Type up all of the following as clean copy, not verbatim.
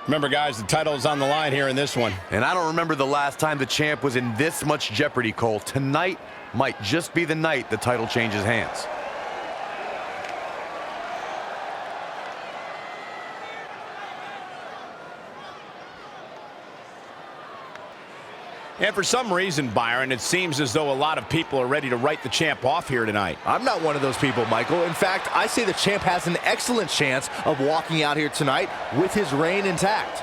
Remember, guys, the title is on the line here in this one. And I don't remember the last time the champ was in this much jeopardy, Cole. Tonight might just be the night the title changes hands. And for some reason, Byron, it seems as though a lot of people are ready to write the champ off here tonight. I'm not one of those people, Michael. In fact, I say the champ has an excellent chance of walking out here tonight with his reign intact.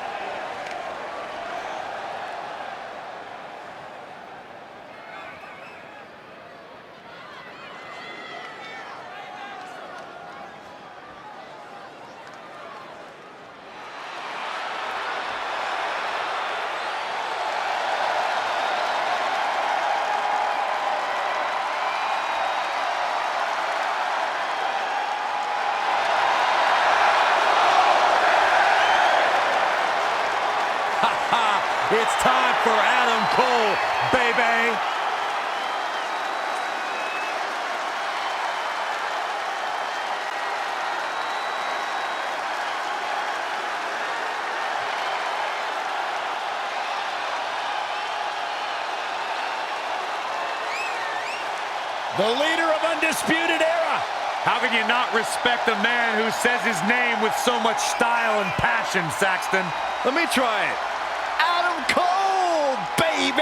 It's time for Adam Cole, baby! The leader of Undisputed Era. How can you not respect a man who says his name with so much style and passion, Saxton? Let me try it. Adam Cole, baby!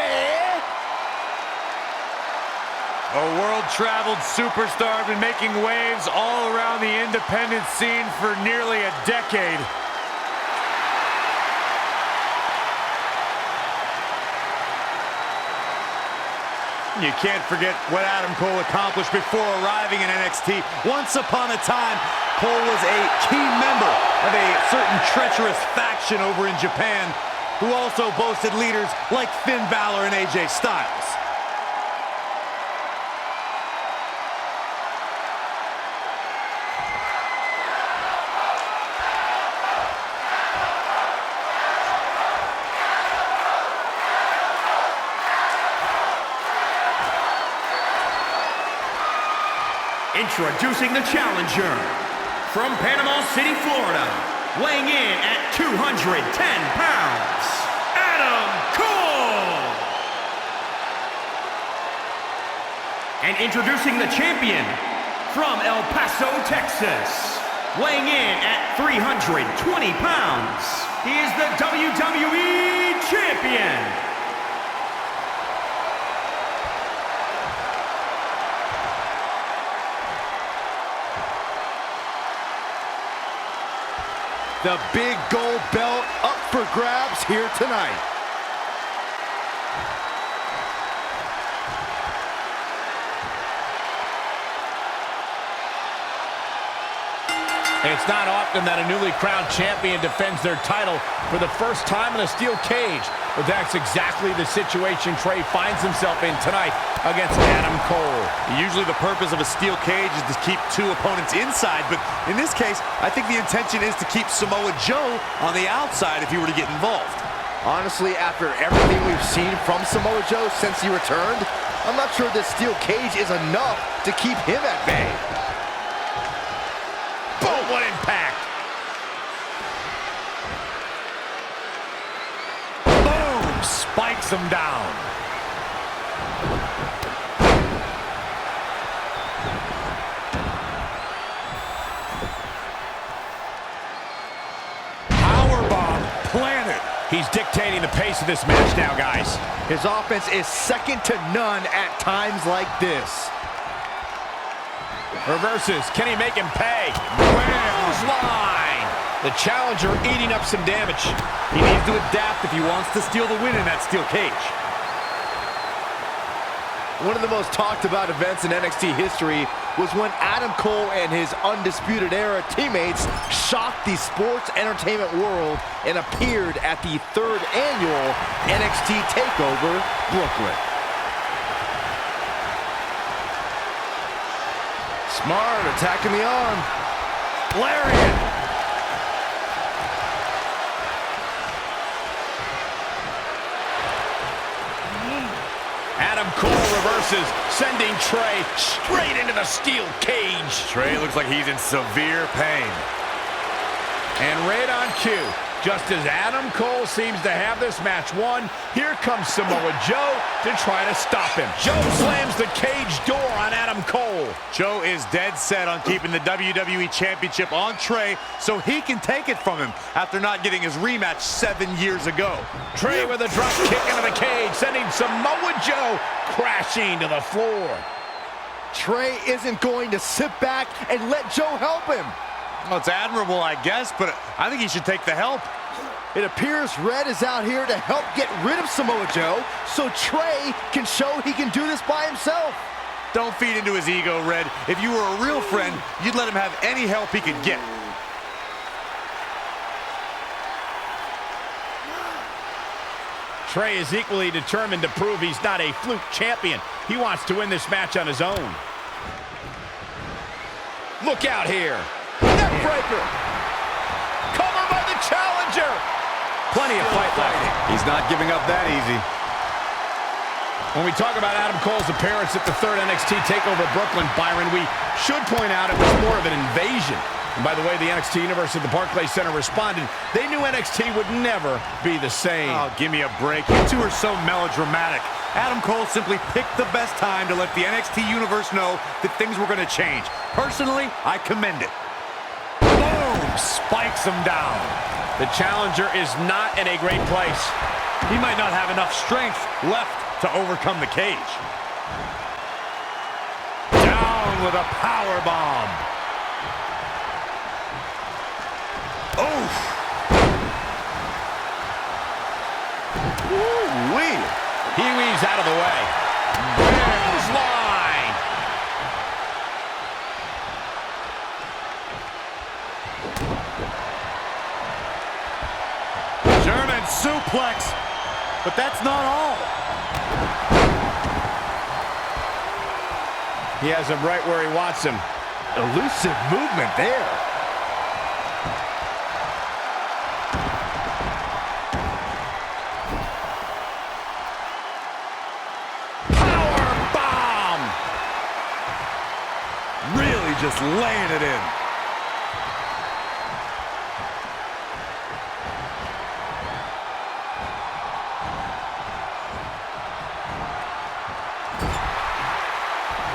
A world-traveled superstar, been making waves all around the independent scene for nearly a decade. You can't forget what Adam Cole accomplished before arriving in NXT. Once upon a time, Cole was a key member of a certain treacherous faction over in Japan, who also boasted leaders like Finn Balor and AJ Styles. Introducing the challenger, from Panama City, Florida, weighing in at 210 pounds, Adam Cole! And introducing the champion, from El Paso, Texas, weighing in at 320 pounds, he is the WWE Champion! The big gold belt up for grabs here tonight. It's not often that a newly crowned champion defends their title for the first time in a steel cage, but that's exactly the situation Trey finds himself in tonight against Adam Cole. Usually the purpose of a steel cage is to keep two opponents inside, but in this case, I think the intention is to keep Samoa Joe on the outside if he were to get involved. Honestly, after everything we've seen from Samoa Joe since he returned, I'm not sure this steel cage is enough to keep him at bay. Boom, what impact! Boom! Spikes him down. Powerbomb planted. He's dictating the pace of this match now, guys. His offense is second to none at times like this. Reverses. Can he make him pay? Line. The challenger eating up some damage. He needs to adapt if he wants to steal the win in that steel cage. One of the most talked about events in NXT history was when Adam Cole and his Undisputed Era teammates shocked the sports entertainment world and appeared at the 3rd annual NXT TakeOver Brooklyn. Smart, attacking the arm. Lariat! Adam Cole reverses, sending Trey straight into the steel cage. Trey looks like he's in severe pain. And right on cue, Just as Adam Cole seems to have this match won, here comes Samoa Joe to try to stop him. Joe slams the cage door on Adam Cole. Joe is dead set on keeping the WWE Championship on Trey so he can take it from him after not getting his rematch 7 years ago. Trey with a drop kick into the cage, sending Samoa Joe crashing to the floor. Trey isn't going to sit back and let Joe help him. Well, it's admirable, I guess, but I think he should take the help. It appears Red is out here to help get rid of Samoa Joe so Trey can show he can do this by himself. Don't feed into his ego, Red. If you were a real friend, you'd let him have any help he could get. Trey is equally determined to prove he's not a fluke champion. He wants to win this match on his own. Look out here. Neckbreaker. Cover by the challenger. Plenty of fight left. He's not giving up that easy. When we talk about Adam Cole's appearance at the third NXT TakeOver Brooklyn, Byron, we should point out it was more of an invasion. And by the way the NXT Universe at the Barclays Center responded, they knew NXT would never be the same. Oh, give me a break. You two are so melodramatic. Adam Cole simply picked the best time to let the NXT Universe know that things were going to change. Personally, I commend it. Boom! Spikes him down. The challenger is not in a great place. He might not have enough strength left to overcome the cage. Down with a power bomb. Oof! Woo-wee. He weaves out of the way. Clothesline. German suplex. But that's not all. He has him right where he wants him. Elusive movement there. Really just laying it in.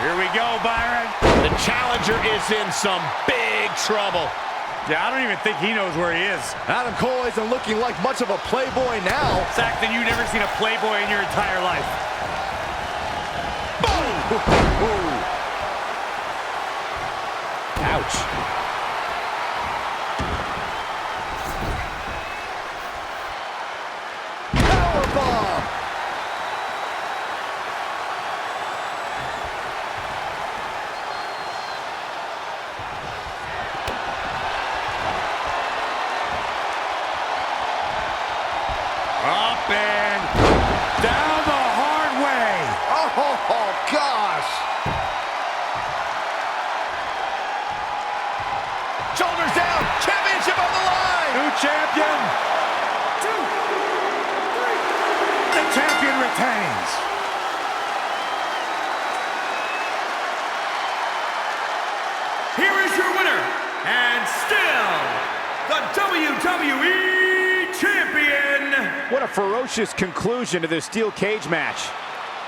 Here we go, Byron. The challenger is in some big trouble. Yeah, I don't even think he knows where he is. Adam Cole isn't looking like much of a playboy now. Saxton, you've never seen a playboy in your entire life. Boom! Ouch. Powerbomb. Up and down the hard way. Oh, gosh. Shoulders down. Championship on the line. New champion. 2, 3. The champion retains. Here is your winner, and still the WWE Champion. What a ferocious conclusion to this steel cage match.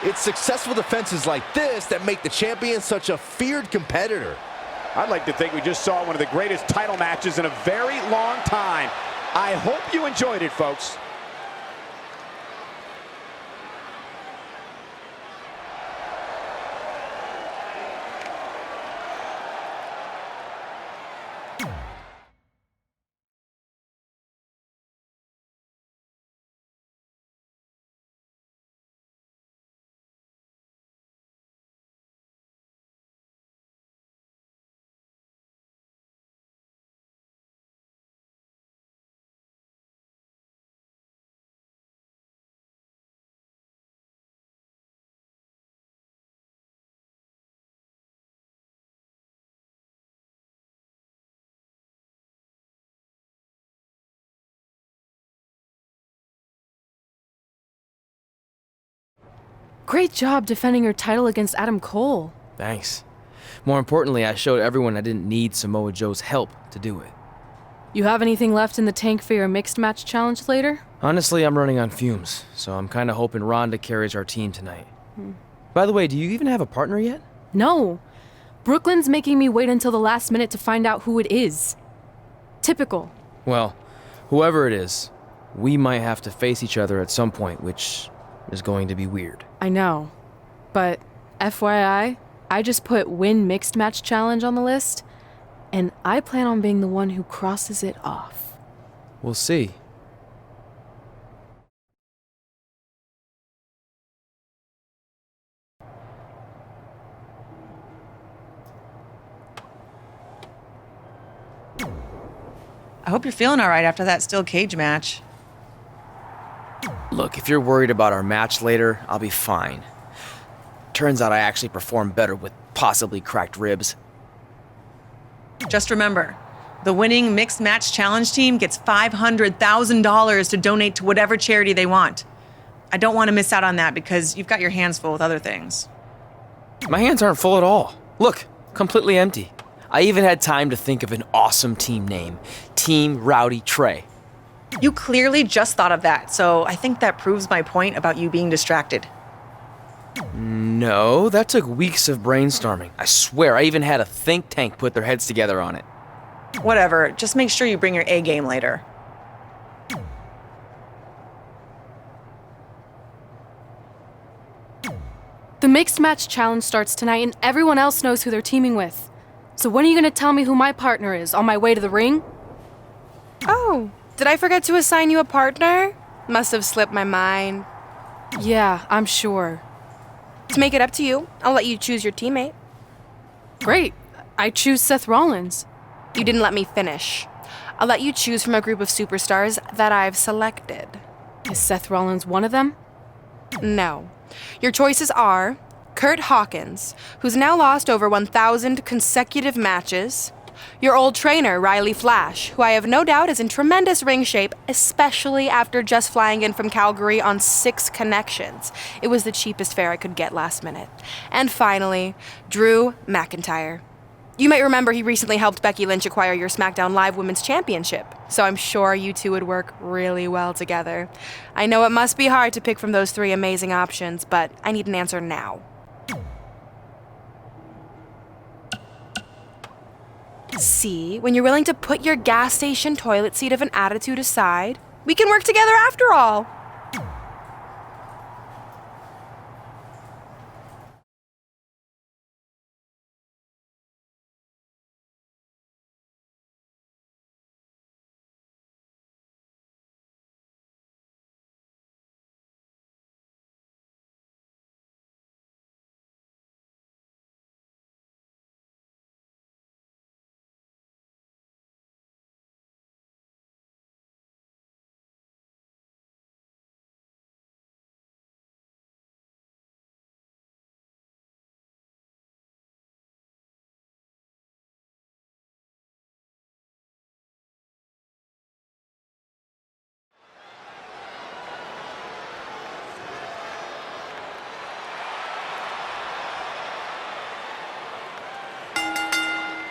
It's successful defenses like this that make the champion such a feared competitor. I'd like to think we just saw one of the greatest title matches in a very long time. I hope you enjoyed it, folks. Great job defending your title against Adam Cole. Thanks. More importantly, I showed everyone I didn't need Samoa Joe's help to do it. You have anything left in the tank for your mixed match challenge later? Honestly, I'm running on fumes, so I'm kind of hoping Rhonda carries our team tonight. By the way, do you even have a partner yet? No. Brooklyn's making me wait until the last minute to find out who it is. Typical. Well, whoever it is, we might have to face each other at some point, which is going to be weird. I know. But FYI, I just put win mixed match challenge on the list, and I plan on being the one who crosses it off. We'll see. I hope you're feeling all right after that steel cage match. Look, if you're worried about our match later, I'll be fine. Turns out I actually performed better with possibly cracked ribs. Just remember, the winning mixed match challenge team gets $500,000 to donate to whatever charity they want. I don't want to miss out on that because you've got your hands full with other things. My hands aren't full at all. Look, completely empty. I even had time to think of an awesome team name. Team Rowdy Trey. You clearly just thought of that, so I think that proves my point about you being distracted. No, that took weeks of brainstorming. I swear, I even had a think tank put their heads together on it. Whatever, just make sure you bring your A game later. The mixed match challenge starts tonight, and everyone else knows who they're teaming with. So when are you gonna tell me who my partner is on my way to the ring? Oh, did I forget to assign you a partner? Must have slipped my mind. Yeah, I'm sure. To make it up to you, I'll let you choose your teammate. Great. I choose Seth Rollins. You didn't let me finish. I'll let you choose from a group of superstars that I've selected. Is Seth Rollins one of them? No. Your choices are Kurt Hawkins, who's now lost over 1,000 consecutive matches. Your old trainer, Riley Flash, who I have no doubt is in tremendous ring shape, especially after just flying in from Calgary on 6 connections. It was the cheapest fare I could get last minute. And finally, Drew McIntyre. You might remember he recently helped Becky Lynch acquire your SmackDown Live Women's Championship, so I'm sure you two would work really well together. I know it must be hard to pick from those 3 amazing options, but I need an answer now. See, when you're willing to put your gas station toilet seat of an attitude aside, we can work together after all.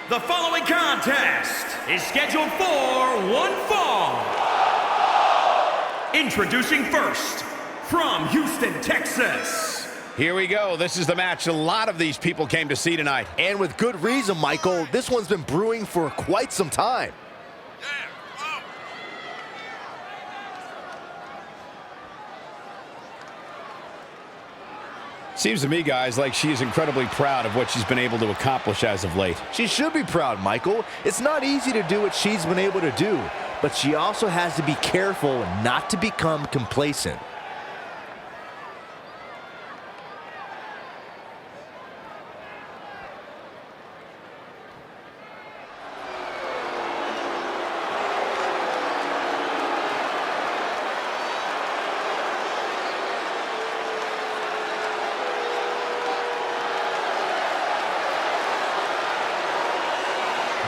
The following contest is scheduled for one fall. Introducing first, from Houston, Texas. Here we go. This is the match a lot of these people came to see tonight. And with good reason, Michael. This one's been brewing for quite some time. Seems to me, guys, like she is incredibly proud of what she's been able to accomplish as of late. She should be proud, Michael. It's not easy to do what she's been able to do, but she also has to be careful not to become complacent.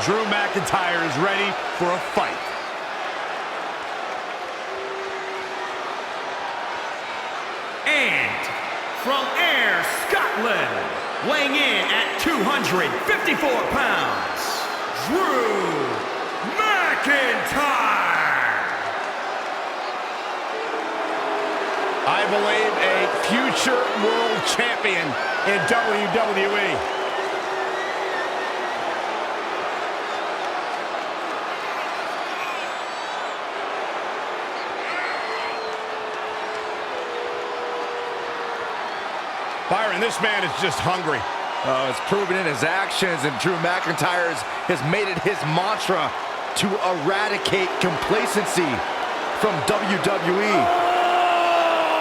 Drew McIntyre is ready for a fight. And from Ayr, Scotland, weighing in at 254 pounds, Drew McIntyre. McIntyre. I believe a future world champion in WWE. Byron, this man is just hungry. It's proven in his actions, and Drew McIntyre has made it his mantra to eradicate complacency from WWE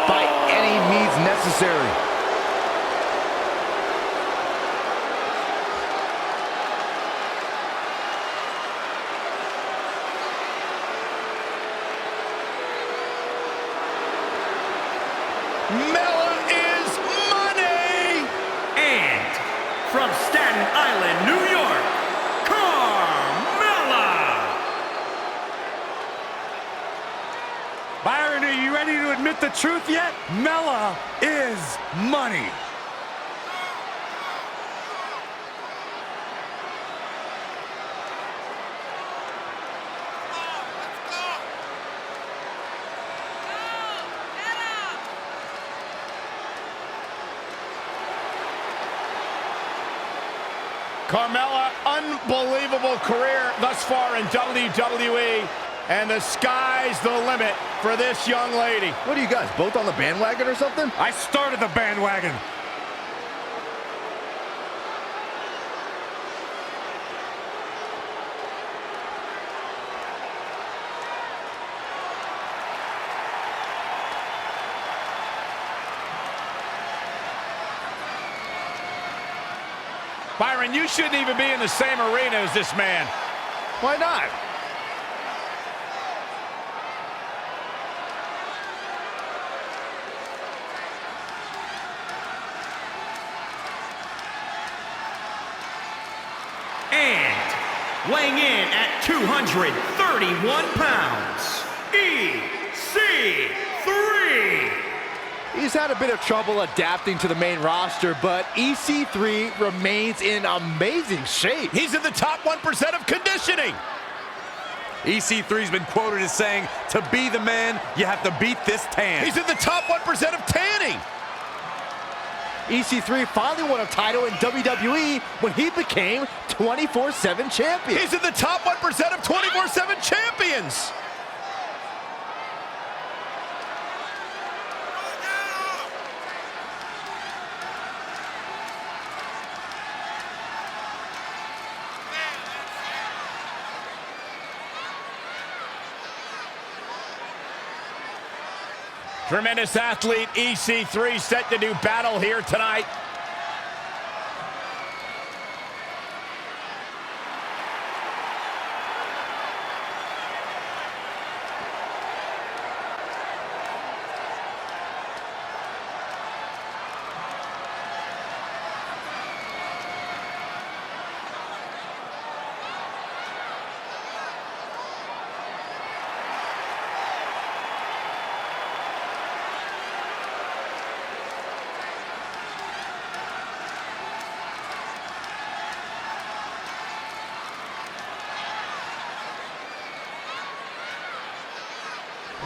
by any means necessary. From Staten Island, New York, Carmella. Byron, are you ready to admit the truth yet? Mella is money. Carmella, unbelievable career thus far in WWE, and the sky's the limit for this young lady. What are you guys, both on the bandwagon or something? I started the bandwagon. Byron, you shouldn't even be in the same arena as this man. Why not? And weighing in at 231 pounds, EC3. He's had a bit of trouble adapting to the main roster, but EC3 remains in amazing shape. He's in the top 1% of conditioning. EC3's been quoted as saying, to be the man, you have to beat this tan. He's in the top 1% of tanning. EC3 finally won a title in WWE when he became 24/7 champion. He's in the top 1% of 24/7 champions. Tremendous athlete, EC3, set to do battle here tonight.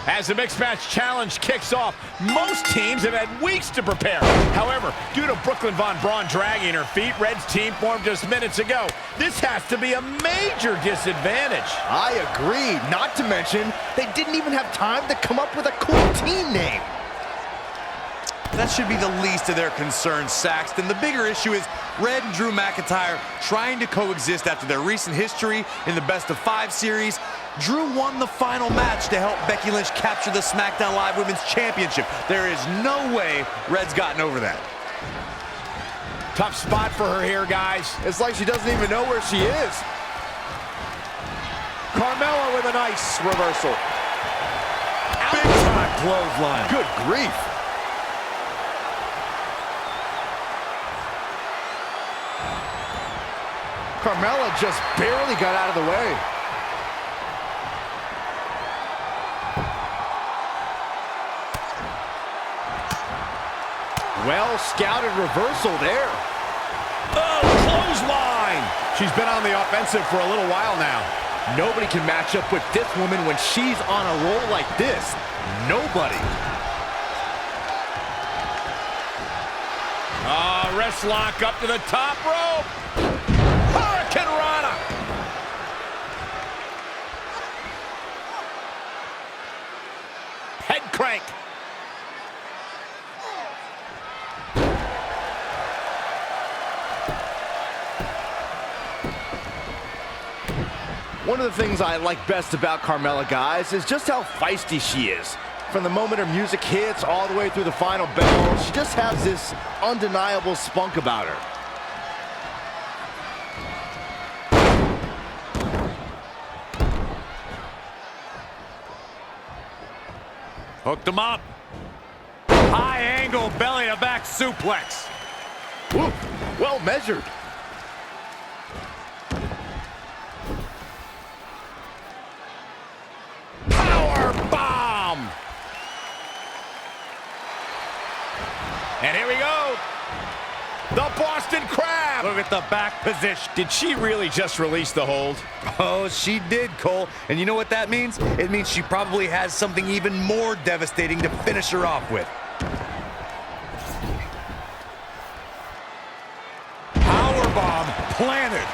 As the Mixed Match Challenge kicks off, most teams have had weeks to prepare. However, due to Brooklyn Von Braun dragging her feet, Red's team formed just minutes ago. This has to be a major disadvantage. I agree. Not to mention, they didn't even have time to come up with a cool team name. That should be the least of their concerns, Saxton. The bigger issue is Red and Drew McIntyre trying to coexist after their recent history in the best-of-5 series. Drew won the final match to help Becky Lynch capture the SmackDown Live Women's Championship. There is no way Red's gotten over that. Tough spot for her here, guys. It's like she doesn't even know where she is. Carmella with a nice reversal. Big-time clothesline. Good grief. Carmella just barely got out of the way. Well-scouted reversal there. Oh, clothesline! She's been on the offensive for a little while now. Nobody can match up with this woman when she's on a roll like this. Nobody. Wrist lock up to the top rope. Hurricane Rana. Head crank. One of the things I like best about Carmella, guys, is just how feisty she is. From the moment her music hits all the way through the final bell, she just has this undeniable spunk about her. Hooked him up. High angle belly to back suplex. Woo, well measured. Power bomb. And here we go. The Boston Crab. Look at the back position. Did she really just release the hold? Oh, she did, Cole. And you know what that means? It means she probably has something even more devastating to finish her off with. Powerbomb planted.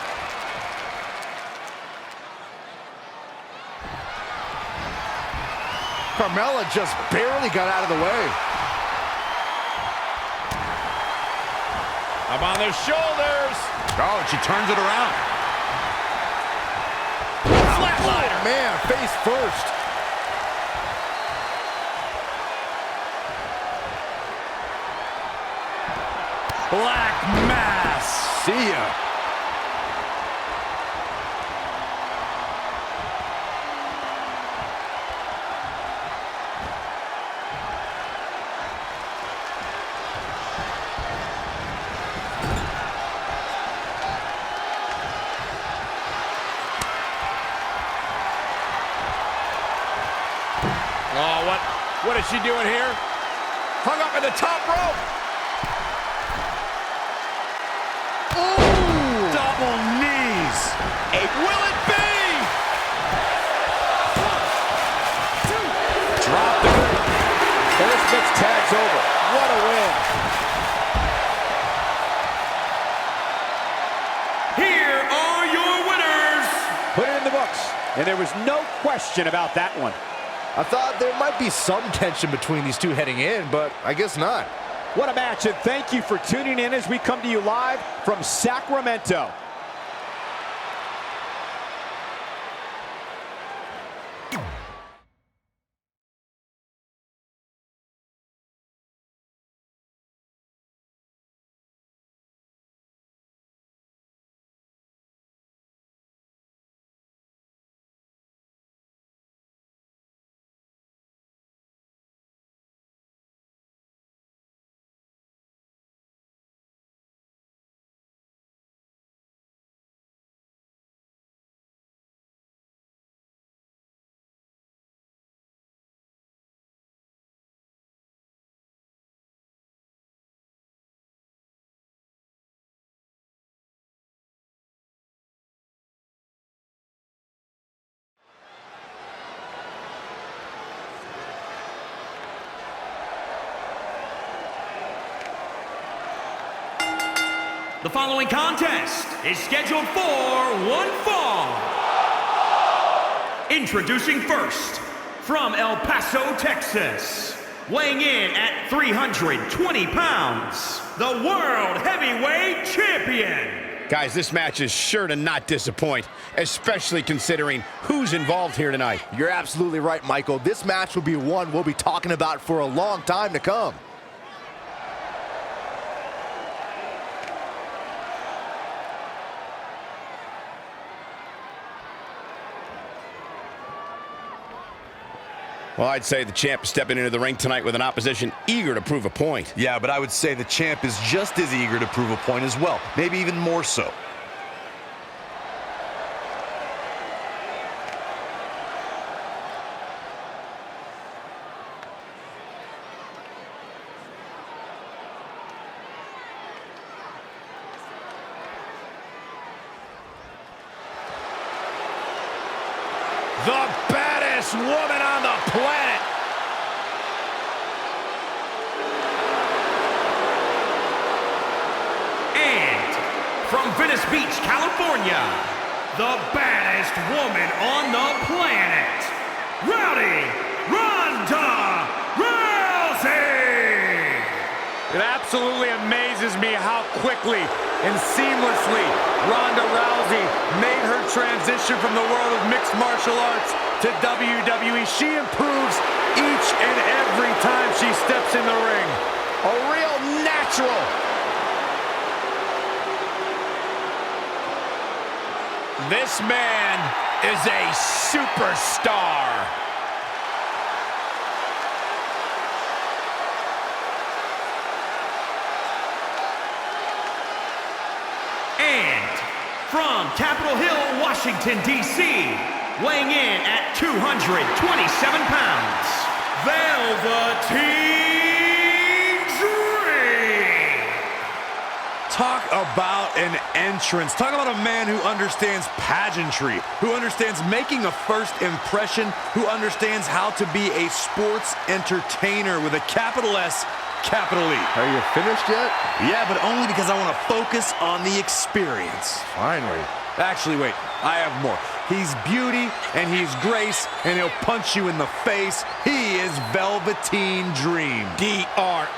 Carmella just barely got out of the way. Up on their shoulders. Oh, and she turns it around. Oh, man, face first. Black mass. See ya. Oh, what is she doing here? Hung up in the top rope. Ooh! Double knees. Will it be? Dropped it. And this mixed tag's over. What a win. Here are your winners. Put it in the books, and there was no question about that one. I thought there might be some tension between these two heading in, but I guess not. What a match, and thank you for tuning in as we come to you live from Sacramento. The following contest is scheduled for one fall. Introducing first, from El Paso, Texas, weighing in at 320 pounds, the World Heavyweight Champion. Guys, this match is sure to not disappoint, especially considering who's involved here tonight. You're absolutely right, Michael. This match will be one we'll be talking about for a long time to come. Well, I'd say the champ is stepping into the ring tonight with an opposition eager to prove a point. Yeah, but I would say the champ is just as eager to prove a point as well. Maybe even more so. the baddest woman on the planet. And from Venice Beach, California, the baddest woman on the planet, Rowdy Ronda Rousey! It absolutely amazes me how quickly and seamlessly Ronda Rousey made her transition from the world of mixed martial arts to WWE. She improves each and every time she steps in the ring. A real natural. This man is a superstar. And from Capitol Hill, Washington, D.C., weighing in at 227 pounds, Velveteen Dream! Talk about an entrance. Talk about a man who understands pageantry, who understands making a first impression, who understands how to be a sports entertainer with a capital S, capital E. Are you finished yet? Yeah, but only because I want to focus on the experience. Finally. Actually, wait, I have more. He's beauty and he's grace, and he'll punch you in the face. He is Velveteen Dream. D-R-E-A-N-M.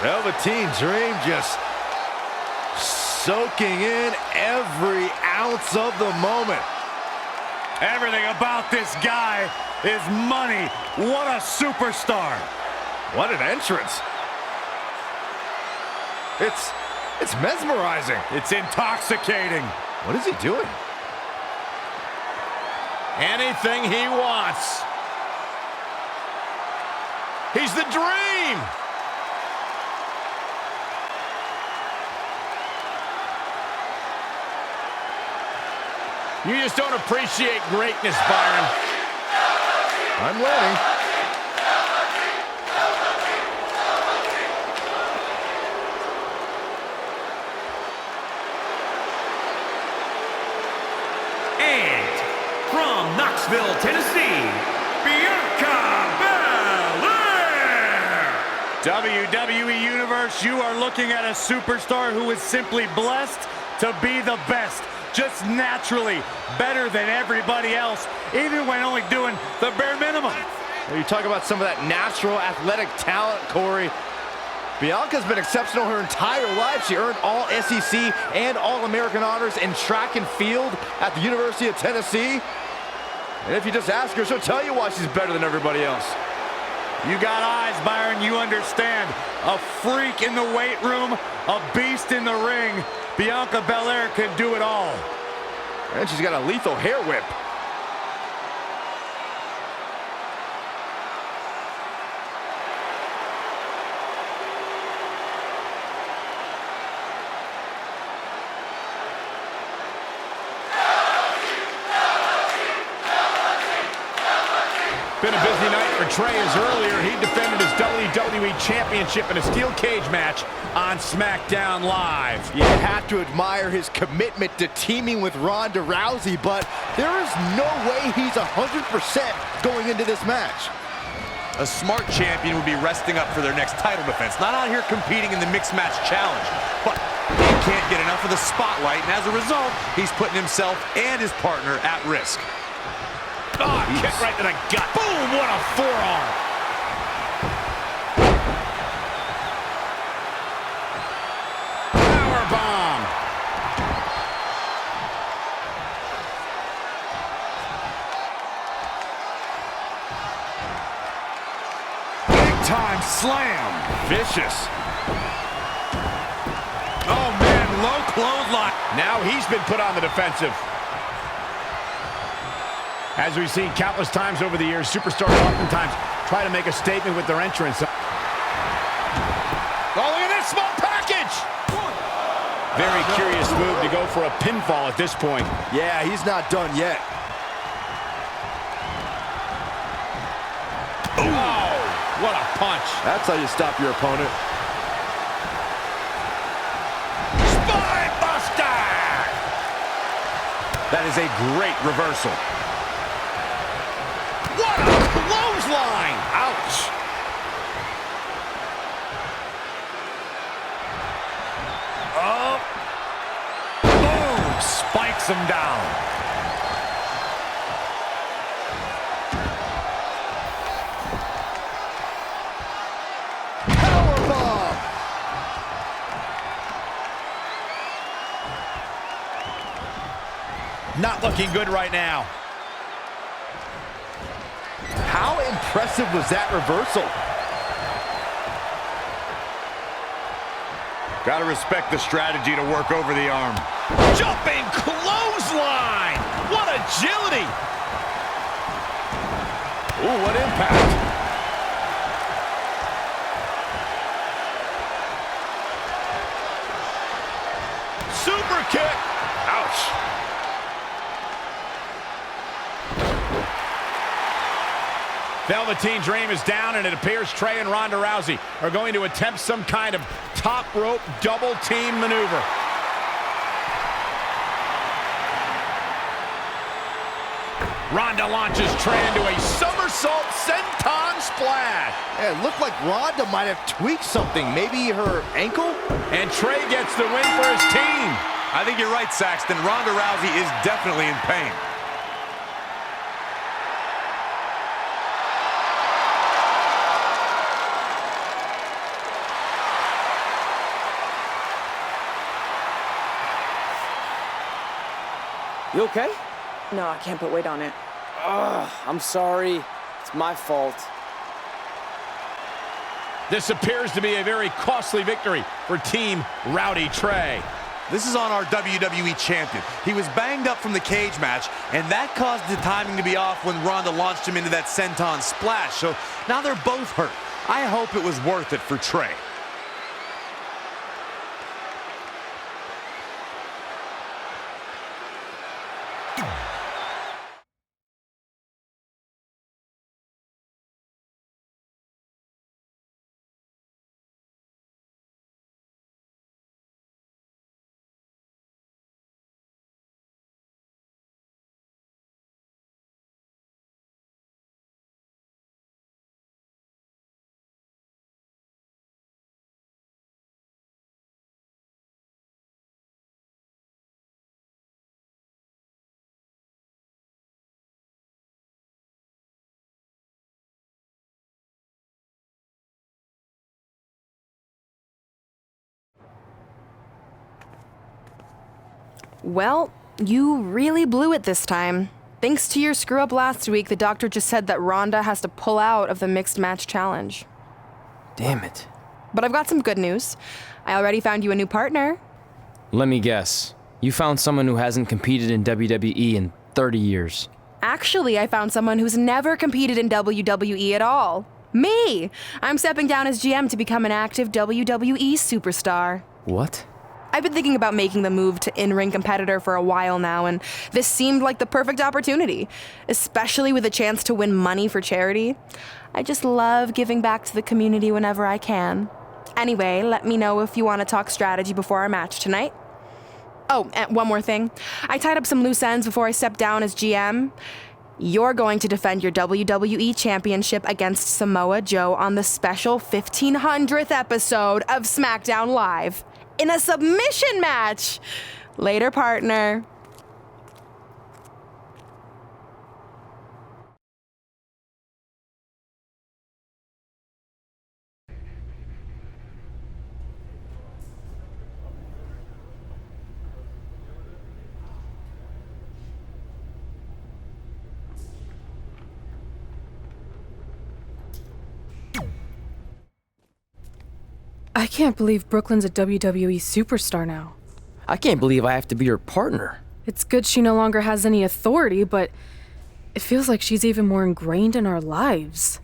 Velveteen Dream just soaking in every ounce of the moment. Everything about this guy is money. What a superstar. What an entrance. It's mesmerizing. It's intoxicating. What is he doing? Anything he wants. He's the Dream. You just don't appreciate greatness, Byron. I'm learning. And from Knoxville, Tennessee, Bianca Belair! WWE Universe, you are looking at a superstar who is simply blessed to be the best. Just naturally better than everybody else, even when only doing the bare minimum. Well, you talk about some of that natural athletic talent, Corey. Bianca's been exceptional her entire life. She earned all SEC and All-American honors in track and field at the University of Tennessee. And if you just ask her, she'll tell you why she's better than everybody else. You got eyes, Byron, you understand. A freak in the weight room, a beast in the ring. Bianca Belair can do it all. And she's got a lethal hair whip. Been a busy night for Trey, as earlier he defended his WWE Championship in a steel cage match on SmackDown Live. You have to admire his commitment to teaming with Ronda Rousey, but there is no way he's 100% going into this match. A smart champion would be resting up for their next title defense, not out here competing in the mixed match challenge. But he can't get enough of the spotlight, and as a result, he's putting himself and his partner at risk. Oh, kick right to the gut. Boom, what a forearm. Powerbomb. Big Big-time slam. Vicious. Oh, man, low clothesline. Now he's been put on the defensive. As we've seen countless times over the years, superstars oftentimes try to make a statement with their entrance. Oh, look at this small package! Very curious move to go for a pinfall at this point. Yeah, he's not done yet. Oh, what a punch. That's how you stop your opponent. Spine buster! That is a great reversal. What a clothesline! Ouch! Oh. Boom! Spikes him down. Powerbomb! Not looking good right now. How impressive was that reversal? Gotta respect the strategy to work over the arm. Jumping clothesline! What agility! Ooh, what impact! Super kick! Ouch! Velveteen Dream is down, and it appears Trey and Ronda Rousey are going to attempt some kind of top rope double team maneuver. Ronda launches Trey into a somersault senton splash. Yeah, it looked like Ronda might have tweaked something. Maybe her ankle? And Trey gets the win for his team. I think you're right, Saxton. Ronda Rousey is definitely in pain. You okay? No, I can't put weight on it. I'm sorry. It's my fault. This appears to be a very costly victory for Team Rowdy Trey. This is on our WWE champion. He was banged up from the cage match, and that caused the timing to be off when Ronda launched him into that senton splash. So now they're both hurt. I hope it was worth it for Trey. Well, you really blew it this time. Thanks to your screw-up last week, the doctor just said that Ronda has to pull out of the mixed match challenge. Damn it. But I've got some good news. I already found you a new partner. Let me guess. You found someone who hasn't competed in WWE in 30 years. Actually, I found someone who's never competed in WWE at all. Me! I'm stepping down as GM to become an active WWE superstar. What? I've been thinking about making the move to in-ring competitor for a while now, and this seemed like the perfect opportunity, especially with a chance to win money for charity. I just love giving back to the community whenever I can. Anyway, let me know if you want to talk strategy before our match tonight. Oh, and one more thing. I tied up some loose ends before I stepped down as GM. You're going to defend your WWE Championship against Samoa Joe on the special 1500th episode of SmackDown Live. In a submission match. Later, partner. I can't believe Brooklyn's a WWE superstar now. I can't believe I have to be her partner. It's good she no longer has any authority, but it feels like she's even more ingrained in our lives.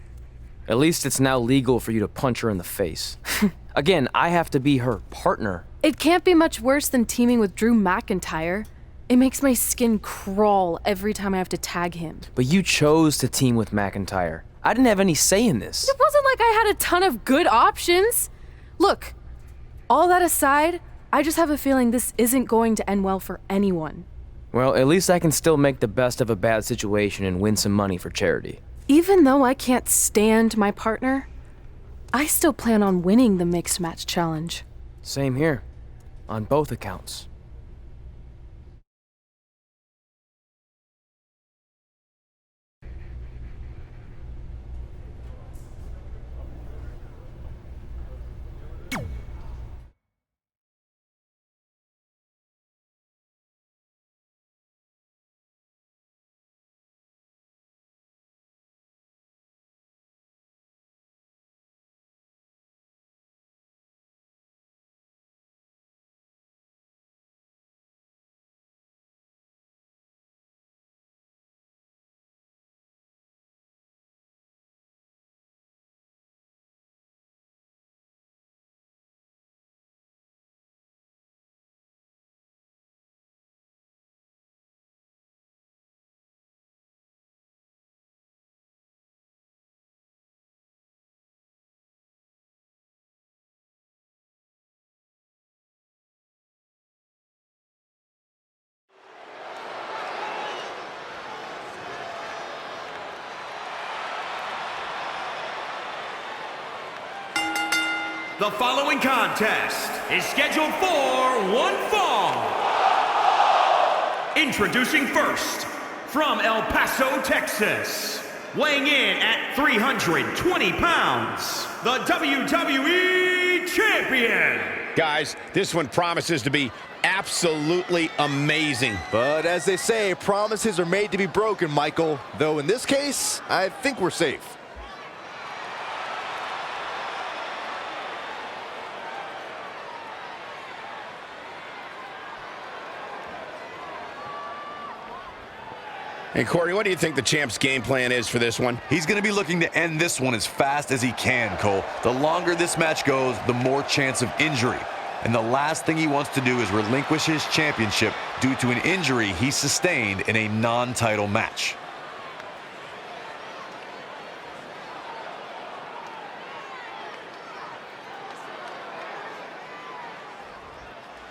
At least it's now legal for you to punch her in the face. Again, I have to be her partner. It can't be much worse than teaming with Drew McIntyre. It makes my skin crawl every time I have to tag him. But you chose to team with McIntyre. I didn't have any say in this. It wasn't like I had a ton of good options. Look, all that aside, I just have a feeling this isn't going to end well for anyone. Well, at least I can still make the best of a bad situation and win some money for charity. Even though I can't stand my partner, I still plan on winning the Mixed Match Challenge. Same here, on both accounts. The following contest is scheduled for one fall. Introducing first, from El Paso, Texas, weighing in at 320 pounds, the WWE Champion. Guys, this one promises to be absolutely amazing. But as they say, promises are made to be broken, Michael. Though in this case, I think we're safe. Hey, Corey, what do you think the champ's game plan is for this one? He's going to be looking to end this one as fast as he can, Cole. The longer this match goes, the more chance of injury. And the last thing he wants to do is relinquish his championship due to an injury he sustained in a non-title match.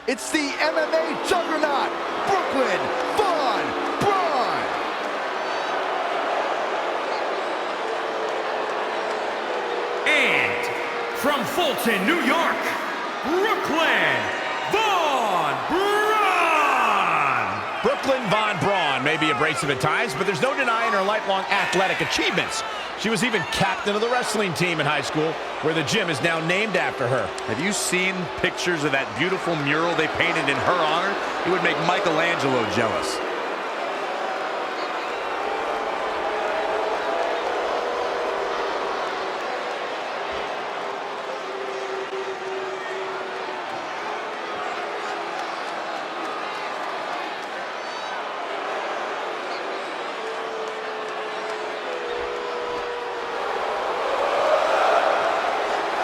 It's the MMA juggernaut, Brooklyn Von Braun. And from Fulton, New York, Brooklyn Von Braun. Brooklyn Von Braun may be abrasive at times, but there's no denying her lifelong athletic achievements. She was even captain of the wrestling team in high school, where the gym is now named after her. Have you seen pictures of that beautiful mural they painted in her honor? It would make Michelangelo jealous.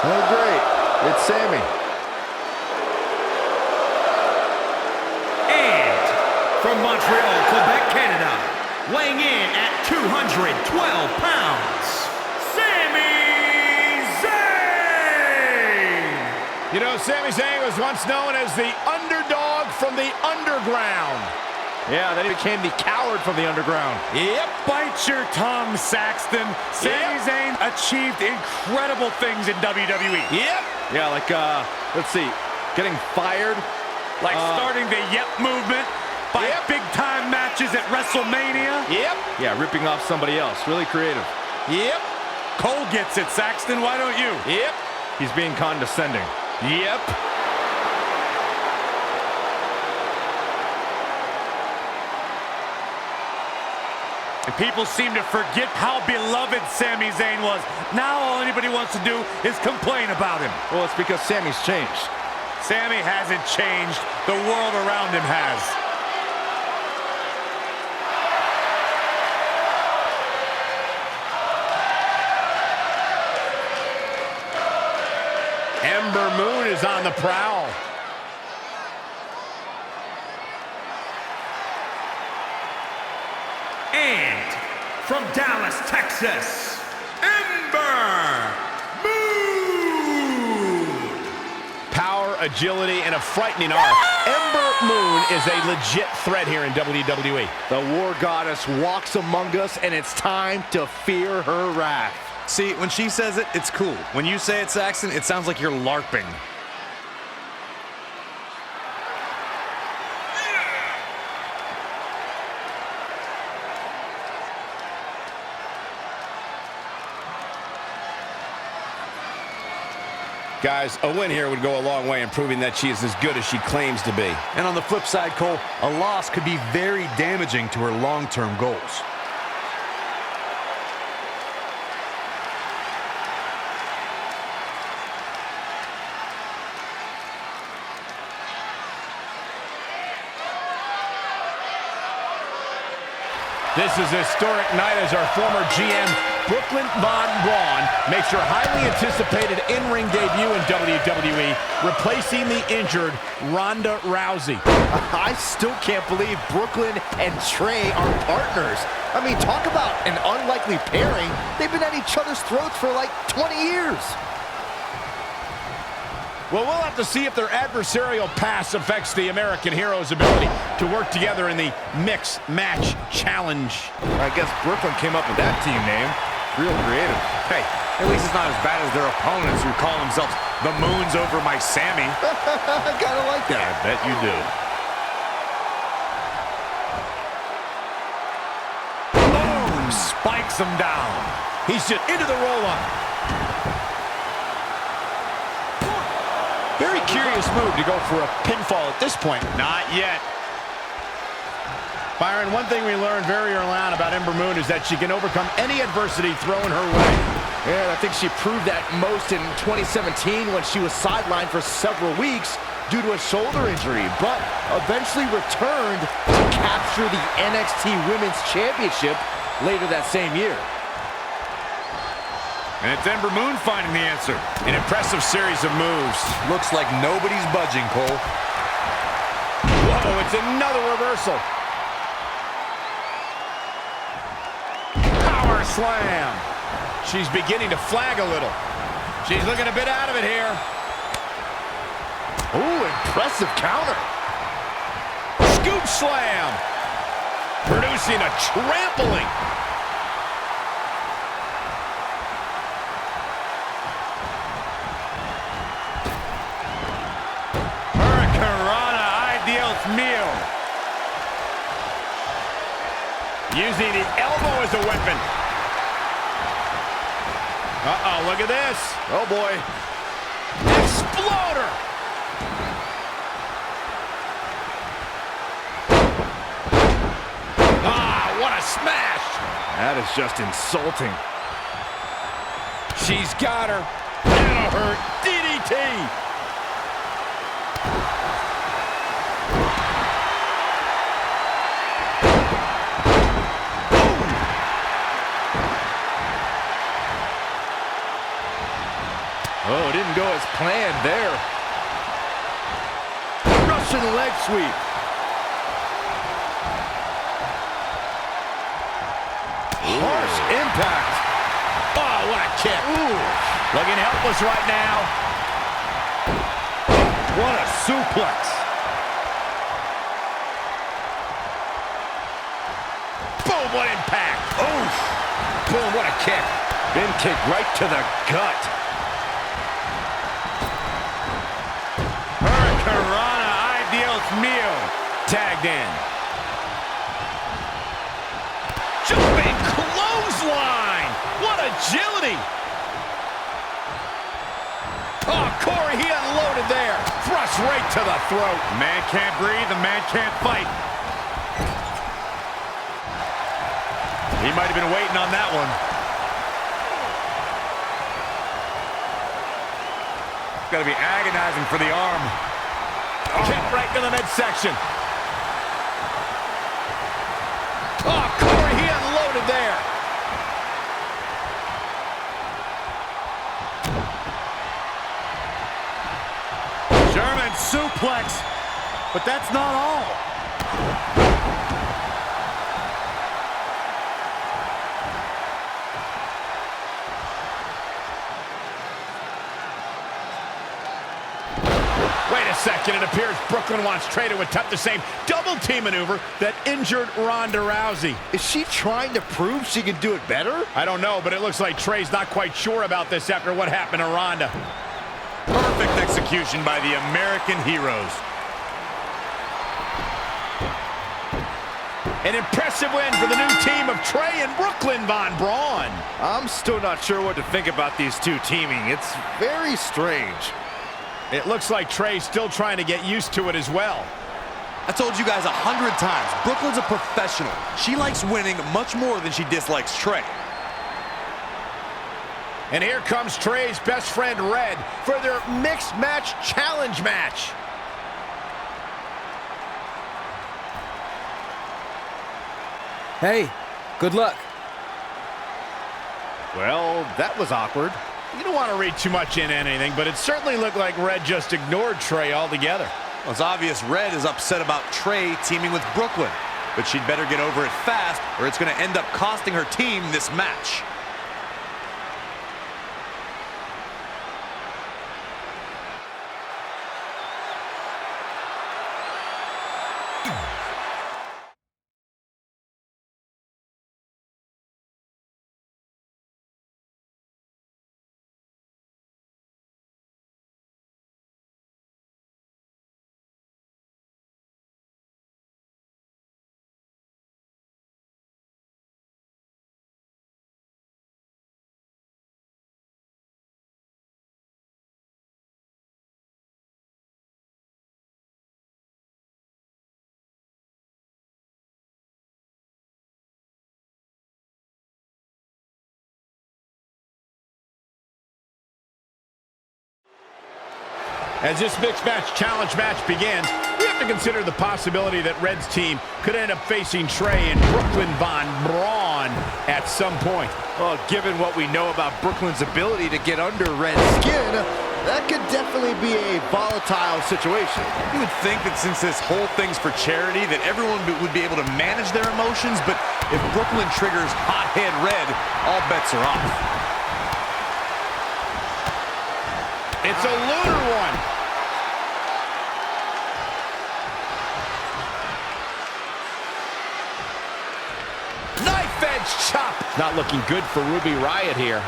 Oh, great. It's Sammy. And from Montreal, Quebec, Canada, weighing in at 212 pounds, Sami Zayn. You know, Sami Zayn was once known as the underdog from the underground. Yeah, then he became the coward from the underground. Yep. Bite your tongue, Saxton. Sami Zayn achieved incredible things in WWE. Yep. Yeah, like, let's see, getting fired. Like starting the Yep movement by big-time matches at WrestleMania. Yep. Yeah, ripping off somebody else. Really creative. Yep. Cole gets it, Saxton. Why don't you? Yep. He's being condescending. Yep. And people seem to forget how beloved Sami Zayn was. Now all anybody wants to do is complain about him. Well, it's because Sami's changed. Sami hasn't changed. The world around him has. Ember Moon is on the prowl. And from Dallas, Texas, Ember Moon. Power, agility, and a frightening arm. Ember Moon is a legit threat here in WWE. The War Goddess walks among us, and it's time to fear her wrath. See, when she says it, it's cool. When you say it, Saxon, it sounds like you're LARPing. Guys, a win here would go a long way in proving that she is as good as she claims to be. And on the flip side, Cole, a loss could be very damaging to her long-term goals. This is a historic night as our former GM, Brooklyn Von Braun, makes her highly anticipated in-ring debut in WWE, replacing the injured Ronda Rousey. I still can't believe Brooklyn and Trey are partners. I mean, talk about an unlikely pairing. They've been at each other's throats for like 20 years. Well, we'll have to see if their adversarial past affects the American Hero's ability to work together in the Mixed Match Challenge. I guess Brooklyn came up with that team name. Real creative. Hey, at least it's not as bad as their opponents who call themselves the Moons over my Sammy. I kinda like that. I bet you do. Boom! Spikes him down. He's just into the roll-up. Very curious move to go for a pinfall at this point. Not yet. Byron, one thing we learned very early on about Ember Moon is that she can overcome any adversity thrown her way. Yeah, I think she proved that most in 2017 when she was sidelined for several weeks due to a shoulder injury, but eventually returned to capture the NXT Women's Championship later that same year. And it's Ember Moon finding the answer. An impressive series of moves. Looks like nobody's budging, Cole. Whoa, it's another reversal. Power slam. She's beginning to flag a little. She's looking a bit out of it here. Ooh, impressive counter. Scoop slam. Producing a trampling. Meal. Using the elbow as a weapon. Uh-oh, look at this. Oh, boy. Exploder. Ah, what a smash. That is just insulting. She's got her. That'll hurt. DDT. Oh, it didn't go as planned there. Russian leg sweep. Harsh impact. Oh, what a kick. Ooh. Looking helpless right now. What a suplex. Boom, what impact. Oof. Boom, what a kick. Bin kick right to the gut. Meal. Tagged in. Jumping clothesline. What agility. Oh, Corey, he unloaded there. Thrust right to the throat. The man can't breathe. The man can't fight. He might have been waiting on that one. Got to be agonizing for the arm. Kick right to the midsection. Oh, Corey, he unloaded there. German suplex, but that's not all. Wait a second, it appears Brooklyn wants Trey to attempt the same double team maneuver that injured Ronda Rousey. Is she trying to prove she can do it better? I don't know, but it looks like Trey's not quite sure about this after what happened to Ronda. Perfect execution by the American heroes. An impressive win for the new team of Trey and Brooklyn Von Braun. I'm still not sure what to think about these two teaming. It's very strange. It looks like Trey's still trying to get used to it as well. I told you guys 100 times, Brooklyn's a professional. She likes winning much more than she dislikes Trey. And here comes Trey's best friend, Red, for their mixed match challenge match. Hey, good luck. Well, that was awkward. You don't want to read too much into anything, but it certainly looked like Red just ignored Trey altogether. Well, it's obvious Red is upset about Trey teaming with Brooklyn, but she'd better get over it fast or it's going to end up costing her team this match. As this mixed match challenge match begins, we have to consider the possibility that Red's team could end up facing Trey and Brooklyn Von Braun at some point. Well, given what we know about Brooklyn's ability to get under Red's skin, that could definitely be a volatile situation. You would think that since this whole thing's for charity, that everyone would be able to manage their emotions, but if Brooklyn triggers hothead Red, all bets are off. It's a lunar one. Knife edge chop. Not looking good for Ruby Riott here.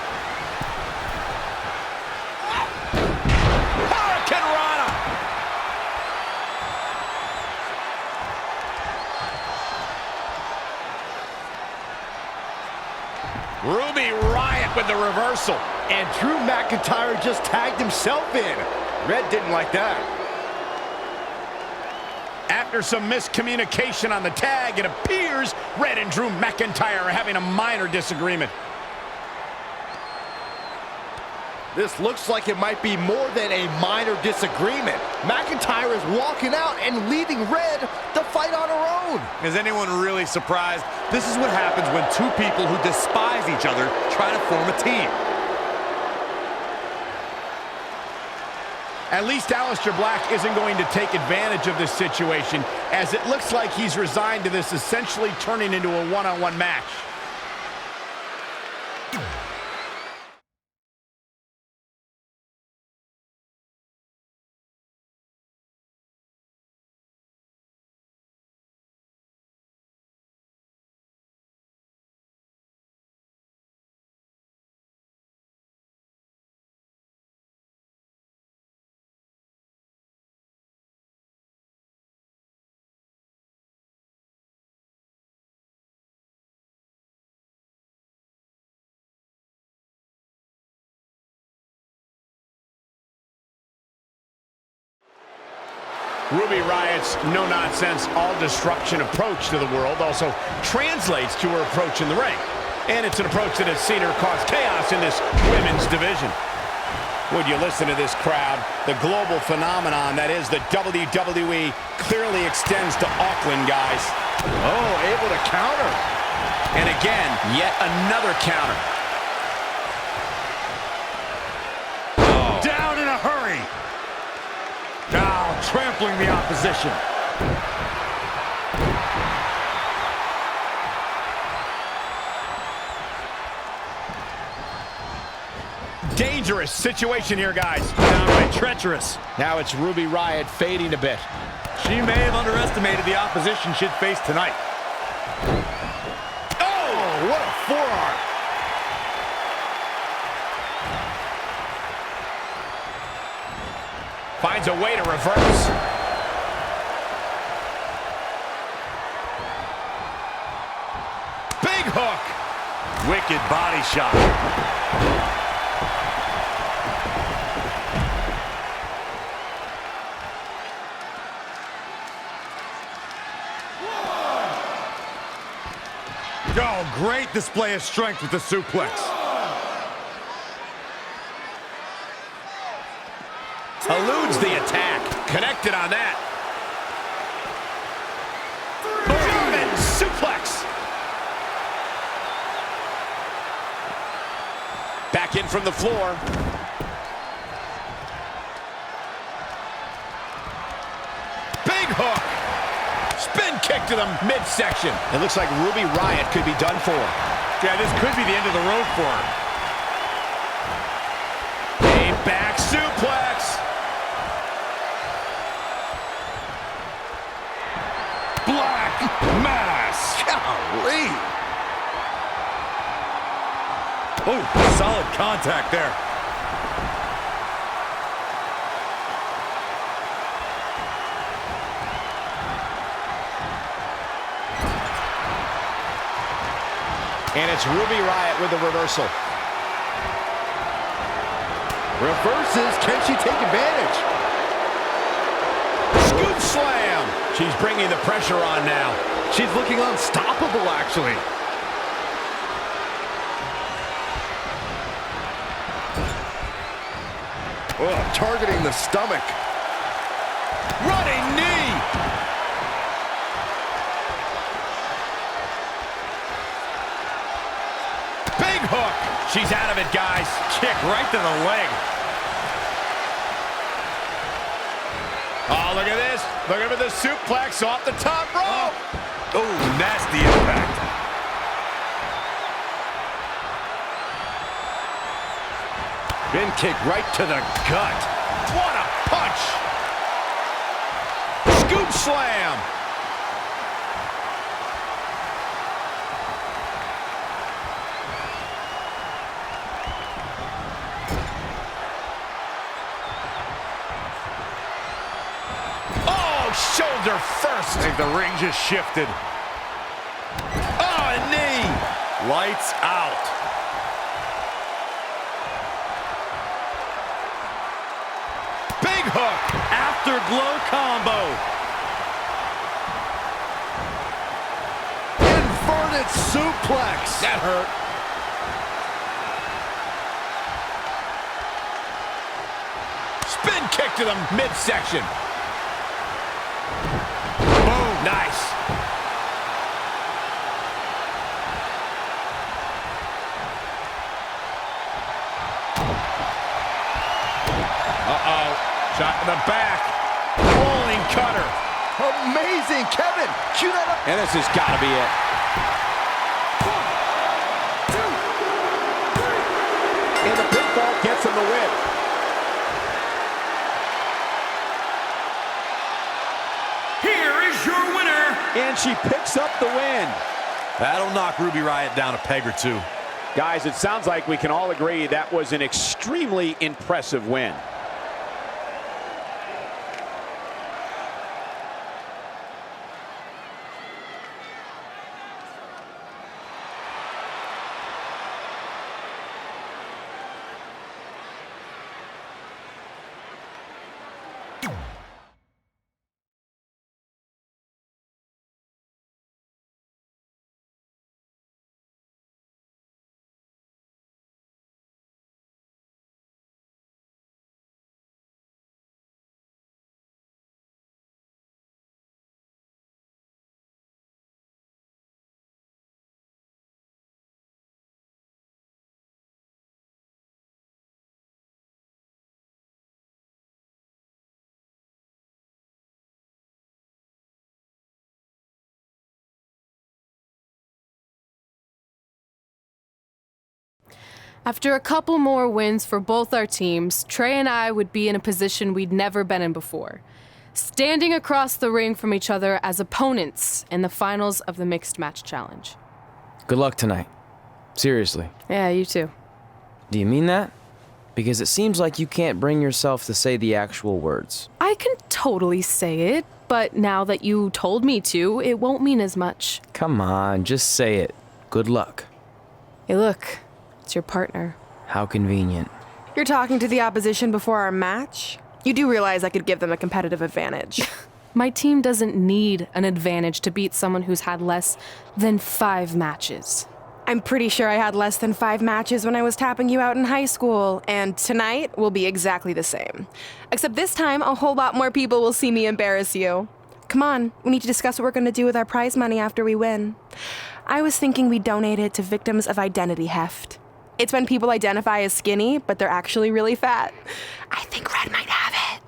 Hurricane Rana. Ruby Riott with the reversal. And Drew McIntyre just tagged himself in. Red didn't like that. After some miscommunication on the tag, it appears Red and Drew McIntyre are having a minor disagreement. This looks like it might be more than a minor disagreement. McIntyre is walking out and leaving Red to fight on her own. Is anyone really surprised? This is what happens when two people who despise each other try to form a team. At least Aleister Black isn't going to take advantage of this situation, as it looks like he's resigned to this essentially turning into a one-on-one match. Ruby Riot's no-nonsense, all-destruction approach to the world also translates to her approach in the ring. And it's an approach that has seen her cause chaos in this women's division. Would you listen to this crowd? The global phenomenon that is the WWE clearly extends to Auckland, guys. Oh, able to counter. And again, yet another counter. Oh. Down in a hurry. Now trampling the opposition. Dangerous situation here, guys. Downright treacherous. Now it's Ruby Riott fading a bit. She may have underestimated the opposition she'd face tonight. Oh, what a forearm. Finds a way to reverse. Big hook. Wicked body shot. Oh, great display of strength with the suplex. Eludes the attack. Connected on that. German suplex. Back in from the floor. Big hook. Spin kick to the midsection. It looks like Ruby Riott could be done for. Yeah, this could be the end of the road for her. A back suplex. Black mass. Golly. Oh, solid contact there. And it's Ruby Riott with the reversal. Reverses. Can she take advantage? Scoop slam. She's bringing the pressure on now. She's looking unstoppable, actually. Oh, targeting the stomach. Running knee. Big hook. She's out of it, guys. Kick right to the leg. Oh, look at this. Look at the suplex off the top rope. Oh, nasty impact. Bin kick right to the gut. What a punch. Scoop slam. Shoulder first. I think the ring just shifted. Oh, a knee. Lights out. Big hook. Afterglow combo. Inverted suplex. That hurt. Spin kick to the midsection. Boom. Nice. Uh-oh. Shot in the back. Rolling cutter. Amazing, Kevin. Cue that up. And this has got to be it. 1, 2, 3. And the pinfall gets him the win. Here is your winner. And she picks up the win. That'll knock Ruby Riott down a peg or two. Guys, it sounds like we can all agree that was an extremely impressive win. After a couple more wins for both our teams, Trey and I would be in a position we'd never been in before, standing across the ring from each other as opponents in the finals of the Mixed Match Challenge. Good luck tonight. Seriously. Yeah, you too. Do you mean that? Because it seems like you can't bring yourself to say the actual words. I can totally say it, but now that you told me to, it won't mean as much. Come on, just say it. Good luck. Hey, look, it's your partner. How convenient. You're talking to the opposition before our match? You do realize I could give them a competitive advantage. My team doesn't need an advantage to beat someone who's had less than 5 matches. I'm pretty sure I had less than 5 matches when I was tapping you out in high school, and tonight will be exactly the same. Except this time, a whole lot more people will see me embarrass you. Come on, we need to discuss what we're going to do with our prize money after we win. I was thinking we'd donate it to victims of identity heft. It's when people identify as skinny, but they're actually really fat. I think Red might have it.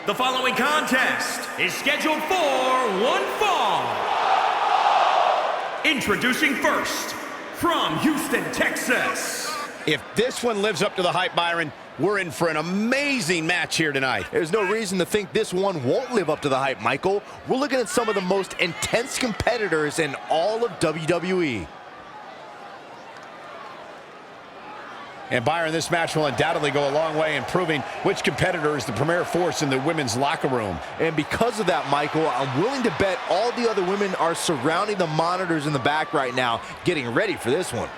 The following contest is scheduled for one fall. Introducing first, from Houston, Texas. If this one lives up to the hype, Byron, we're in for an amazing match here tonight. There's no reason to think this one won't live up to the hype, Michael. We're looking at some of the most intense competitors in all of WWE. And Byron, this match will undoubtedly go a long way in proving which competitor is the premier force in the women's locker room. And because of that, Michael, I'm willing to bet all the other women are surrounding the monitors in the back right now, getting ready for this one.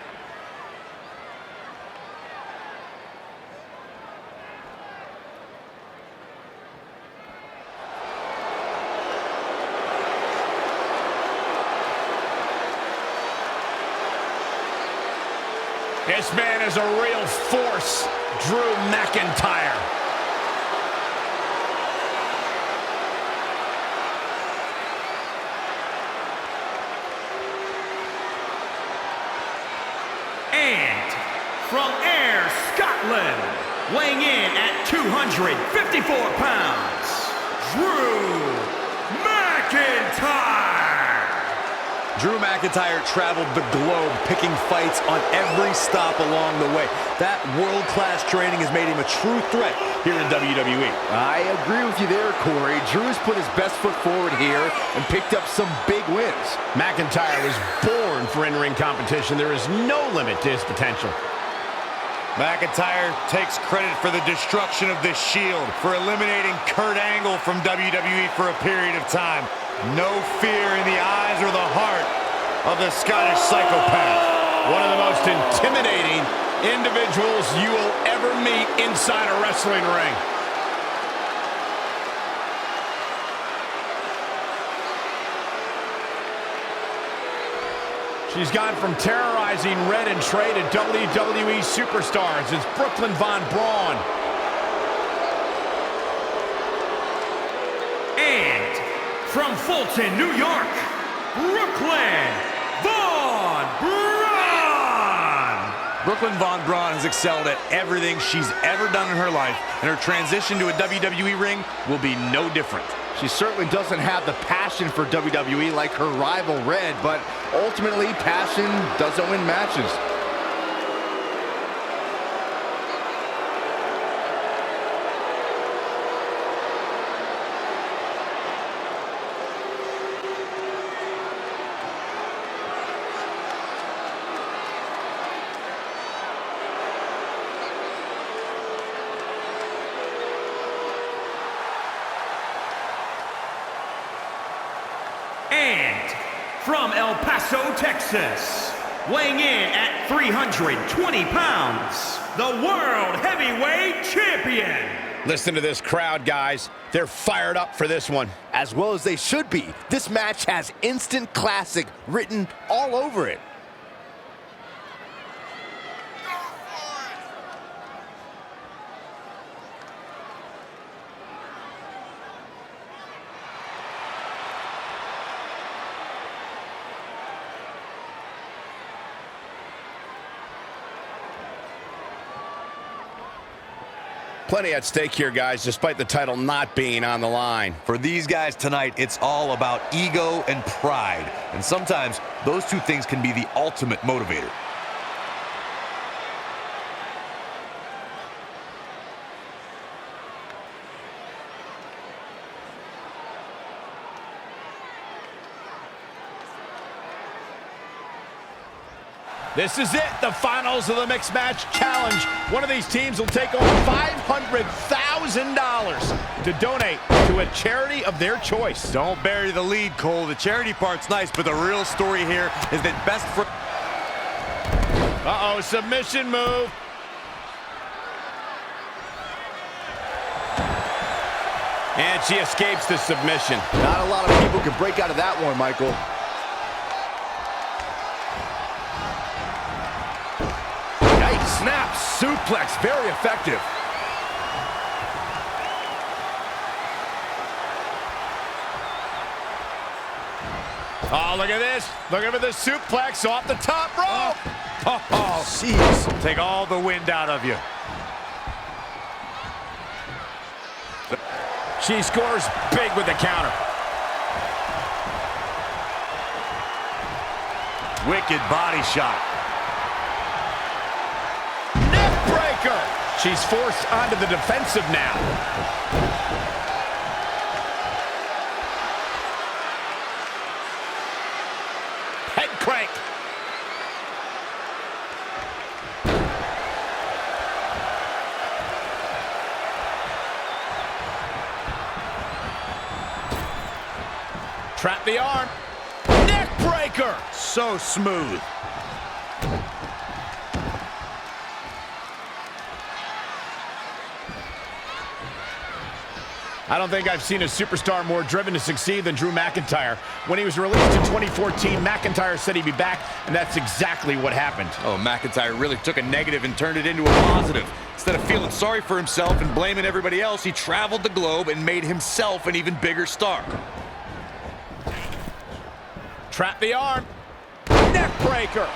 This man is a real force, Drew McIntyre. And from Ayr, Scotland, weighing in at 254 pounds, Drew McIntyre. Drew McIntyre traveled the globe, picking fights on every stop along the way. That world-class training has made him a true threat here in WWE. I agree with you there, Corey. Drew has put his best foot forward here and picked up some big wins. McIntyre was born for in-ring competition. There is no limit to his potential. McIntyre takes credit for the destruction of this Shield, for eliminating Kurt Angle from WWE for a period of time. No fear in the eyes or the heart of the Scottish psychopath. One of the most intimidating individuals you will ever meet inside a wrestling ring. She's gone from terrorizing Red and Trey to WWE superstars. It's Brooklyn Von Braun. And from Fulton, New York, Brooklyn Von Braun. Brooklyn Von Braun has excelled at everything she's ever done in her life, and her transition to a WWE ring will be no different. She certainly doesn't have the passion for WWE like her rival Red, but ultimately passion doesn't win matches. And from El Paso, Texas, weighing in at 320 pounds, the World Heavyweight Champion. Listen to this crowd, guys. They're fired up for this one. As well as they should be. This match has instant classic written all over it. Plenty at stake here, guys, despite the title not being on the line. For these guys tonight, it's all about ego and pride. And sometimes those two things can be the ultimate motivator. This is it, the finals of the Mixed Match Challenge. One of these teams will take over $500,000 to donate to a charity of their choice. Don't bury the lead, Cole. The charity part's nice, but the real story here is that best for... Uh-oh, submission move. And she escapes the submission. Not a lot of people can break out of that one, Michael. Snap suplex, very effective. Oh, look at this. Look at the suplex off the top rope. Oh, jeez. Take all the wind out of you. She scores big with the counter. Wicked body shot. She's forced onto the defensive now. Head crank. Trap the arm. Neck breaker. So smooth. I don't think I've seen a superstar more driven to succeed than Drew McIntyre. When he was released in 2014, McIntyre said he'd be back, and that's exactly what happened. Oh, McIntyre really took a negative and turned it into a positive. Instead of feeling sorry for himself and blaming everybody else, he traveled the globe and made himself an even bigger star. Trap the arm. Neck breaker.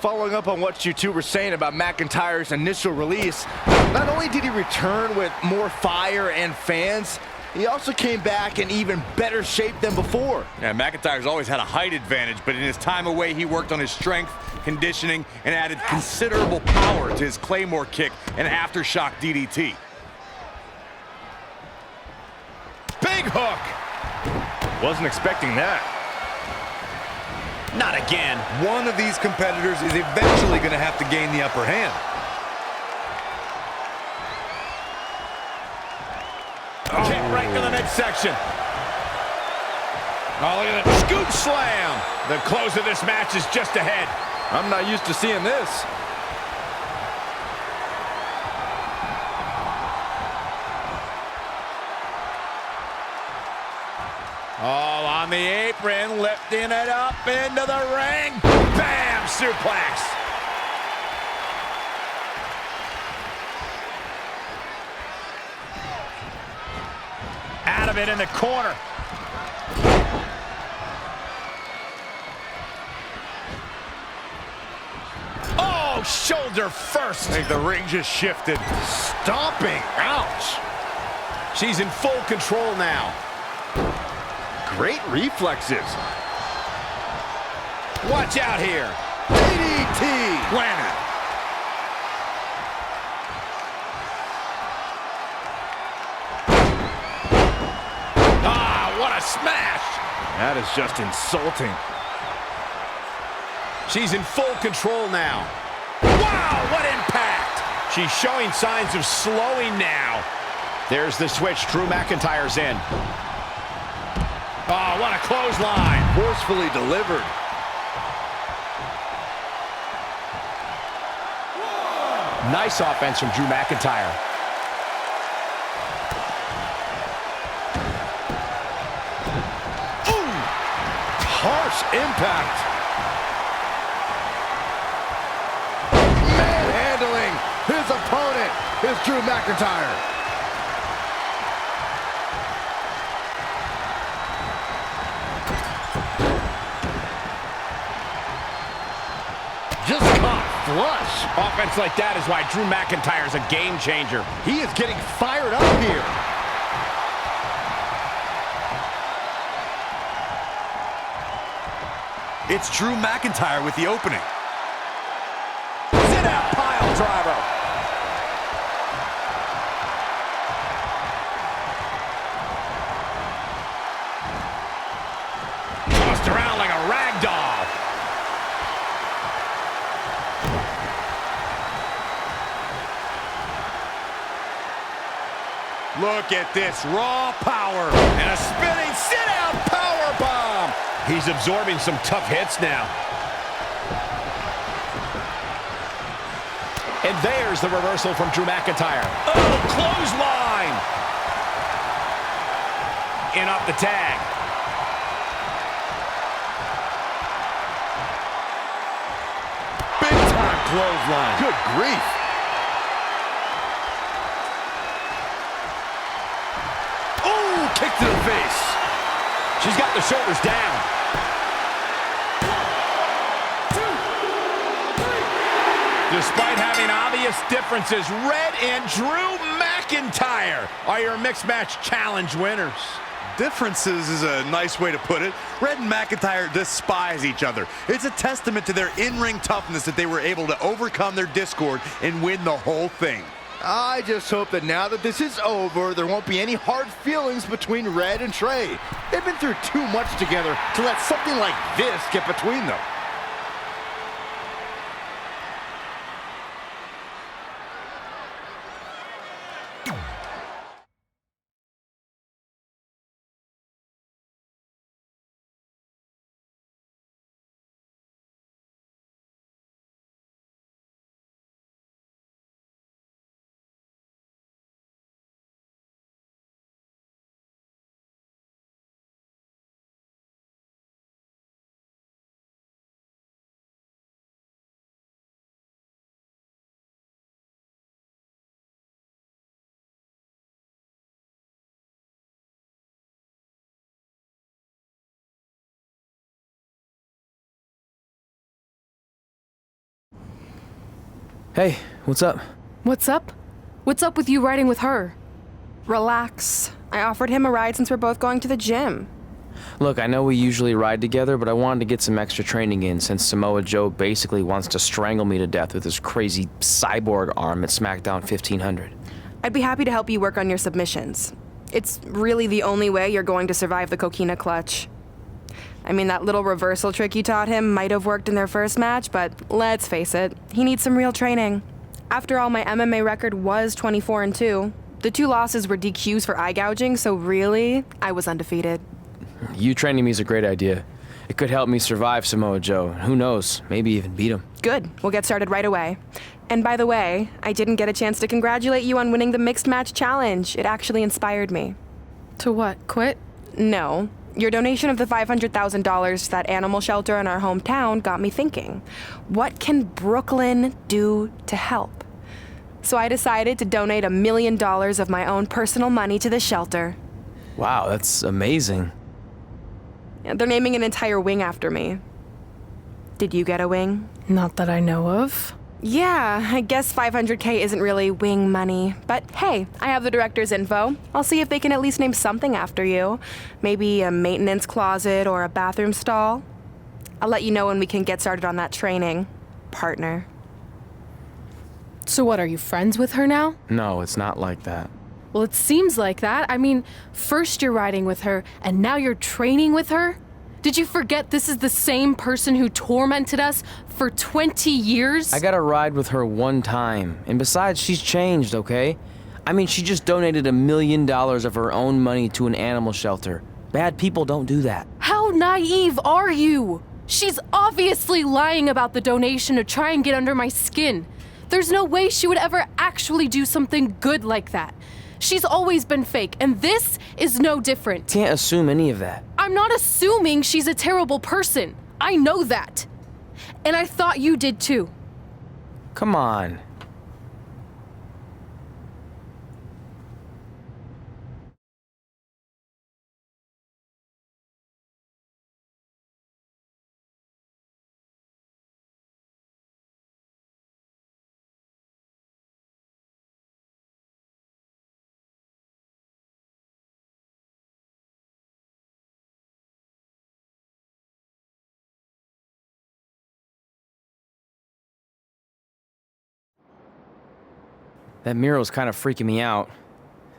Following up on what you two were saying about McIntyre's initial release, not only did he return with more fire and fans, he also came back in even better shape than before. Yeah, McIntyre's always had a height advantage, but in his time away, he worked on his strength, conditioning, and added considerable power to his Claymore kick and aftershock DDT. Big hook. Wasn't expecting that. Not again. One of these competitors is eventually going to have to gain the upper hand. Kick right to the midsection. Oh, look at that scoop slam. The close of this match is just ahead. I'm not used to seeing this. All on the apron, lifting it up into the ring. Bam! Suplex. Out of it in the corner. shoulder first. I think the ring just shifted. Stomping. Ouch. She's in full control now. Great reflexes. Watch out here. DDT. Planted. Ah, what a smash. That is just insulting. She's in full control now. Wow, what impact. She's showing signs of slowing now. There's the switch. Drew McIntyre's in. Oh, what a clothesline. Forcefully delivered. Nice offense from Drew McIntyre. Ooh! Harsh impact. Manhandling his opponent is Drew McIntyre. Just caught flush. Offense like that is why Drew McIntyre's a game changer. He is getting fired up here. It's Drew McIntyre with the opening. Sit out pile driver. Tossed around like a rag doll. Look at this raw power. And a spinning sit-out powerbomb. He's absorbing some tough hits now. And there's the reversal from Drew McIntyre. Oh, clothesline. In off the tag. Big time clothesline. Good grief. Kick to the face. She's got the shoulders down. 1, 2, 3. Despite having obvious differences, Red and Drew McIntyre are your mixed match challenge winners. Differences is a nice way to put it. Red and McIntyre despise each other. It's a testament to their in-ring toughness that they were able to overcome their discord and win the whole thing. I just hope that now that this is over, there won't be any hard feelings between Red and Trey. They've been through too much together to let something like this get between them. Hey, what's up? What's up? What's up with you riding with her? Relax. I offered him a ride since we're both going to the gym. Look, I know we usually ride together, but I wanted to get some extra training in since Samoa Joe basically wants to strangle me to death with his crazy cyborg arm at SmackDown 1500. I'd be happy to help you work on your submissions. It's really the only way you're going to survive the coquina clutch. I mean, that little reversal trick you taught him might have worked in their first match, but let's face it, he needs some real training. After all, my MMA record was 24-2. The 2 losses were DQs for eye gouging, so really, I was undefeated. You training me is a great idea. It could help me survive Samoa Joe. Who knows, maybe even beat him. Good, we'll get started right away. And by the way, I didn't get a chance to congratulate you on winning the Mixed Match Challenge. It actually inspired me. To what? Quit? No. Your donation of the $500,000 to that animal shelter in our hometown got me thinking. What can Brooklyn do to help? So I decided to donate $1 million of my own personal money to the shelter. Wow, that's amazing. They're naming an entire wing after me. Did you get a wing? Not that I know of. Yeah, I guess 500K isn't really wing money. But hey, I have the director's info. I'll see if they can at least name something after you. Maybe a maintenance closet or a bathroom stall. I'll let you know when we can get started on that training, partner. So what, are you friends with her now? No, it's not like that. Well, it seems like that. I mean, first you're riding with her, and now you're training with her? Did you forget this is the same person who tormented us for 20 years? I got to ride with her one time. And besides, she's changed, okay? I mean, she just donated $1 million of her own money to an animal shelter. Bad people don't do that. How naive are you? She's obviously lying about the donation to try and get under my skin. There's no way she would ever actually do something good like that. She's always been fake, and this is no different. Can't assume any of that. I'm not assuming she's a terrible person. I know that. And I thought you did too. Come on. That mural's kind of freaking me out.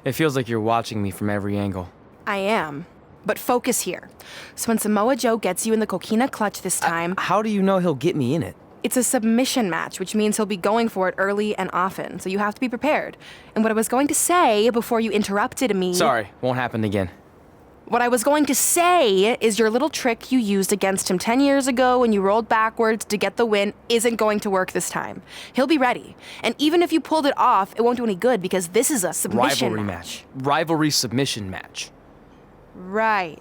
It feels like you're watching me from every angle. I am. But focus here. So when Samoa Joe gets you in the coquina clutch this time, How do you know he'll get me in it? it's a submission match, which means he'll be going for it early and often. So you have to be prepared. And what I was going to say before you interrupted me... Sorry, won't happen again. What I was going to say is your little trick you used against him 10 years ago when you rolled backwards to get the win isn't going to work this time. He'll be ready. And even if you pulled it off, it won't do any good because this is a submission Rivalry match. Rivalry submission match. Right.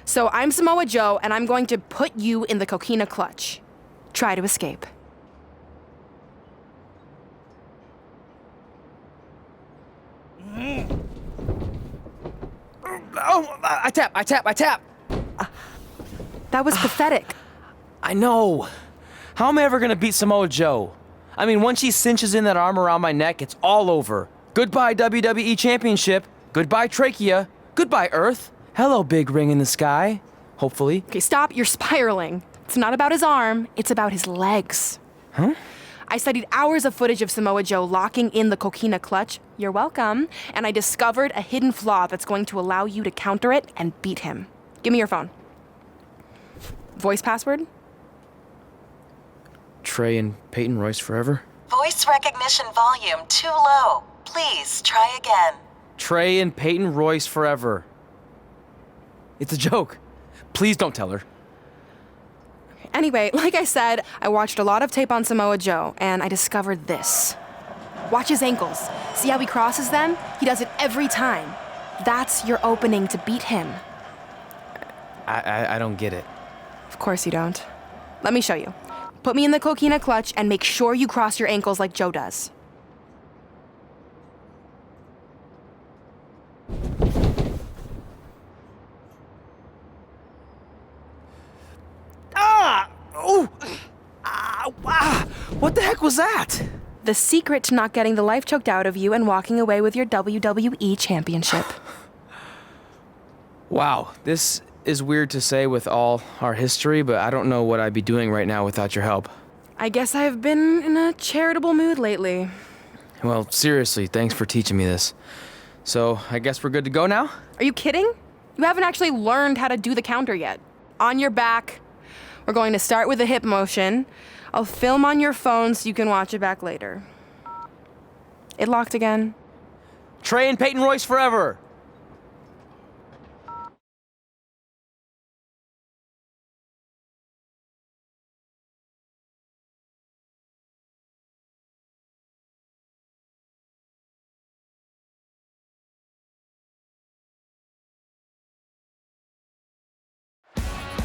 So I'm Samoa Joe, and I'm going to put you in the coquina clutch. Try to escape. Oh, I tap. That was pathetic. I know. How am I ever gonna beat Samoa Joe? I mean, once she cinches in that arm around my neck, it's all over. Goodbye, WWE Championship. Goodbye, Trachea. Goodbye, Earth. Hello, big ring in the sky. Hopefully. Okay, stop. You're spiraling. It's not about his arm. It's about his legs. Huh? I studied hours of footage of Samoa Joe locking in the coquina clutch. You're welcome. And I discovered a hidden flaw that's going to allow you to counter it and beat him. Give me your phone. Voice password? Trey and Peyton Royce forever? Voice recognition volume too low. Please try again. Trey and Peyton Royce forever. It's a joke. Please don't tell her. Anyway, like I said, I watched a lot of tape on Samoa Joe, and I discovered this. Watch his ankles. See how he crosses them? He does it every time. That's your opening to beat him. I don't get it. Of course you don't. Let me show you. Put me in the coquina clutch and make sure you cross your ankles like Joe does. What the heck was that? The secret to not getting the life choked out of you and walking away with your WWE championship. Wow, this is weird to say with all our history, but I don't know what I'd be doing right now without your help. I guess I've been in a charitable mood lately. Well, seriously, thanks for teaching me this. So, I guess we're good to go now? Are you kidding? You haven't actually learned how to do the counter yet. On your back. We're going to start with a hip motion. I'll film on your phone so you can watch it back later. It locked again. Trey and Peyton Royce forever!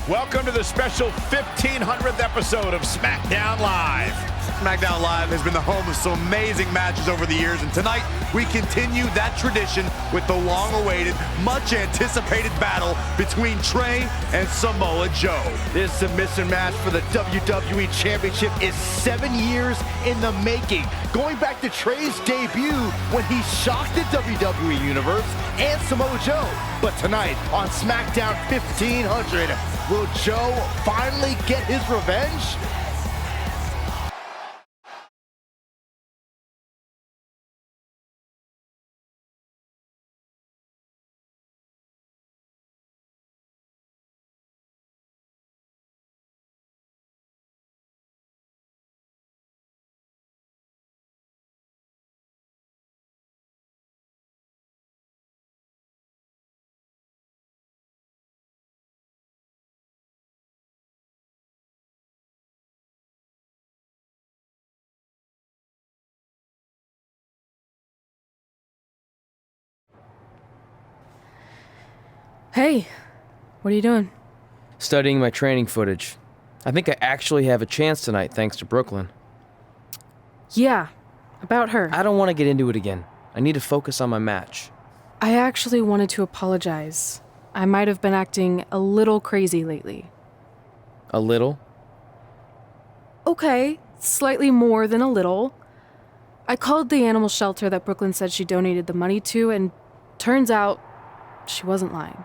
Welcome to the special 1500th episode of SmackDown Live. SmackDown Live has been the home of some amazing matches over the years, and tonight we continue that tradition with the long-awaited, much-anticipated battle between Trey and Samoa Joe. This submission match for the WWE Championship is 7 years in the making, going back to Trey's debut when he shocked the WWE Universe and Samoa Joe. But tonight on SmackDown 1500, will Joe finally get his revenge? Hey, what are you doing? Studying my training footage. I think I actually have a chance tonight thanks to Brooklyn. Yeah, about her. I don't want to get into it again. I need to focus on my match. I actually wanted to apologize. I might have been acting a little crazy lately. A little? Okay, slightly more than a little. I called the animal shelter that Brooklyn said she donated the money to, and turns out she wasn't lying.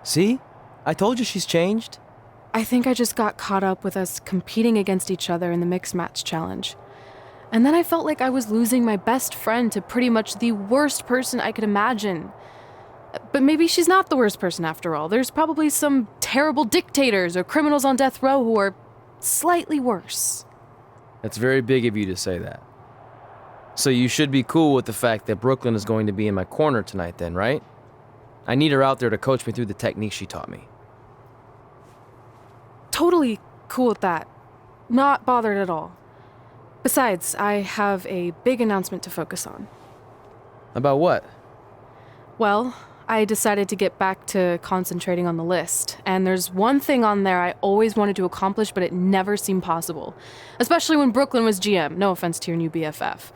See? I told you she's changed. I think I just got caught up with us competing against each other in the mixed match challenge. And then I felt like I was losing my best friend to pretty much the worst person I could imagine. But maybe she's not the worst person after all. There's probably some terrible dictators or criminals on death row who are slightly worse. That's very big of you to say that. So you should be cool with the fact that Brooklyn is going to be in my corner tonight then, right? I need her out there to coach me through the technique she taught me. Totally cool with that. Not bothered at all. Besides, I have a big announcement to focus on. About what? Well, I decided to get back to concentrating on the list, and there's one thing on there I always wanted to accomplish, but it never seemed possible. Especially when Brooklyn was GM, no offense to your new BFF.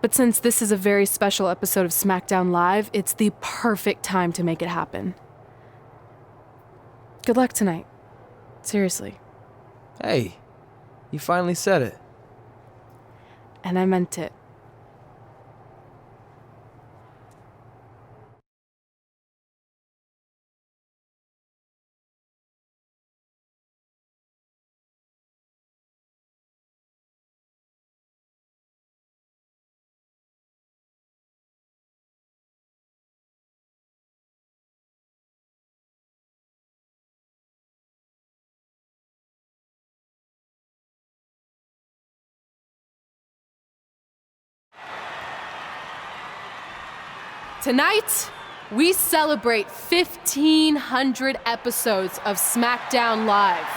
But since this is a very special episode of SmackDown Live, it's the perfect time to make it happen. Good luck tonight. Seriously. Hey, you finally said it. And I meant it. Tonight, we celebrate 1,500 episodes of SmackDown Live.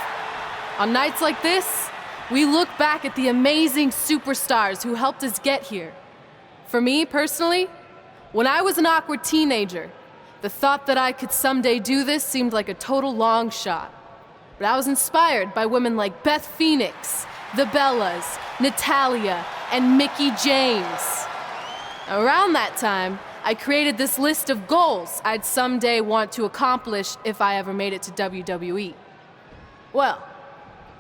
On nights like this, we look back at the amazing superstars who helped us get here. For me, personally, when I was an awkward teenager, the thought that I could someday do this seemed like a total long shot. But I was inspired by women like Beth Phoenix, the Bellas, Natalia, and Mickie James. Around that time, I created this list of goals I'd someday want to accomplish if I ever made it to WWE. Well,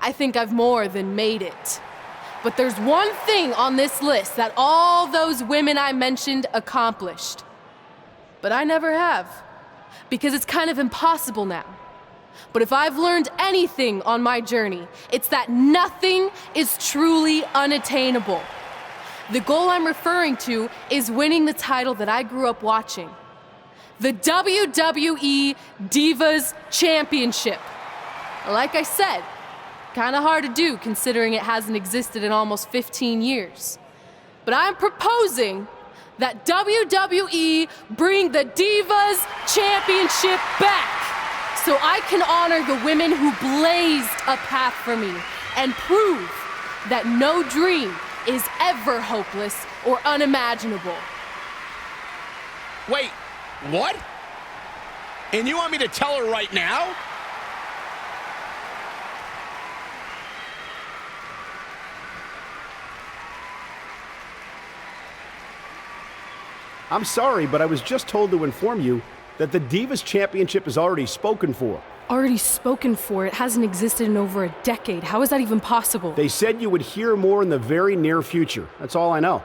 I think I've more than made it. But there's one thing on this list that all those women I mentioned accomplished. But I never have, because it's kind of impossible now. But if I've learned anything on my journey, it's that nothing is truly unattainable. The goal I'm referring to is winning the title that I grew up watching. The WWE Divas Championship. Like I said, kind of hard to do considering it hasn't existed in almost 15 years. But I'm proposing that WWE bring the Divas Championship back so I can honor the women who blazed a path for me and prove that no dream is ever hopeless or unimaginable. Wait, what? And you want me to tell her right now? I'm sorry, but I was just told to inform you that the Divas Championship is already spoken for. Already spoken for? It hasn't existed in over a decade. How is that even possible? They said you would hear more in the very near future. That's all I know.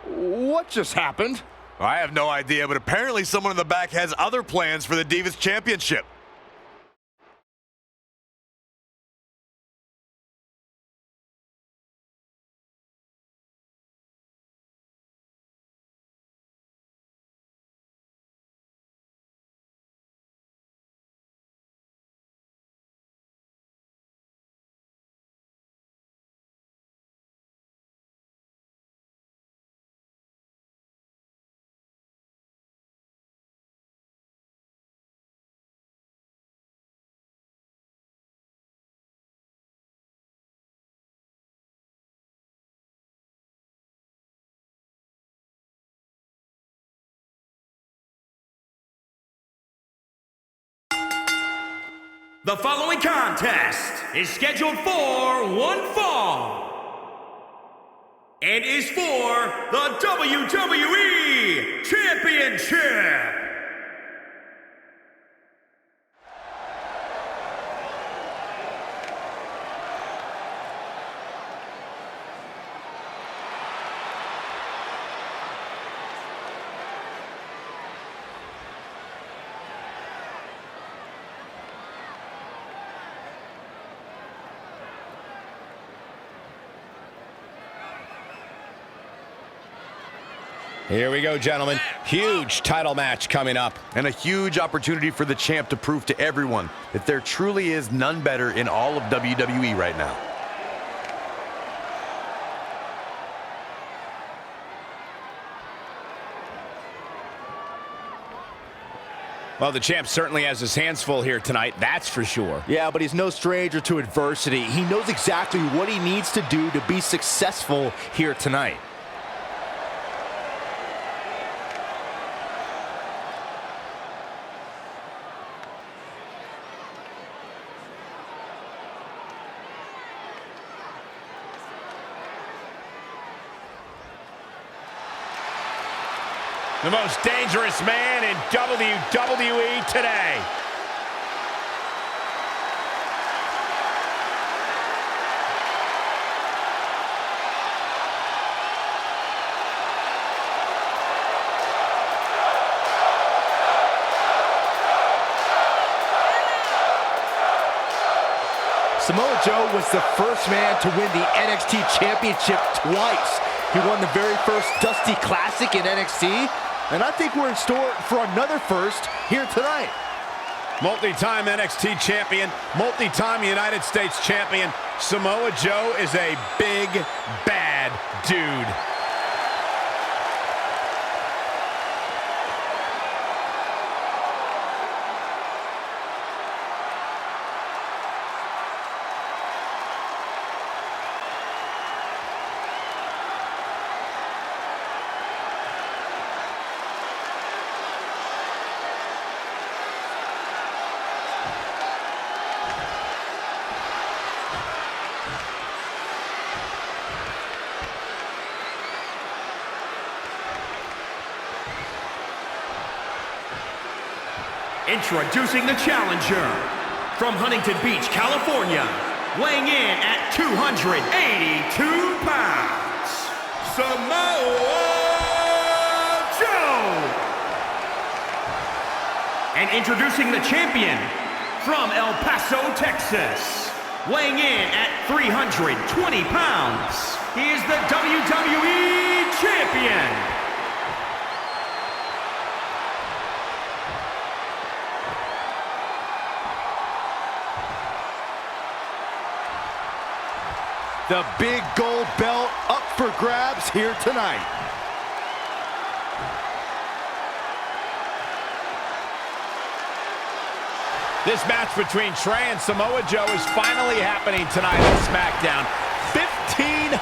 What just happened? I have no idea, but apparently someone in the back has other plans for the Divas Championship. The following contest is scheduled for one fall and is for the WWE Championship. Here we go, gentlemen. Huge title match coming up. And a huge opportunity for the champ to prove to everyone that there truly is none better in all of WWE right now. Well, the champ certainly has his hands full here tonight, that's for sure. Yeah, but he's no stranger to adversity. He knows exactly what he needs to do to be successful here tonight. The most dangerous man in WWE today. Samoa Joe was the first man to win the NXT Championship twice. He won the very first Dusty Classic in NXT, and I think we're in store for another first here tonight. Multi-time NXT champion, multi-time United States champion. Samoa Joe is a big, bad dude. Introducing the challenger from Huntington Beach, California, weighing in at 282 pounds, Samoa Joe. And introducing the champion from El Paso, Texas, weighing in at 320 pounds, he is the WWE Champion. The big gold belt up for grabs here tonight. This match between Trey and Samoa Joe is finally happening tonight on SmackDown. 1,500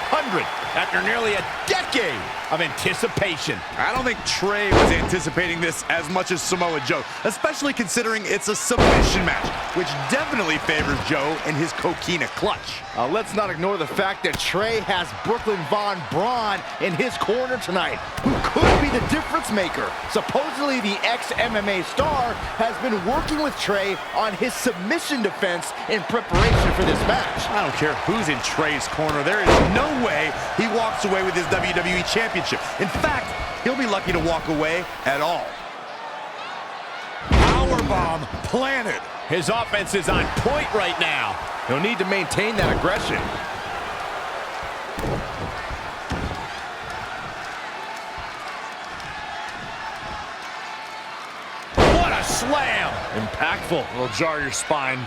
after nearly a decade of anticipation. I don't think Trey was anticipating this as much as Samoa Joe, especially considering it's a submission match, which definitely favors Joe and his coquina clutch. Let's not ignore the fact that Trey has Brooklyn Von Braun in his corner tonight, who could be the difference maker. Supposedly, the ex-MMA star has been working with Trey on his submission defense in preparation for this match. I don't care who's in Trey's corner. There is no way he walks away with his WWE Championship. In fact, he'll be lucky to walk away at all. Powerbomb planted. His offense is on point right now. He'll need to maintain that aggression. What a slam. Impactful. It'll jar your spine.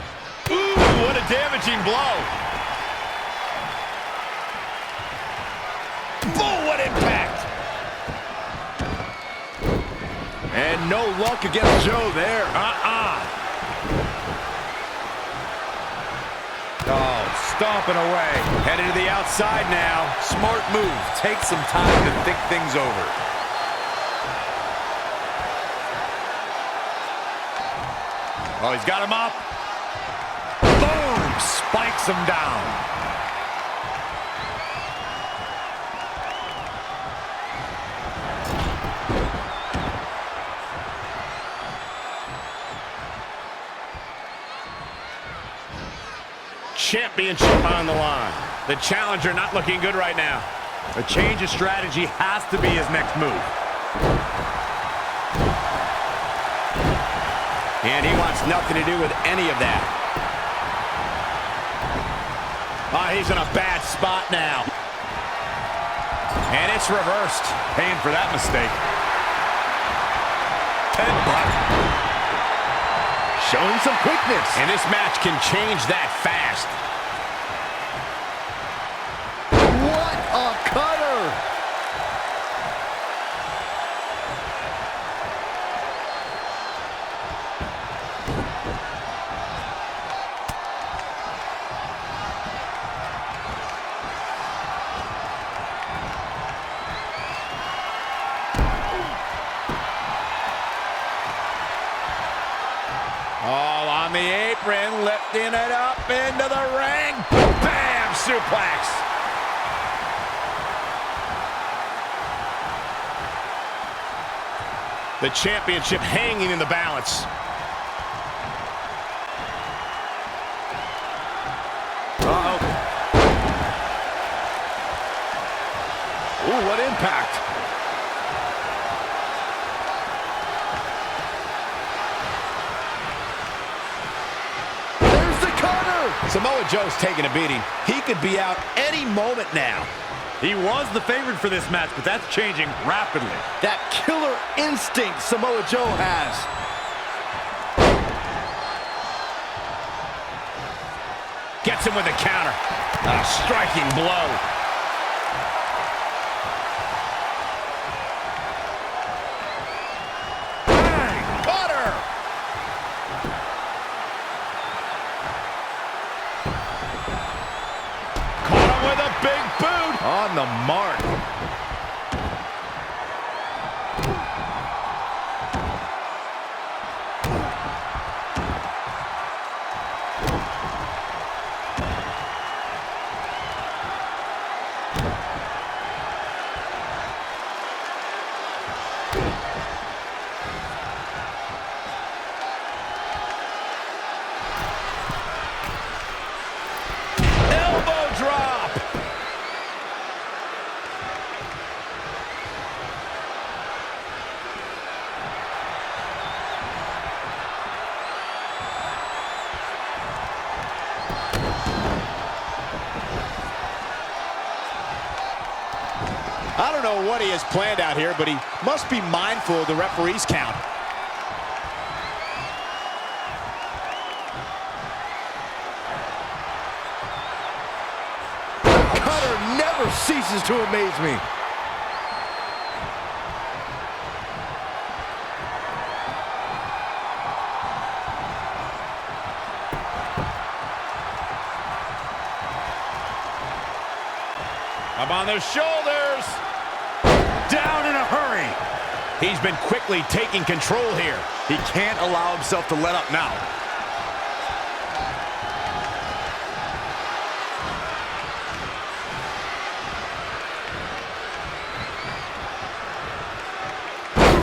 Ooh, what a damaging blow. Boom, what impact. And no luck against Joe there. Oh, stomping away. Headed to the outside now. Smart move. Take some time to think things over. Oh, he's got him up. Boom! Spikes him down. Championship on the line. The challenger not looking good right now. A change of strategy has to be his next move. And he wants nothing to do with any of that. Oh, he's in a bad spot now. And it's reversed. Paying for that mistake. Headbutt. Showing some quickness. And this match can change that fast. What a cutter! All on the apron, lifting it up into the ring. Bam! Suplex. The championship hanging in the balance. Uh-oh. Ooh, what impact. Samoa Joe's taking a beating. He could be out any moment now. He was the favorite for this match, but that's changing rapidly. That killer instinct Samoa Joe has. Gets him with a counter. A striking blow. Bang! Cutter! With a big boot. On the mark. Elbow drop. I don't know what he has planned out here, but he must be mindful of the referee's count. Cutter never ceases to amaze me. Up on their shoulders. He's been quickly taking control here. He can't allow himself to let up now.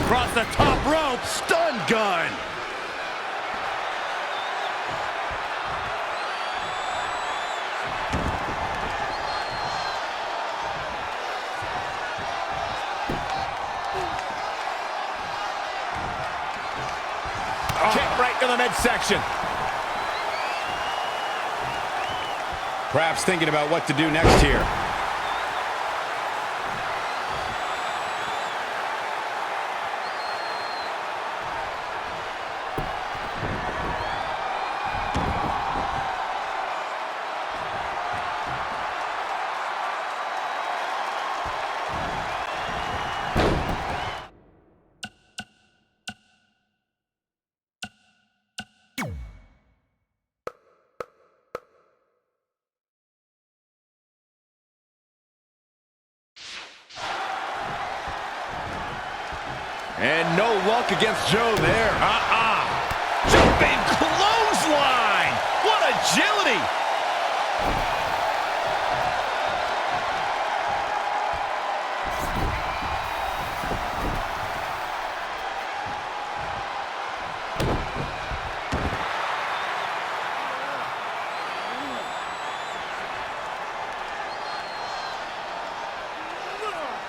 Across the top rope. Stun gun. Kick right to the midsection. Perhaps thinking about what to do next here. And no luck against Joe there. Jumping clothesline. What agility.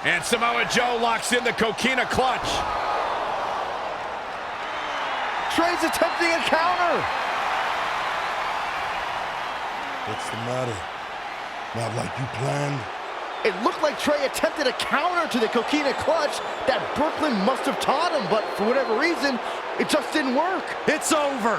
And Samoa Joe locks in the coquina clutch. Trey's attempting a counter. What's the matter? Not like you planned? It looked like Trey attempted a counter to the coquina clutch that Brooklyn must have taught him, but for whatever reason, it just didn't work. It's over.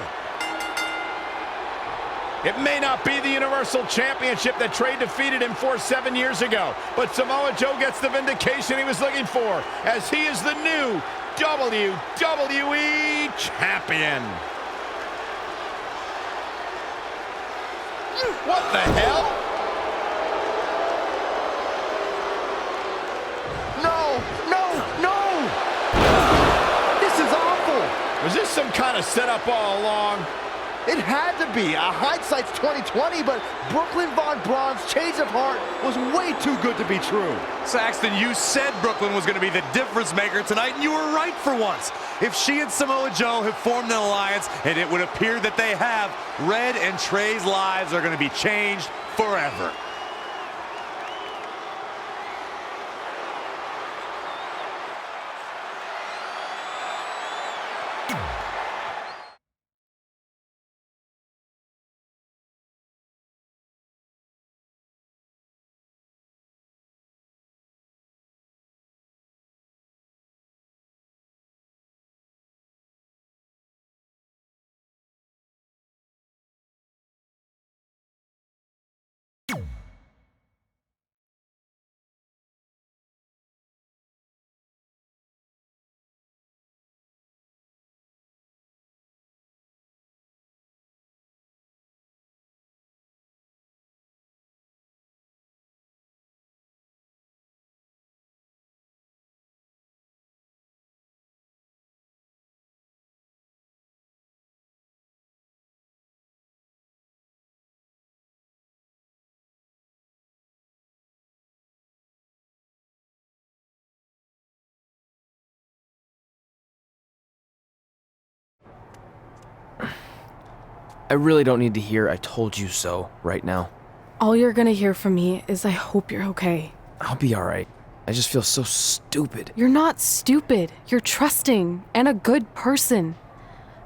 It may not be the Universal Championship that Trey defeated him for 7 years ago, but Samoa Joe gets the vindication he was looking for, as he is the new WWE Champion. What the hell? No! This is awful. Was this some kind of setup all along? It had to be. Hindsight's 20/20, but Brooklyn Von Braun's change of heart was way too good to be true. Saxton, you said Brooklyn was going to be the difference maker tonight, and you were right for once. If she and Samoa Joe have formed an alliance, and it would appear that they have, Red and Trey's lives are going to be changed forever. I really don't need to hear "I told you so" right now. All you're gonna hear from me is I hope you're okay. I'll be alright. I just feel so stupid. You're not stupid. You're trusting and a good person.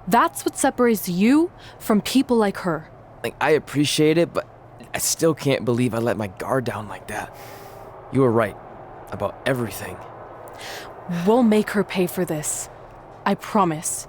That's what separates you from people like her. Like, I appreciate it, but I still can't believe I let my guard down like that. You were right about everything. We'll make her pay for this. I promise.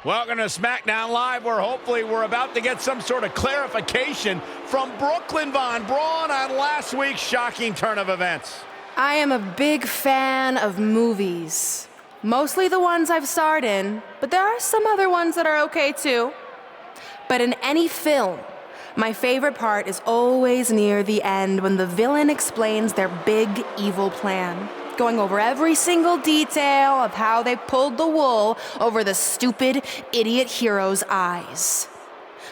Welcome to SmackDown Live, where hopefully we're about to get some sort of clarification from Brooklyn Von Braun on last week's shocking turn of events. I am a big fan of movies. Mostly the ones I've starred in, but there are some other ones that are okay too. But in any film, my favorite part is always near the end when the villain explains their big evil plan, going over every single detail of how they pulled the wool over the stupid idiot hero's eyes.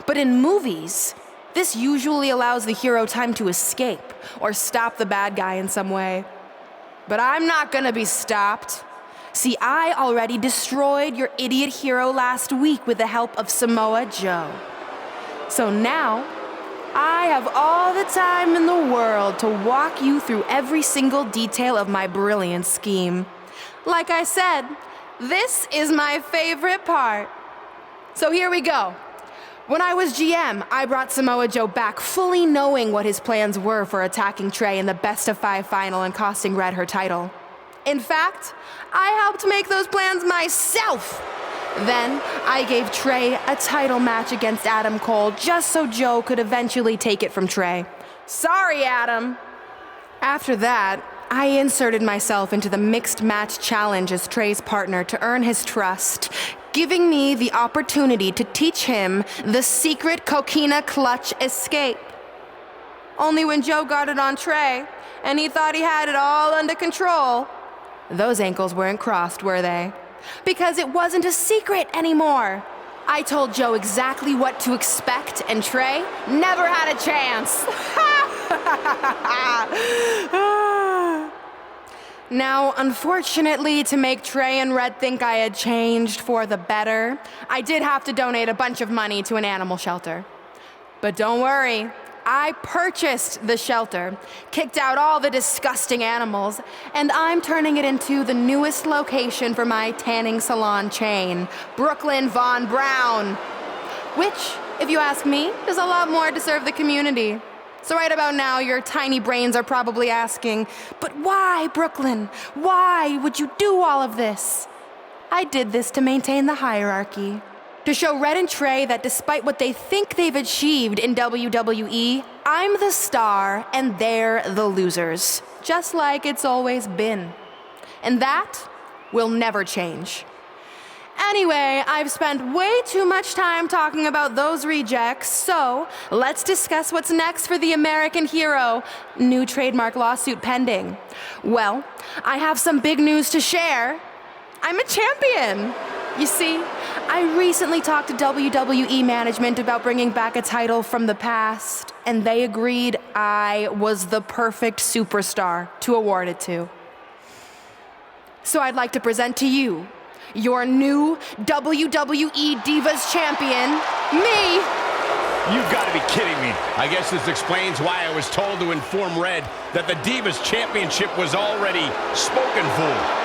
But in movies, this usually allows the hero time to escape or stop the bad guy in some way. But I'm not gonna be stopped. See, I already destroyed your idiot hero last week with the help of Samoa Joe. So now, I have all the time in the world to walk you through every single detail of my brilliant scheme. Like I said, this is my favorite part. So here we go. When I was GM, I brought Samoa Joe back fully knowing what his plans were for attacking Trey in the best-of-5 final and costing Red her title. In fact, I helped make those plans myself. Then, I gave Trey a title match against Adam Cole just so Joe could eventually take it from Trey. Sorry, Adam. After that, I inserted myself into the mixed match challenge as Trey's partner to earn his trust, giving me the opportunity to teach him the secret coquina clutch escape. Only when Joe got it on Trey, and he thought he had it all under control, those ankles weren't crossed, were they? Because it wasn't a secret anymore. I told Joe exactly what to expect, and Trey never had a chance. Now, unfortunately, to make Trey and Red think I had changed for the better, I did have to donate a bunch of money to an animal shelter. But don't worry, I purchased the shelter, kicked out all the disgusting animals, and I'm turning it into the newest location for my tanning salon chain, Brooklyn Von Braun. Which, if you ask me, is a lot more to serve the community. So right about now, your tiny brains are probably asking, but why, Brooklyn? Why would you do all of this? I did this to maintain the hierarchy. To show Red and Trey that despite what they think they've achieved in WWE, I'm the star and they're the losers, just like it's always been. And that will never change. Anyway, I've spent way too much time talking about those rejects, so let's discuss what's next for the American hero. New trademark lawsuit pending. Well, I have some big news to share. I'm a champion. You see, I recently talked to WWE management about bringing back a title from the past, and they agreed I was the perfect superstar to award it to. So I'd like to present to you your new WWE Divas champion, me. You've got to be kidding me. I guess this explains why I was told to inform Red that the Divas Championship was already spoken for.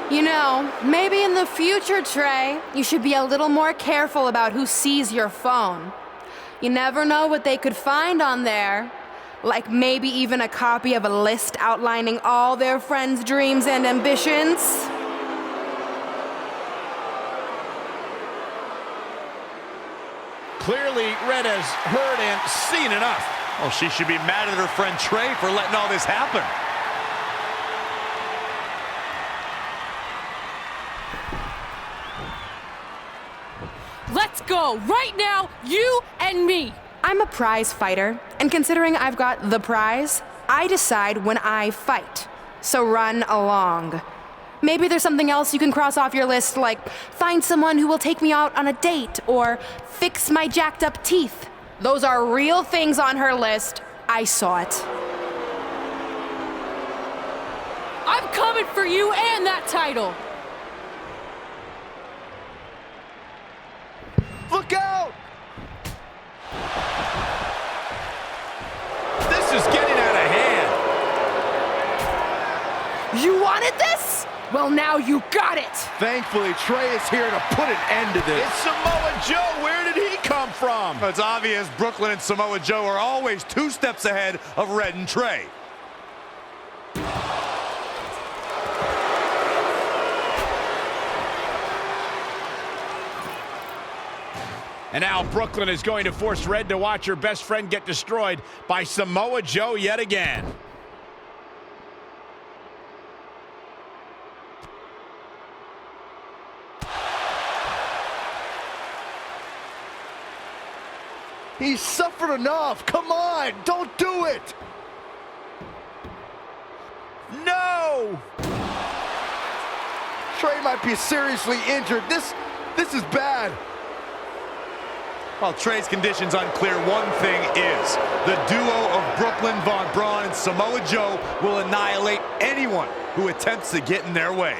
You know, maybe in the future, Trey, you should be a little more careful about who sees your phone. You never know what they could find on there. Like maybe even a copy of a list outlining all their friends' dreams and ambitions. Clearly, Red has heard and seen enough. Well, she should be mad at her friend Trey for letting all this happen. Let's go, right now, you and me. I'm a prize fighter, and considering I've got the prize, I decide when I fight. So run along. Maybe there's something else you can cross off your list, like find someone who will take me out on a date, or fix my jacked up teeth. Those are real things on her list. I saw it. I'm coming for you and that title. Look out! This is getting out of hand. You wanted this? Well, now you got it! Thankfully, Trey is here to put an end to this. It's Samoa Joe. Where did he come from? It's obvious Brooklyn and Samoa Joe are always 2 steps ahead of Red and Trey. And now Brooklyn is going to force Red to watch her best friend get destroyed by Samoa Joe yet again. He's suffered enough. Come on, don't do it. No! Trey might be seriously injured. This is bad. While Trey's condition's unclear, one thing is, the duo of Brooklyn Von Braun and Samoa Joe will annihilate anyone who attempts to get in their way.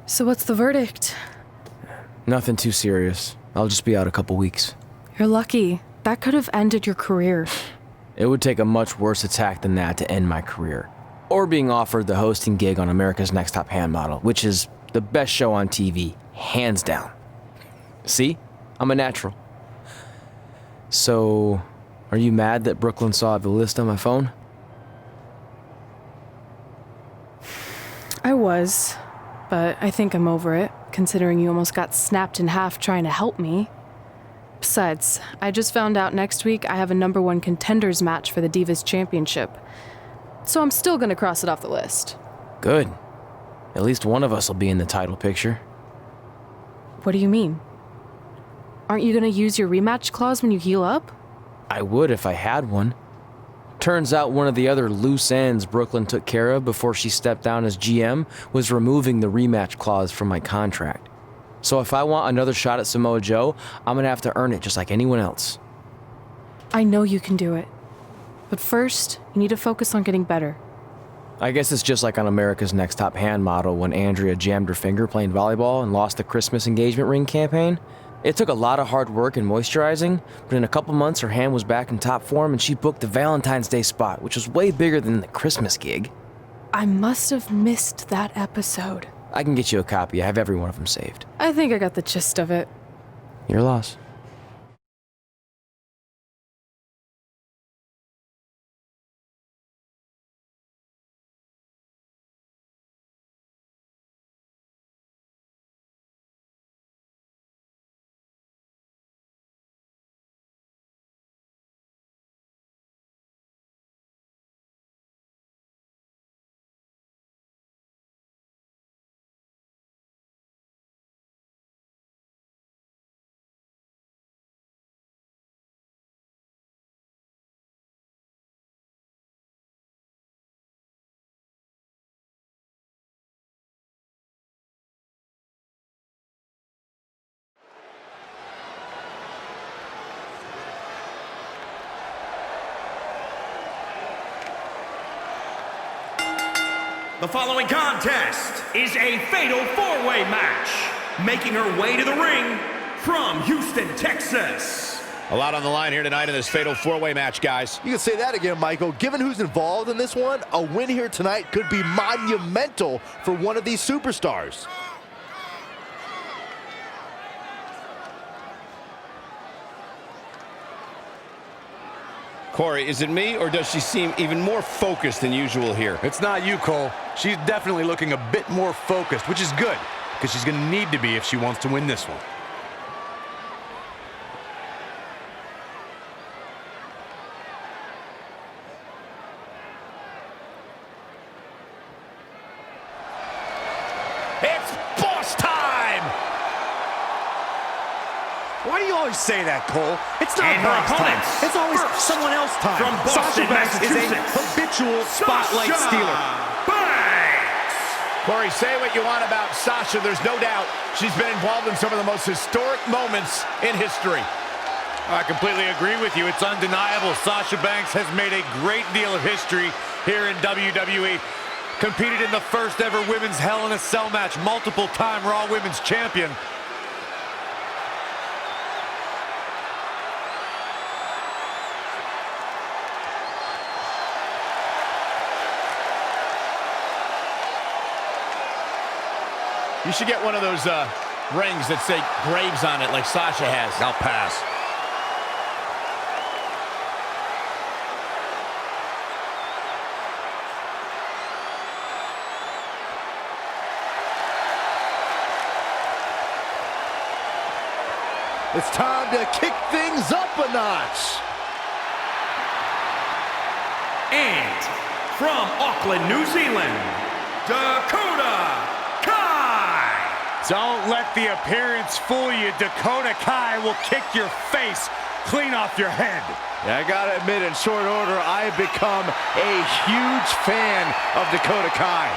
So what's the verdict? Nothing too serious. I'll just be out a couple weeks. You're lucky. That could have ended your career. It would take a much worse attack than that to end my career. Or being offered the hosting gig on America's Next Top Hand Model, which is the best show on TV, hands down. See? I'm a natural. So, are you mad that Brooklyn saw the list on my phone? I was, but I think I'm over it, considering you almost got snapped in half trying to help me. Besides, I just found out next week I have a #1 contenders match for the Divas Championship. So I'm still gonna cross it off the list. Good. At least one of us will be in the title picture. What do you mean? Aren't you gonna use your rematch clause when you heal up? I would if I had one. Turns out one of the other loose ends Brooklyn took care of before she stepped down as GM was removing the rematch clause from my contract. So if I want another shot at Samoa Joe, I'm gonna have to earn it just like anyone else. I know you can do it. But first, you need to focus on getting better. I guess it's just like on America's Next Top Hand Model when Andrea jammed her finger playing volleyball and lost the Christmas engagement ring campaign. It took a lot of hard work and moisturizing, but in a couple months her hand was back in top form and she booked the Valentine's Day spot, which was way bigger than the Christmas gig. I must have missed that episode. I can get you a copy. I have every one of them saved. I think I got the gist of it. Your loss. The following contest is a fatal four-way match. Making her way to the ring from Houston, Texas. A lot on the line here tonight in this fatal four-way match, guys. You can say that again, Michael. Given who's involved in this one, a win here tonight could be monumental for one of these superstars. Corey, is it me, or does she seem even more focused than usual here? It's not you, Cole. She's definitely looking a bit more focused, which is good, because she's going to need to be if she wants to win this one. It's boss time! Why do you always say that, Cole? It's not And her boss time. opponents, It's always first, someone else's time. from Boston, Sasha Banks is a Massachusetts, habitual spotlight Sasha stealer. Banks! Corey, say what you want about Sasha. There's no doubt she's been involved in some of the most historic moments in history. I completely agree with you. It's undeniable. Sasha Banks has made a great deal of history here in WWE. Competed in the first ever women's Hell in a Cell match, multiple-time Raw Women's Champion. You should get one of those rings that say Graves on it like Sasha has. I'll pass. It's time to kick things up a notch. And from Auckland, New Zealand, Dakota Kai. Don't let the appearance fool you. Dakota Kai will kick your face clean off your head. Yeah, I gotta admit, in short order, I have become a huge fan of Dakota Kai.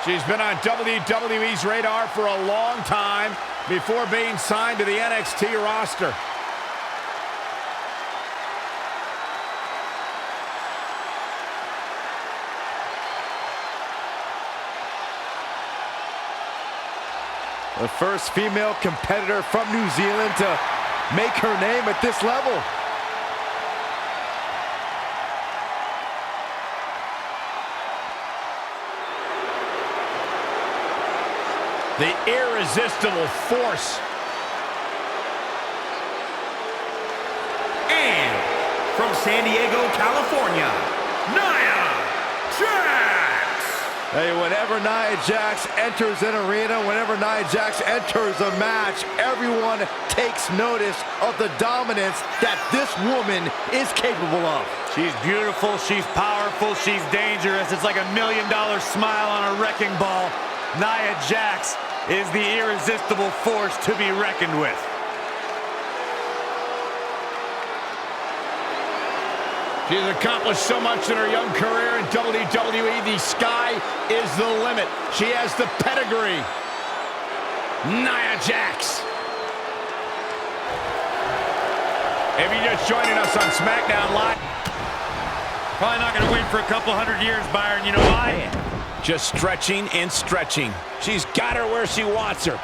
She's been on WWE's radar for a long time before being signed to the NXT roster. The first female competitor from New Zealand to make her name at this level. The irresistible force. And from San Diego, California, Nia Jax. Hey, whenever Nia Jax enters an arena, whenever Nia Jax enters a match, everyone takes notice of the dominance that this woman is capable of. She's beautiful, she's powerful, she's dangerous. It's like $1 million smile on a wrecking ball. Nia Jax is the irresistible force to be reckoned with. She's accomplished so much in her young career in WWE. The sky is the limit. She has the pedigree. Nia Jax. If you're just joining us on SmackDown Live. Probably not going to wait for a couple hundred years, Byron. You know why? Man. Just stretching and stretching. She's got her where she wants her.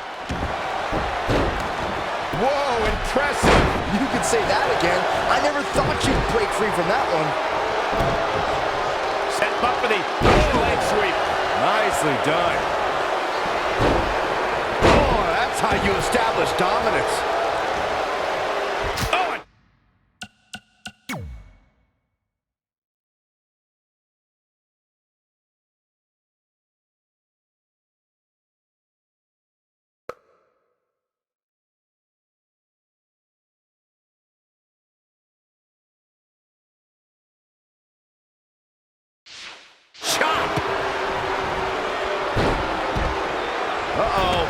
Whoa, impressive. You could say that again. I never thought you'd break free from that one. Set up for the leg sweep. Nicely done. Oh, that's how you establish dominance. Uh-oh.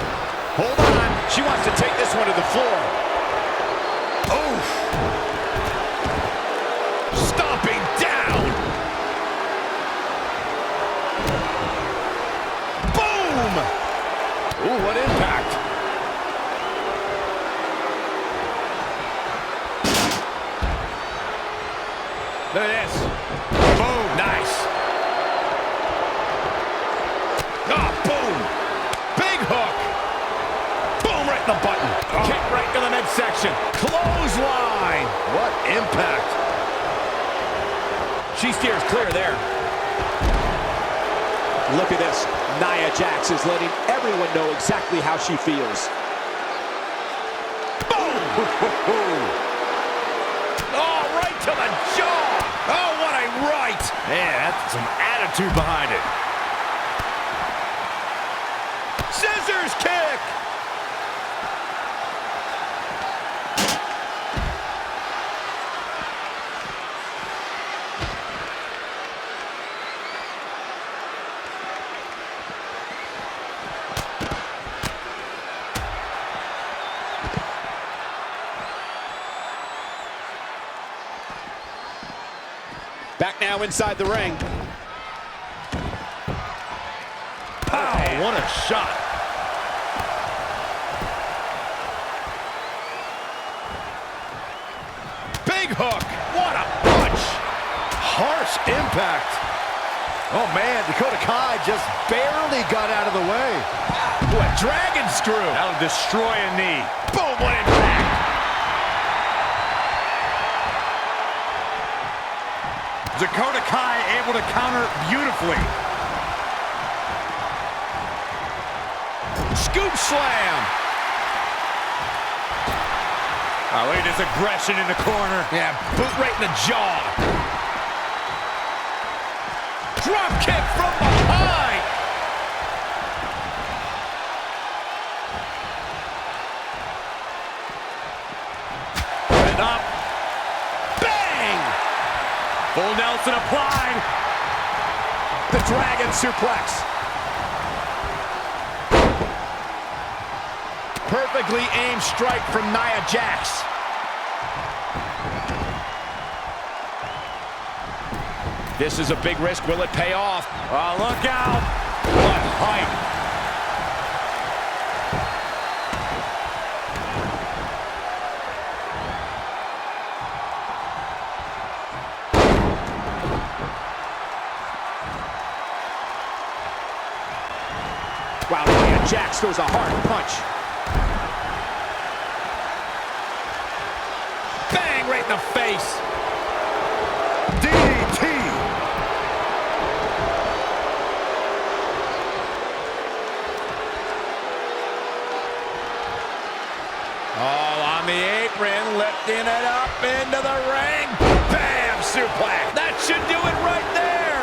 Hold on. She wants to take this one to the floor. Oof. Stomping down. Boom. Ooh, what impact. Look at this. Boom. Nice. Ah, boom. Big hook. Boom, right in the button. Kick right to the midsection. Clothesline. What impact. She steers clear there. Look at this. Nia Jax is letting everyone know exactly how she feels. Boom. Oh, right to the jaw. Oh, what a right. Man, that's some attitude behind it. Scissors kick. Back now inside the ring. Oh, shot. Big hook. What a punch. Harsh impact. Oh man, Dakota Kai just barely got out of the way. Ooh, a dragon screw. That'll destroy a knee. Boom, what impact. Dakota Kai able to counter beautifully. Scoop slam. Oh, look at this aggression in the corner. Yeah, boot right in the jaw. Drop kick from behind. And up. Bang! Full Nelson applied. The dragon suplex. Perfectly aimed strike from Nia Jax. This is a big risk. Will it pay off? Oh, look out. What height. Wow, Nia Jax throws a hard punch. Bang, right in the face. DDT. Oh, on the apron, lifting it up into the ring. Bam, suplex. That should do it right there.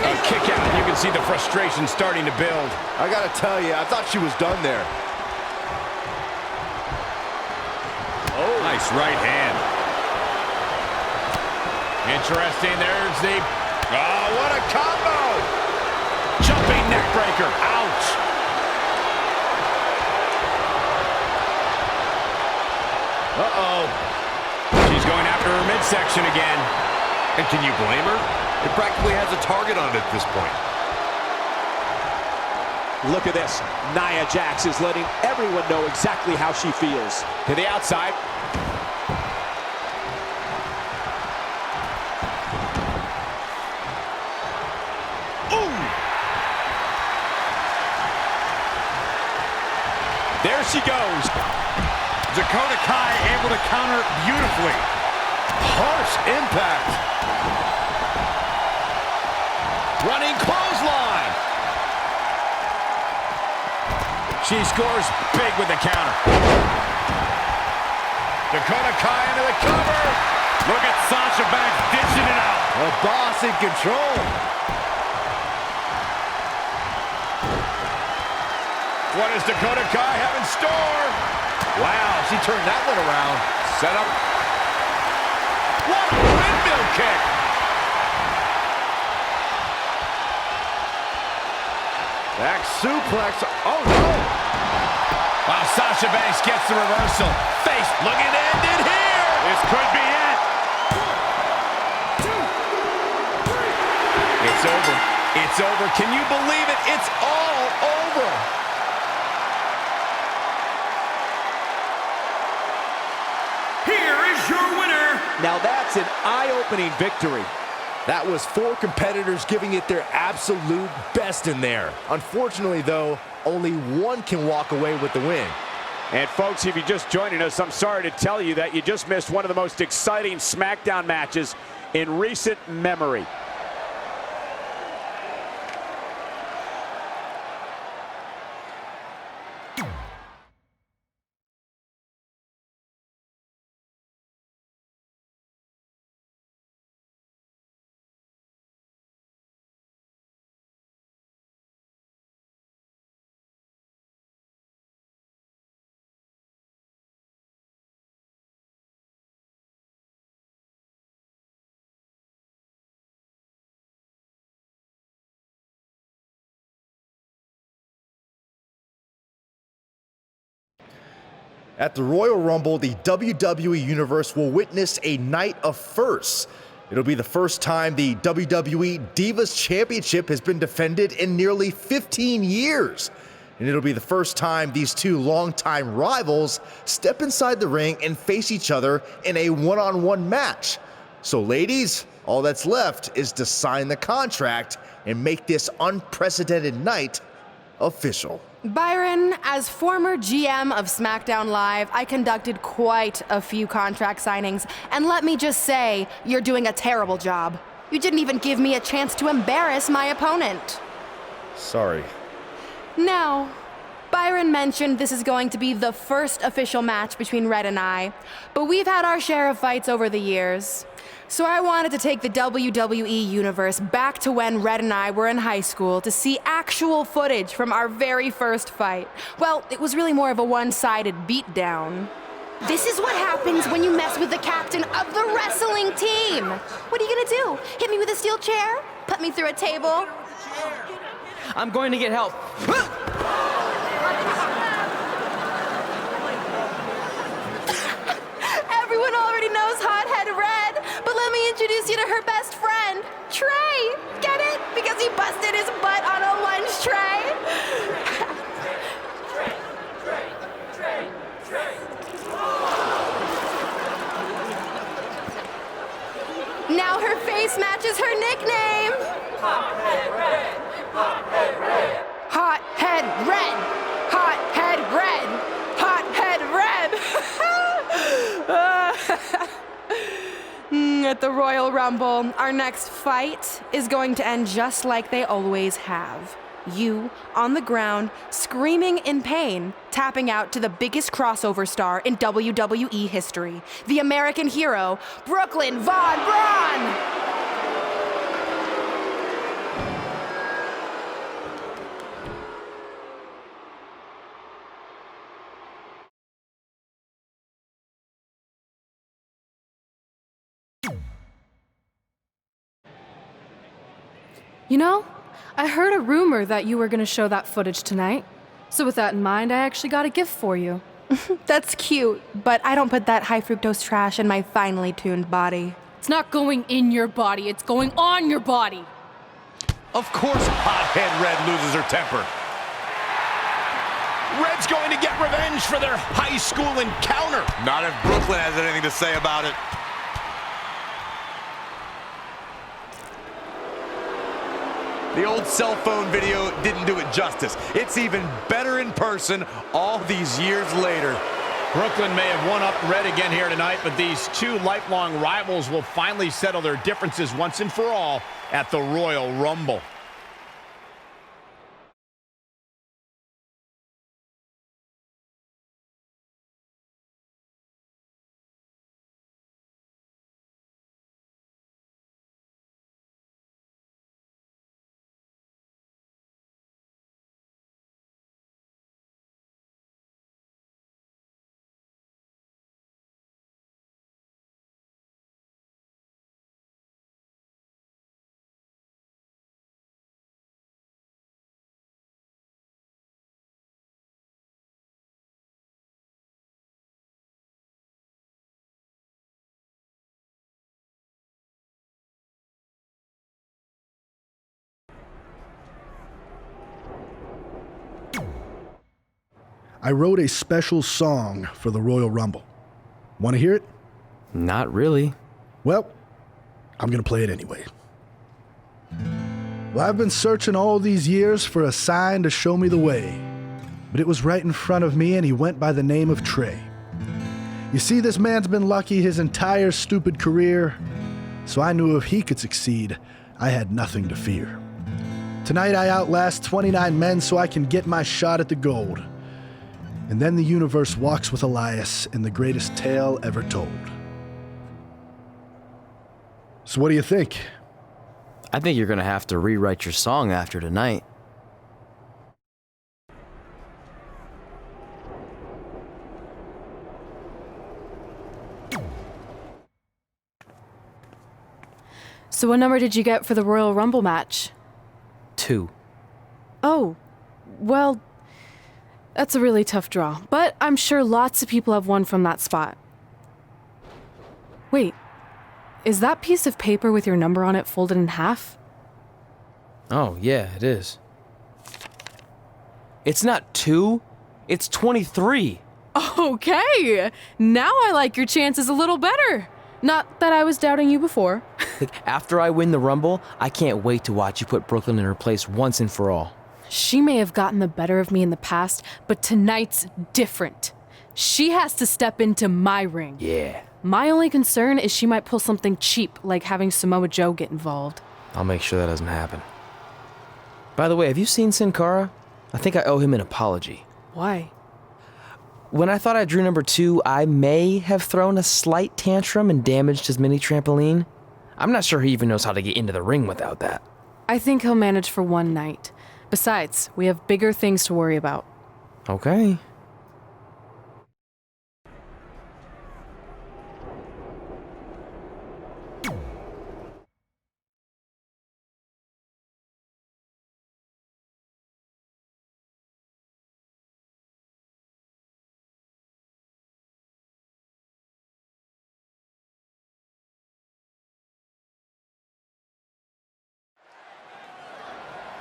And kick out. You can see the frustration starting to build. I gotta tell you, I thought she was done there. Oh, nice right hand. Interesting. There's the... Oh, what a combo. Jumping neck breaker. Ouch. Uh-oh. She's going after her midsection again. And can you blame her? It practically has a target on it at this point. Look at this. Nia Jax is letting everyone know exactly how she feels. To the outside. Ooh! There she goes. Dakota Kai able to counter beautifully. Harsh impact. Running clothesline. She scores big with the counter. Dakota Kai into the cover. Look at Sasha Banks dishing it out. The boss in control. What does Dakota Kai have in store? Wow, she turned that one around. Set up. What a windmill kick. Back suplex. Oh, no. Wow, Sasha Banks gets the reversal. Face looking to end it here. This could be it. 1, 2, 3. It's over. It's over. Can you believe it? It's all over. Here is your winner. Now that's an eye-opening victory. That was 4 competitors giving it their absolute best in there. Unfortunately, though, only one can walk away with the win. And folks, if you're just joining us, I'm sorry to tell you that you just missed one of the most exciting SmackDown matches in recent memory. At the Royal Rumble, the WWE Universe will witness a night of firsts. It'll be the first time the WWE Divas Championship has been defended in nearly 15 years. And it'll be the first time these two longtime rivals step inside the ring and face each other in a one-on-one match. So ladies, all that's left is to sign the contract and make this unprecedented night official. Byron, as former GM of SmackDown Live, I conducted quite a few contract signings, and let me just say, you're doing a terrible job. You didn't even give me a chance to embarrass my opponent. Sorry. Now, Byron mentioned this is going to be the first official match between Red and I, but we've had our share of fights over the years. So I wanted to take the WWE Universe back to when Red and I were in high school to see actual footage from our very first fight. Well, it was really more of a one-sided beatdown. This is what happens when you mess with the captain of the wrestling team. What are you gonna do? Hit me with a steel chair? Put me through a table? I'm going to get help. Everyone already knows Hothead Red, but let me introduce you to her best friend, Trey. Get it? Because he busted his butt on a lunch tray. Now her face matches her nickname. Hothead Red. Hothead Red. Hothead Red. Hothead Red. Hothead Red. At the Royal Rumble, our next fight is going to end just like they always have. You, on the ground, screaming in pain, tapping out to the biggest crossover star in WWE history, the American hero, Brooklyn Von Braun! You know, I heard a rumor that you were going to show that footage tonight. So with that in mind, I actually got a gift for you. That's cute, but I don't put that high fructose trash in my finely tuned body. It's not going in your body, it's going on your body. Of course Hothead Red loses her temper. Red's going to get revenge for their high school encounter. Not if Brooklyn has anything to say about it. The old cell phone video didn't do it justice. It's even better in person all these years later. Brooklyn may have won up Red again here tonight, but these two lifelong rivals will finally settle their differences once and for all at the Royal Rumble. I wrote a special song for the Royal Rumble. Want to hear it? Not really. Well, I'm going to play it anyway. Well, I've been searching all these years for a sign to show me the way, but it was right in front of me, and he went by the name of Trey. You see, this man's been lucky his entire stupid career, so I knew if he could succeed, I had nothing to fear. Tonight I outlast 29 men so I can get my shot at the gold. And then the universe walks with Elias in the greatest tale ever told. So what do you think? I think you're going to have to rewrite your song after tonight. So what number did you get for the Royal Rumble match? 2. Oh, well, that's a really tough draw, but I'm sure lots of people have won from that spot. Wait, Is that piece of paper with your number on it folded in half? Oh, yeah, it is. It's not 2, it's 23. Okay, now I like your chances a little better. Not that I was doubting you before. After I win the Rumble, I can't wait to watch you put Brooklyn in her place once and for all. She may have gotten the better of me in the past, but tonight's different. She has to step into my ring. Yeah. My only concern is she might pull something cheap, like having Samoa Joe get involved. I'll make sure that doesn't happen. By the way, have you seen Sin Cara? I think I owe him an apology. Why? When I thought I drew number 2, I may have thrown a slight tantrum and damaged his mini trampoline. I'm not sure he even knows how to get into the ring without that. I think he'll manage for one night. Besides, we have bigger things to worry about. Okay.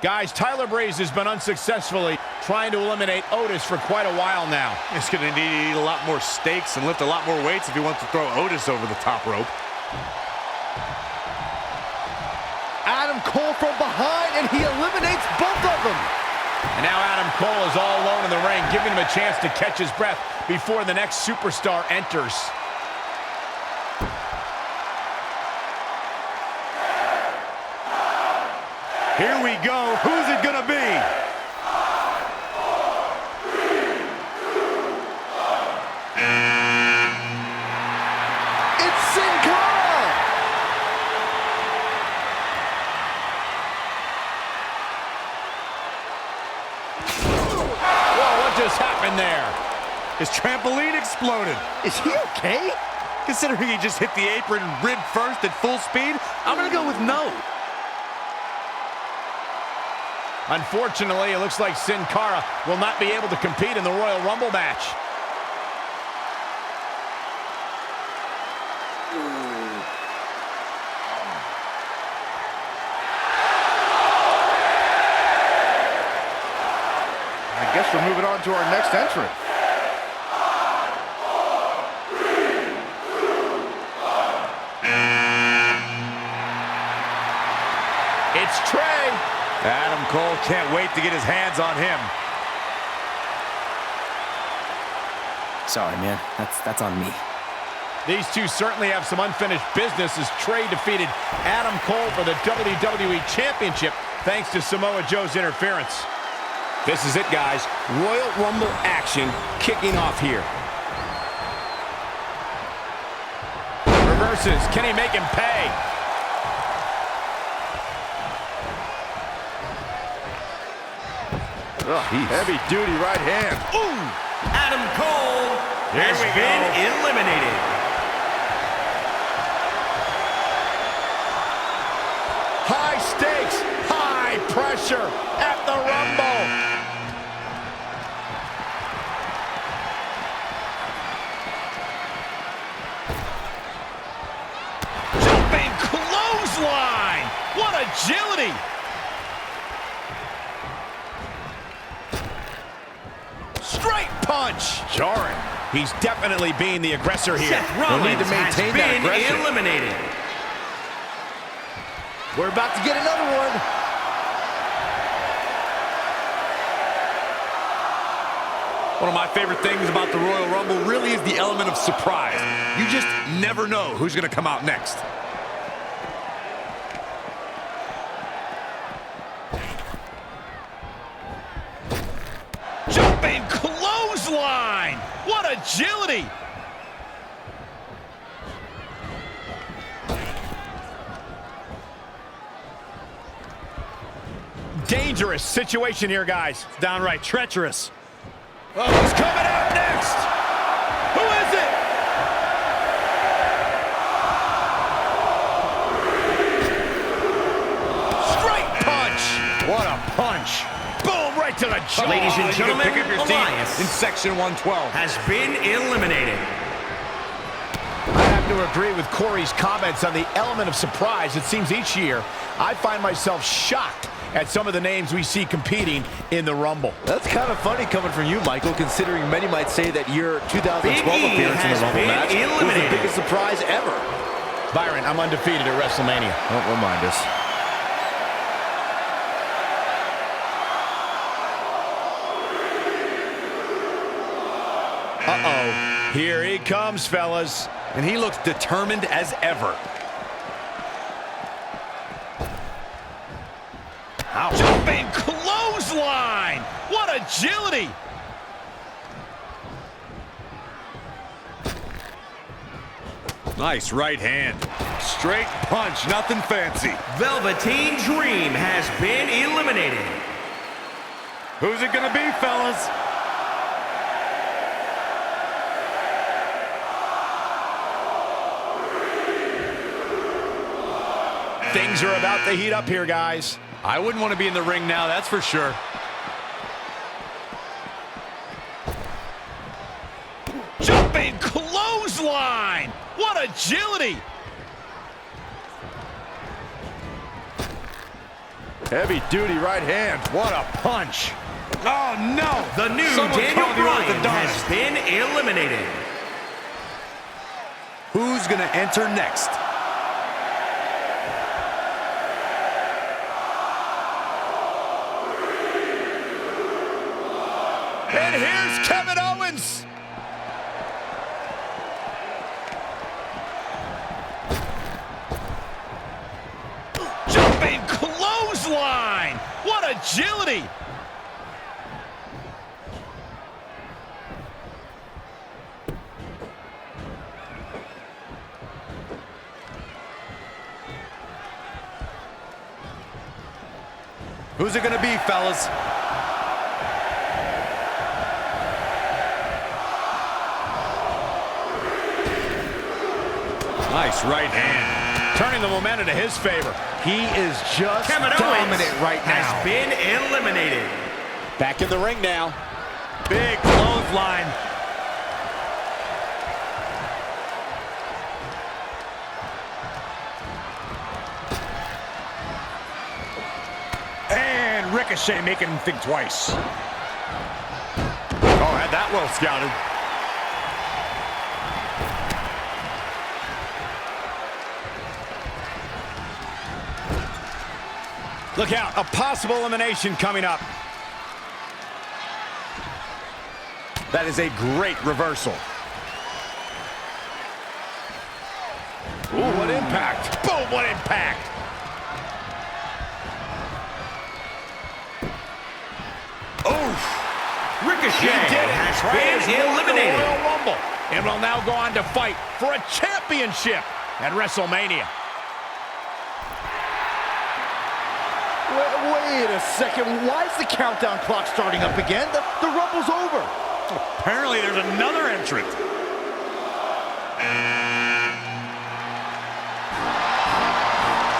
Guys, Tyler Breeze has been unsuccessfully trying to eliminate Otis for quite a while now. He's going to need to eat a lot more steaks and lift a lot more weights if he wants to throw Otis over the top rope. Adam Cole from behind, and he eliminates both of them. And now Adam Cole is all alone in the ring, giving him a chance to catch his breath before the next superstar enters. Here we go. Who's it gonna be? It's Sin Cara! Whoa, what just happened there? His trampoline exploded. Is he okay? Considering he just hit the apron rib first at full speed, I'm gonna go with no. Unfortunately, it looks like Sin Cara will not be able to compete in the Royal Rumble match. I guess we're moving on to our next entrant. It's Trey. Adam Cole can't wait to get his hands on him. Sorry, man. That's on me. These two certainly have some unfinished business as Trey defeated Adam Cole for the WWE Championship thanks to Samoa Joe's interference. This is it, guys. Royal Rumble action kicking off here. Reverses. Can he make him pay? Heavy duty right hand. Ooh! Adam Cole has been eliminated. High stakes, high pressure at the Rumble. Jumping clothesline. What agility. Straight punch. Jarring. He's definitely being the aggressor here. Seth Rollins need to maintain has that been aggression. eliminated. We're about to get another one. One of my favorite things about the Royal Rumble really is the element of surprise. You just never know who's going to come out next. Jumping clothesline. What agility. Dangerous situation here, guys. Downright treacherous. Oh, who's coming out next? Who is it? Straight punch. What a punch. Boom, right to the jaw. Ladies and You can gentlemen, pick up your Elias seat in section 112. has been eliminated. I have tend to agree with Corey's comments on the element of surprise. It seems each year I find myself shocked at some of the names we see competing in the Rumble. That's kind of funny coming from you, Michael, considering many might say that your 2012 appearance in the Rumble match was the biggest surprise ever. Byron, I'm undefeated at WrestleMania. Don't remind us. Uh-oh. Here he comes, fellas. And he looks determined as ever. Jumping clothesline! What agility! Nice right hand. Straight punch, nothing fancy. Velveteen Dream has been eliminated. Who's it gonna be, fellas? Things are about to heat up here, guys. I wouldn't want to be in the ring now, that's for sure. Jumping clothesline! What agility! Heavy duty right hand. What a punch. Oh, no! The new Someone Daniel call the Bryan orthodontist. has been eliminated. Who's gonna enter next? And here's Kevin Owens. Jumping clothesline. What agility. Who's it gonna be, fellas? Nice right hand. Turning the momentum to his favor. He is just Kevin dominant Owens right now. has been eliminated. Back in the ring now. Big clothesline. And Ricochet making him think twice. Oh, had that well scouted. Look out, a possible elimination coming up. That is a great reversal. Ooh, what impact. Boom, what impact. Oof. Ricochet has been eliminated. Royal Rumble, and will now go on to fight for a championship at WrestleMania. Wait a second. Why is the countdown clock starting up again? The Rumble's over. Apparently there's another entrant.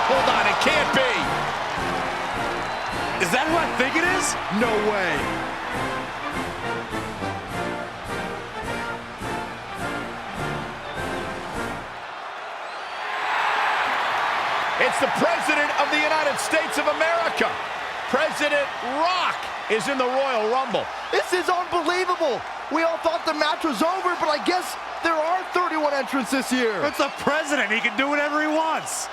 Hold on, it can't be. Is that who I think it is? No way. It's the President of the United States of America. President Rock is in the Royal Rumble. This is unbelievable. We all thought the match was over, but I guess there are 31 entrants this year. It's the president. He can do whatever he wants.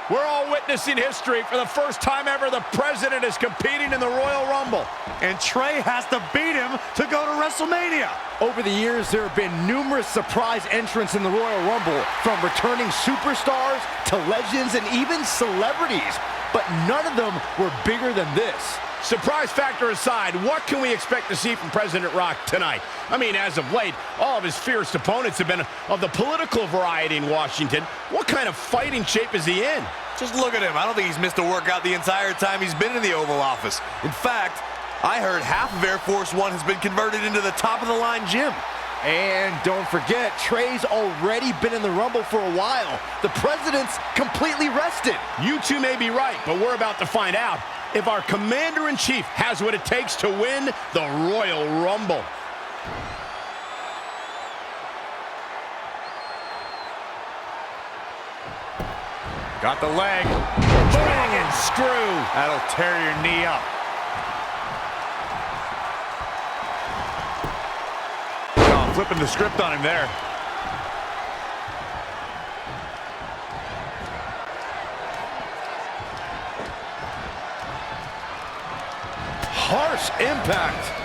We're all witnessing history. For the first time ever, the President is competing in the Royal Rumble. And Trey has to beat him to go to WrestleMania. Over the years, there have been numerous surprise entrants in the Royal Rumble, from returning superstars to legends and even celebrities. But none of them were bigger than this. Surprise factor aside, what can we expect to see from President Rock tonight? I mean, as of late, all of his fierce opponents have been of the political variety in Washington. What kind of fighting shape is he in? Just look at him. I don't think he's missed a workout the entire time he's been in the Oval Office. In fact, I heard half of Air Force One has been converted into the top-of-the-line gym. And don't forget, Trey's already been in the Rumble for a while. The President's completely rested. You two may be right, but we're about to find out if our Commander-in-Chief has what it takes to win the Royal Rumble. Got the leg. Dragon screw. That'll tear your knee up. Oh, flipping the script on him there. Harsh impact.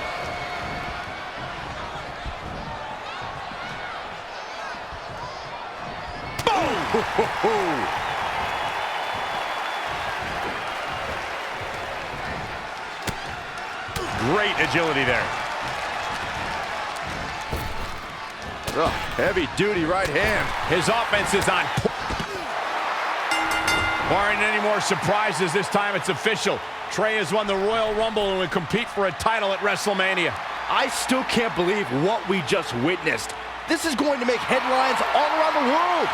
Boom! Great agility there. Oh, heavy-duty right hand. His offense is on. Barring any more surprises, this time it's official. Trey has won the Royal Rumble and will compete for a title at WrestleMania. I still can't believe what we just witnessed. This is going to make headlines all around the world.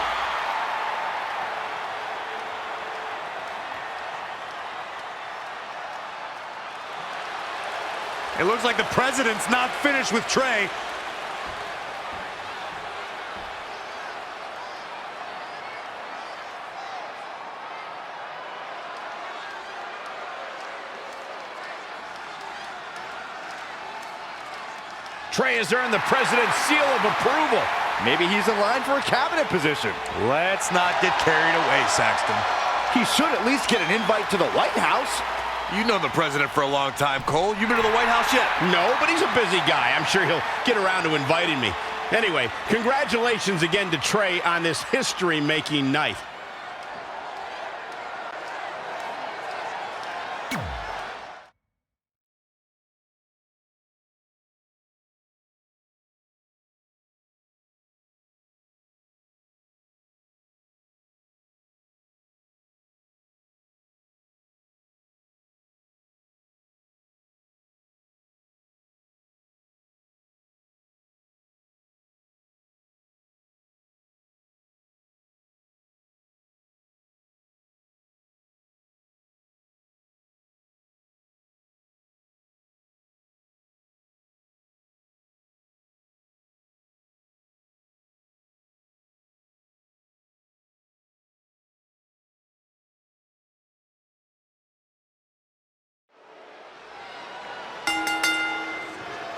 It looks like the President's not finished with Trey. Trey has earned the President's seal of approval. Maybe he's in line for a cabinet position. Let's not get carried away, Saxton. He should at least get an invite to the White House. You've known the president for a long time, Cole. You been to the White House yet? No, but he's a busy guy. I'm sure he'll get around to inviting me. Anyway, congratulations again to Trey on this history-making night.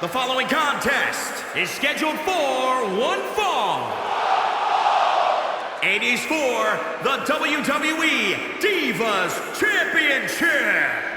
The following contest is scheduled for one fall. It is for the WWE Divas Championship.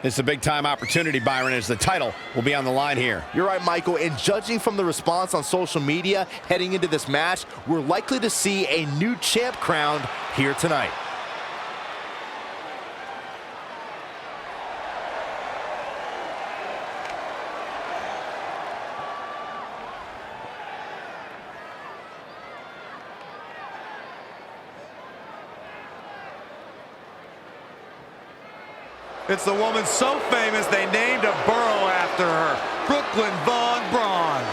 It's a big-time opportunity, Byron, as the title will be on the line here. You're right, Michael, and judging from the response on social media heading into this match, we're likely to see a new champ crowned here tonight. It's the woman so famous they named a borough after her, Brooklyn Von Braun.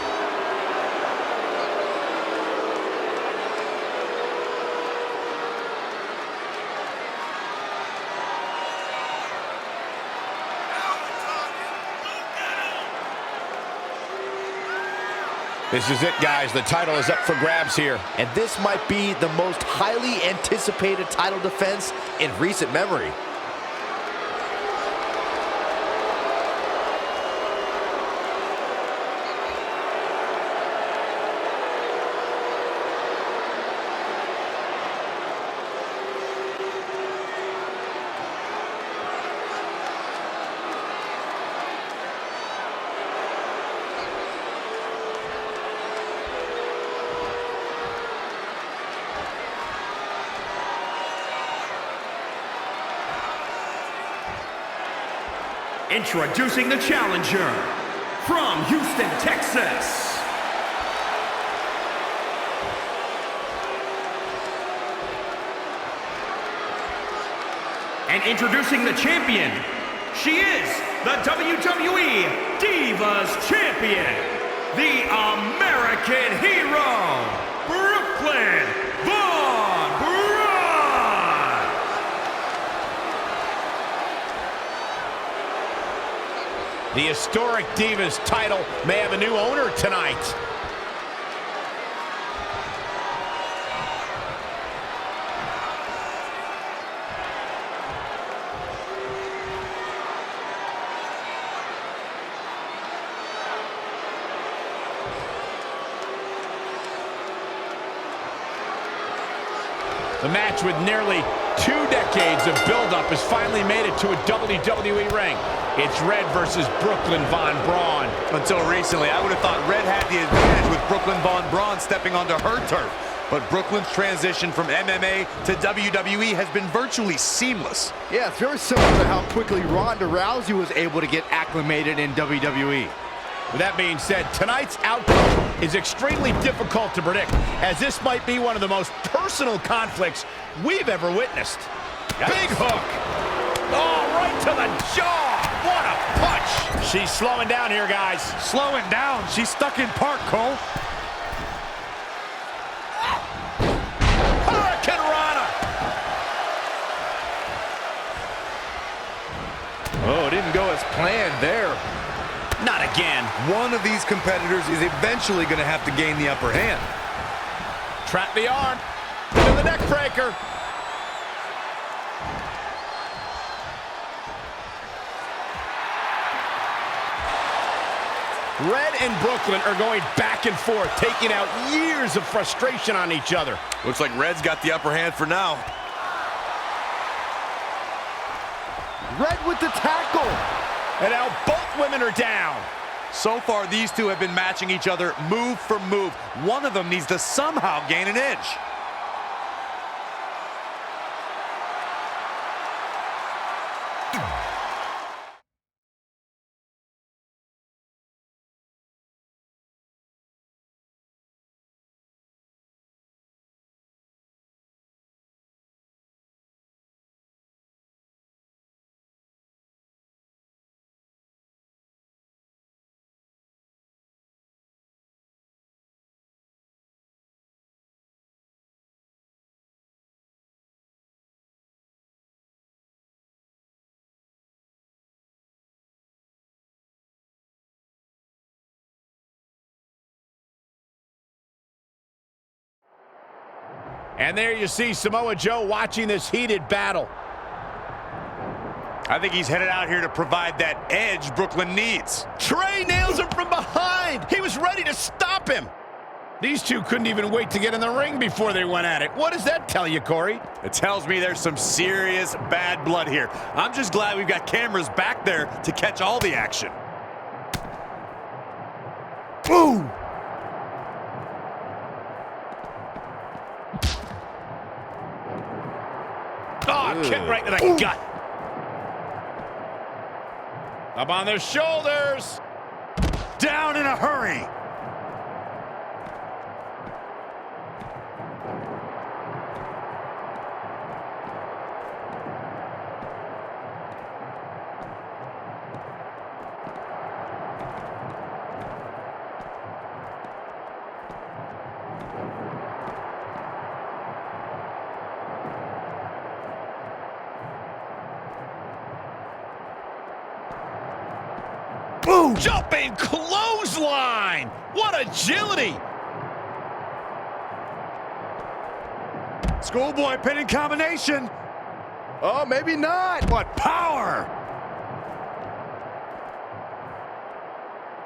This is it, guys. The title is up for grabs here. And this might be the most highly anticipated title defense in recent memory. Introducing the challenger from Houston, Texas. And introducing the champion, she is the WWE Divas Champion, the American Hero, Brooklyn Von Braun. The historic Divas title may have a new owner tonight. The match with nearly 2 decades of build-up has finally made it to a WWE ring. It's Red versus Brooklyn Von Braun. Until recently, I would have thought Red had the advantage with Brooklyn Von Braun stepping onto her turf. But Brooklyn's transition from MMA to WWE has been virtually seamless. Yeah, it's very similar to how quickly Ronda Rousey was able to get acclimated in WWE. With that being said, tonight's outcome is extremely difficult to predict, as this might be one of the most personal conflicts we've ever witnessed. Yikes. Big hook. Oh, right to the jaw. What a punch. She's slowing down here, guys. Slowing down. She's stuck in park, Cole. Hurricane Rana. Oh, it didn't go as planned there. Not again. One of these competitors is eventually going to have to gain the upper hand. Trap the arm. To the neck breaker. Red and Brooklyn are going back and forth, taking out years of frustration on each other. Looks like Red's got the upper hand for now. Red with the tackle. And now both women are down. So far, these two have been matching each other move for move. One of them needs to somehow gain an edge. And there you see Samoa Joe watching this heated battle. I think he's headed out here to provide that edge Brooklyn needs. Trey nails him from behind. He was ready to stop him. These two couldn't even wait to get in the ring before they went at it. What does that tell you, Corey? It tells me there's some serious bad blood here. I'm just glad we've got cameras back there to catch all the action. Boom! Oh, kick right to the gut. Up on their shoulders. Down in a hurry. Boom! Jumping clothesline! What agility! Schoolboy pinning combination. Oh, maybe not. What power!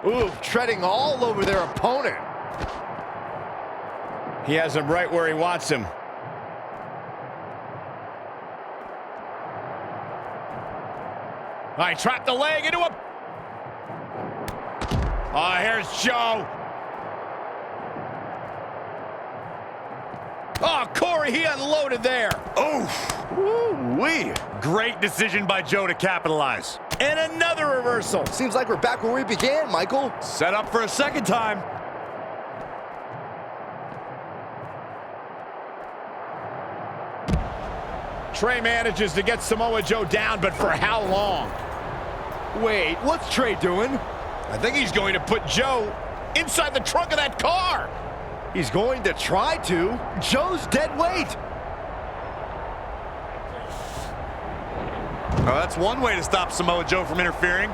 Ooh, treading all over their opponent. He has him right where he wants him. All right, trap the leg into a... Oh, here's Joe. Oh, Corey, he unloaded there. Oof. Woo-wee. Great decision by Joe to capitalize. And another reversal. Seems like we're back where we began, Michael. Set up for a second time. Trey manages to get Samoa Joe down, but for how long? Wait, what's Trey doing? I think he's going to put Joe inside the trunk of that car. He's going to try to. Joe's dead weight. Oh, that's one way to stop Samoa Joe from interfering.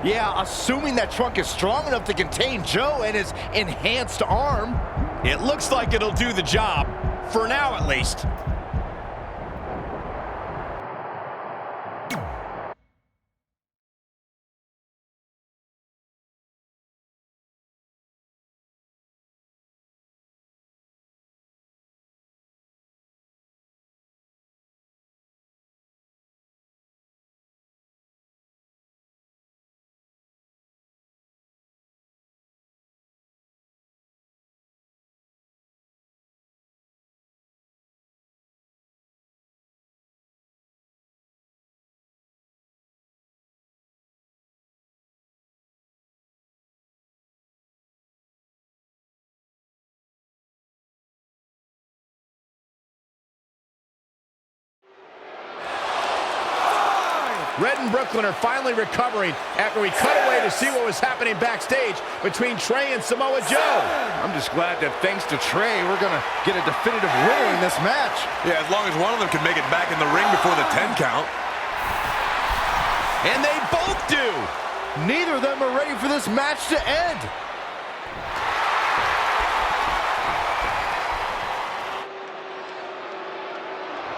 Yeah, assuming that trunk is strong enough to contain Joe and his enhanced arm. It looks like it'll do the job, for now at least. Red and Brooklyn are finally recovering after we cut away to see what was happening backstage between Trey and Samoa Joe. I'm just glad that thanks to Trey, we're going to get a definitive winner in this match. Yeah, as long as one of them can make it back in the ring before the 10 count. And they both do. Neither of them are ready for this match to end.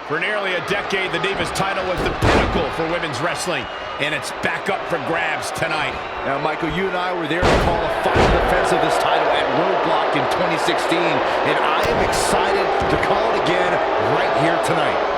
For nearly a decade, the Divas title was the pinnacle for women's wrestling, and it's back up for grabs tonight. Now, Michael, you and I were there to call a final defense of this title at Roadblock in 2016, and I am excited to call it again right here tonight.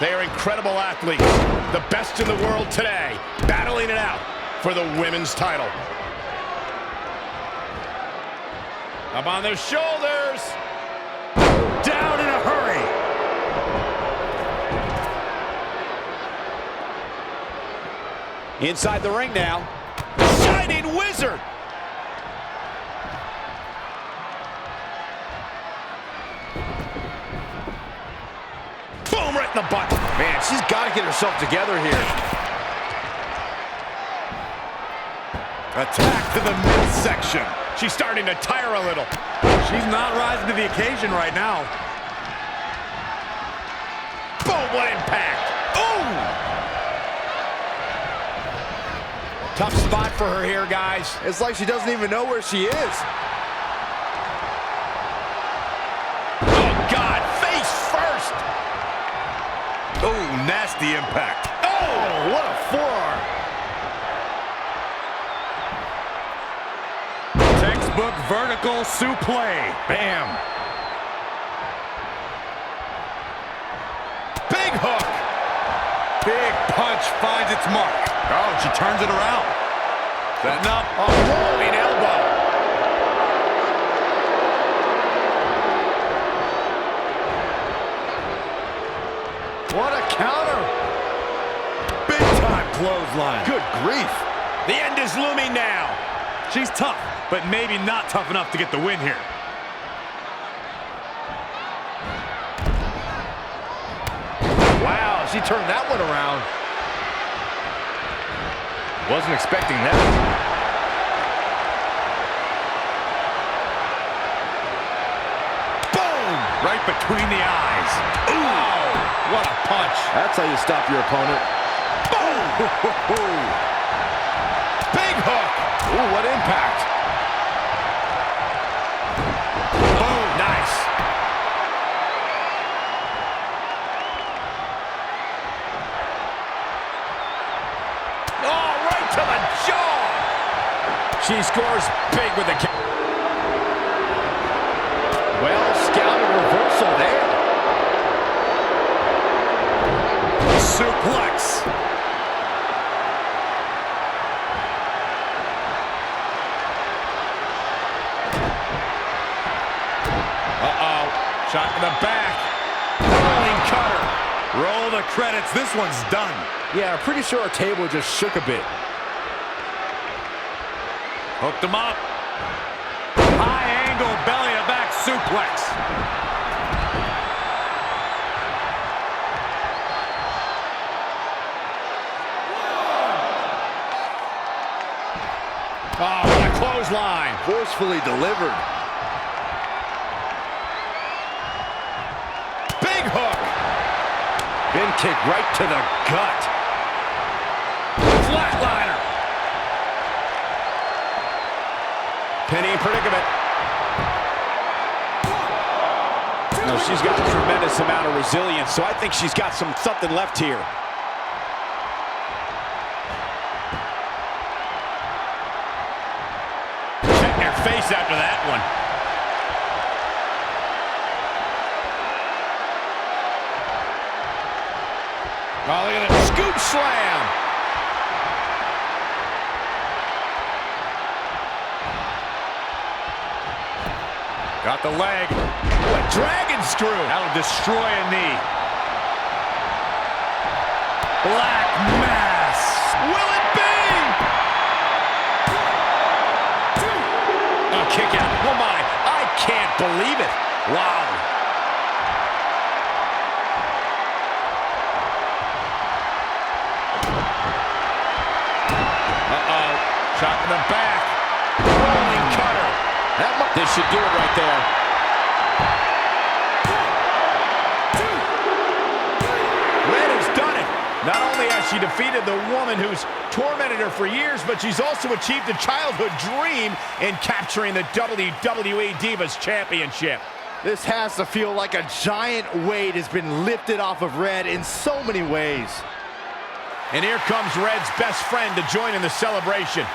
They are incredible athletes, the best in the world today, battling it out for the women's title. Up on their shoulders. Down in a hurry. Inside the ring now. Shining Wizard. Boom, right in the butt. Man, she's got to get herself together here. Attack to the midsection. She's starting to tire a little. She's not rising to the occasion right now. Boom, what impact. Ooh! Tough spot for her here, guys. It's like she doesn't even know where she is. Oh, God, face first. Oh, nasty impact. Oh, what a forearm. Textbook vertical suplex. Bam. Big hook. Big punch finds its mark. Oh, she turns it around. Setting up. A rolling elbow. What a counter. Big time clothesline. Good grief. The end is looming now. She's tough, but maybe not tough enough to get the win here. Wow, she turned that one around. Wasn't expecting that. Boom! Right between the eyes. Ooh, what a punch. That's how you stop your opponent. Boom! Big hook. Ooh, what impact. Boom, nice. Oh, right to the jaw. She scores big with the kick. Well, scouted reversal there. Suplex. Shot to the back. Rolling cutter. Roll the credits. This one's done. Yeah, I'm pretty sure our table just shook a bit. Hooked him up. High angle belly to back suplex. Oh, what a clothesline. Forcefully delivered. Big hook. Bin kick right to the gut. Flatliner. Penny in predicament. No, she's got a tremendous amount of resilience, so I think she's got something left here. Check your face after that one. Oh, look at that scoop slam. Got the leg. A dragon screw. That'll destroy a knee. Black mass. Will it be? A kick out. Oh my, I can't believe it. Wow. Uh-oh. Shot to the back. Rolling cutter. This should do it right there. Red has done it. Not only has she defeated the woman who's tormented her for years, but she's also achieved a childhood dream in capturing the WWE Divas Championship. This has to feel like a giant weight has been lifted off of Red in so many ways. And here comes Red's best friend to join in the celebration.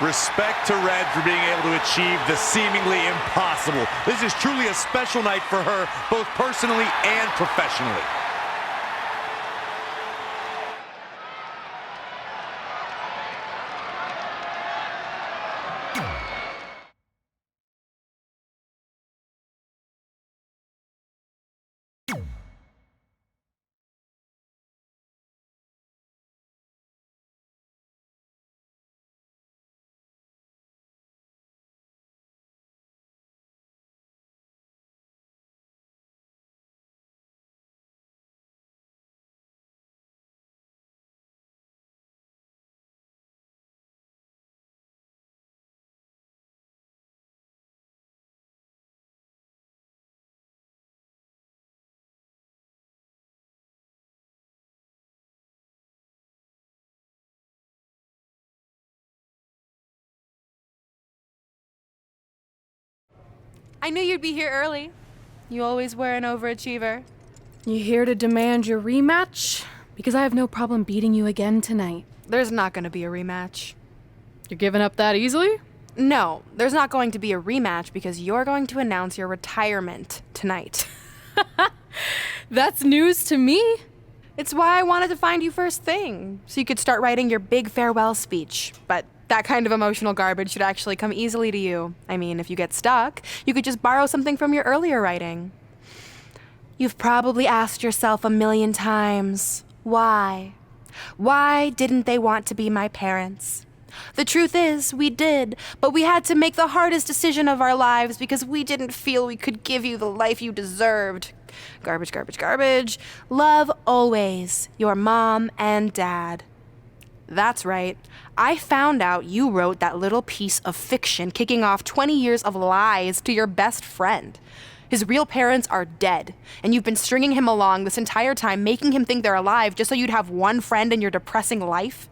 Respect to Red for being able to achieve the seemingly impossible. This is truly a special night for her, both personally and professionally. I knew you'd be here early. You always were an overachiever. You here to demand your rematch? Because I have no problem beating you again tonight. There's not going to be a rematch. You're giving up that easily? No, there's not going to be a rematch because you're going to announce your retirement tonight. That's news to me. It's why I wanted to find you first thing, so you could start writing your big farewell speech. But that kind of emotional garbage should actually come easily to you. I mean, if you get stuck, you could just borrow something from your earlier writing. You've probably asked yourself a million times, why? Why didn't they want to be my parents? The truth is, we did, but we had to make the hardest decision of our lives because we didn't feel we could give you the life you deserved. Garbage, garbage, garbage. Love always, your mom and dad. That's right. I found out you wrote that little piece of fiction kicking off 20 years of lies to your best friend. His real parents are dead, and you've been stringing him along this entire time, making him think they're alive just so you'd have one friend in your depressing life.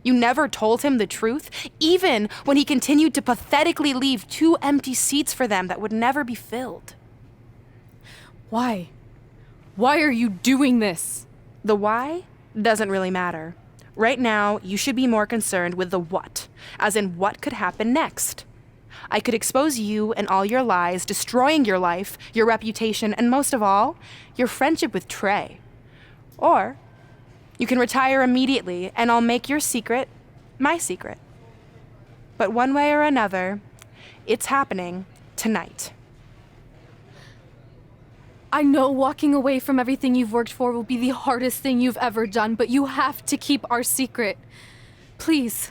You never told him the truth, even when he continued to pathetically leave 2 empty seats for them that would never be filled. Why? Why are you doing this? The why doesn't really matter. Right now, you should be more concerned with the what, as in what could happen next. I could expose you and all your lies, destroying your life, your reputation, and most of all, your friendship with Trey. Or you can retire immediately, and I'll make your secret my secret. But one way or another, it's happening tonight. I know walking away from everything you've worked for will be the hardest thing you've ever done, but you have to keep our secret. Please.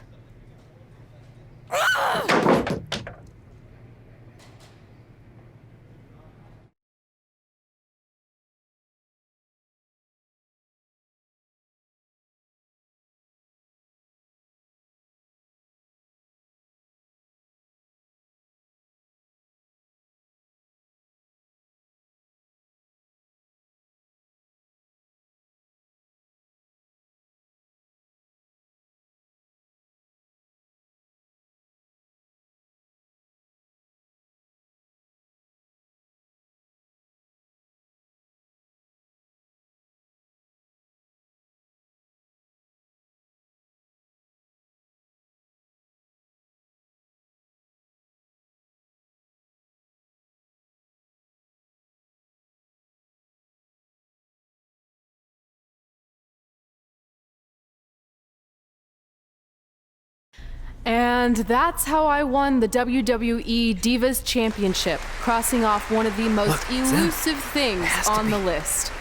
And that's how I won the WWE Divas Championship, crossing off one of the most elusive things on the list.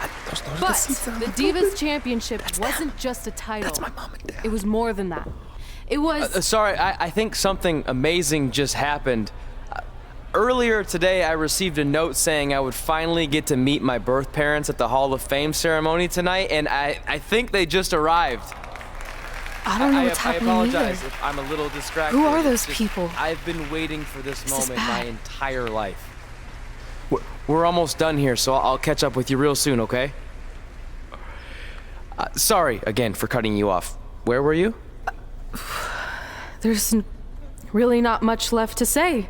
But the Divas Championship wasn't just a title. That's my mom and dad. It was more than that. It was... Sorry, I think something amazing just happened. Earlier today, I received a note saying I would finally get to meet my birth parents at the Hall of Fame ceremony tonight, and I think they just arrived. I don't know what's happening I apologize either. if I'm a little distracted. Who are those people? I've been waiting for this moment bad. my entire life. We're almost done here, so I'll catch up with you real soon, okay? Sorry again for cutting you off. Where were you? There's really not much left to say,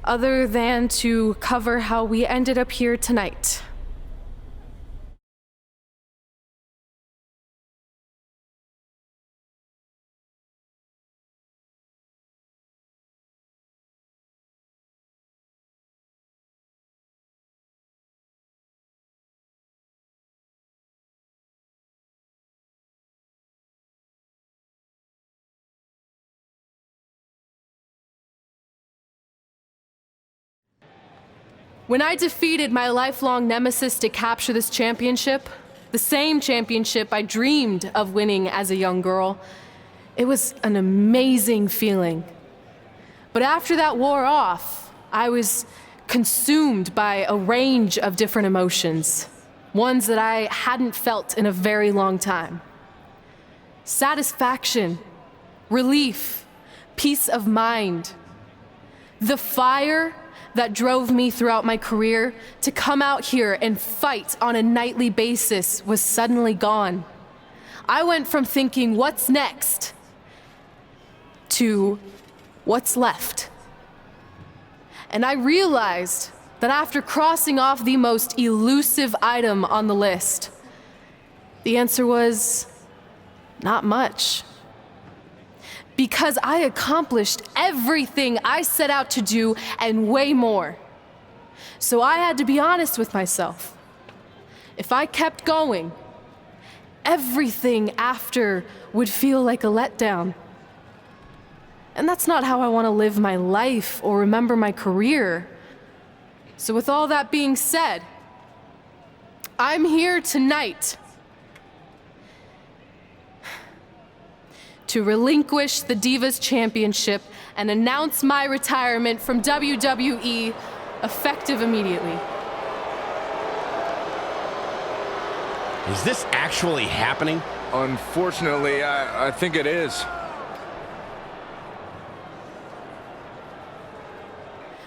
other than to cover how we ended up here tonight. When I defeated my lifelong nemesis to capture this championship, the same championship I dreamed of winning as a young girl, it was an amazing feeling. But after that wore off, I was consumed by a range of different emotions, ones that I hadn't felt in a very long time. Satisfaction, relief, peace of mind, the fire that drove me throughout my career to come out here and fight on a nightly basis was suddenly gone. I went from thinking, what's next, to what's left. And I realized that after crossing off the most elusive item on the list, the answer was not much. Because I accomplished everything I set out to do and way more. So I had to be honest with myself. If I kept going, everything after would feel like a letdown. And that's not how I want to live my life or remember my career. So with all that being said, I'm here tonight to relinquish the Divas Championship and announce my retirement from WWE, effective immediately. Is this actually happening? Unfortunately, I think it is.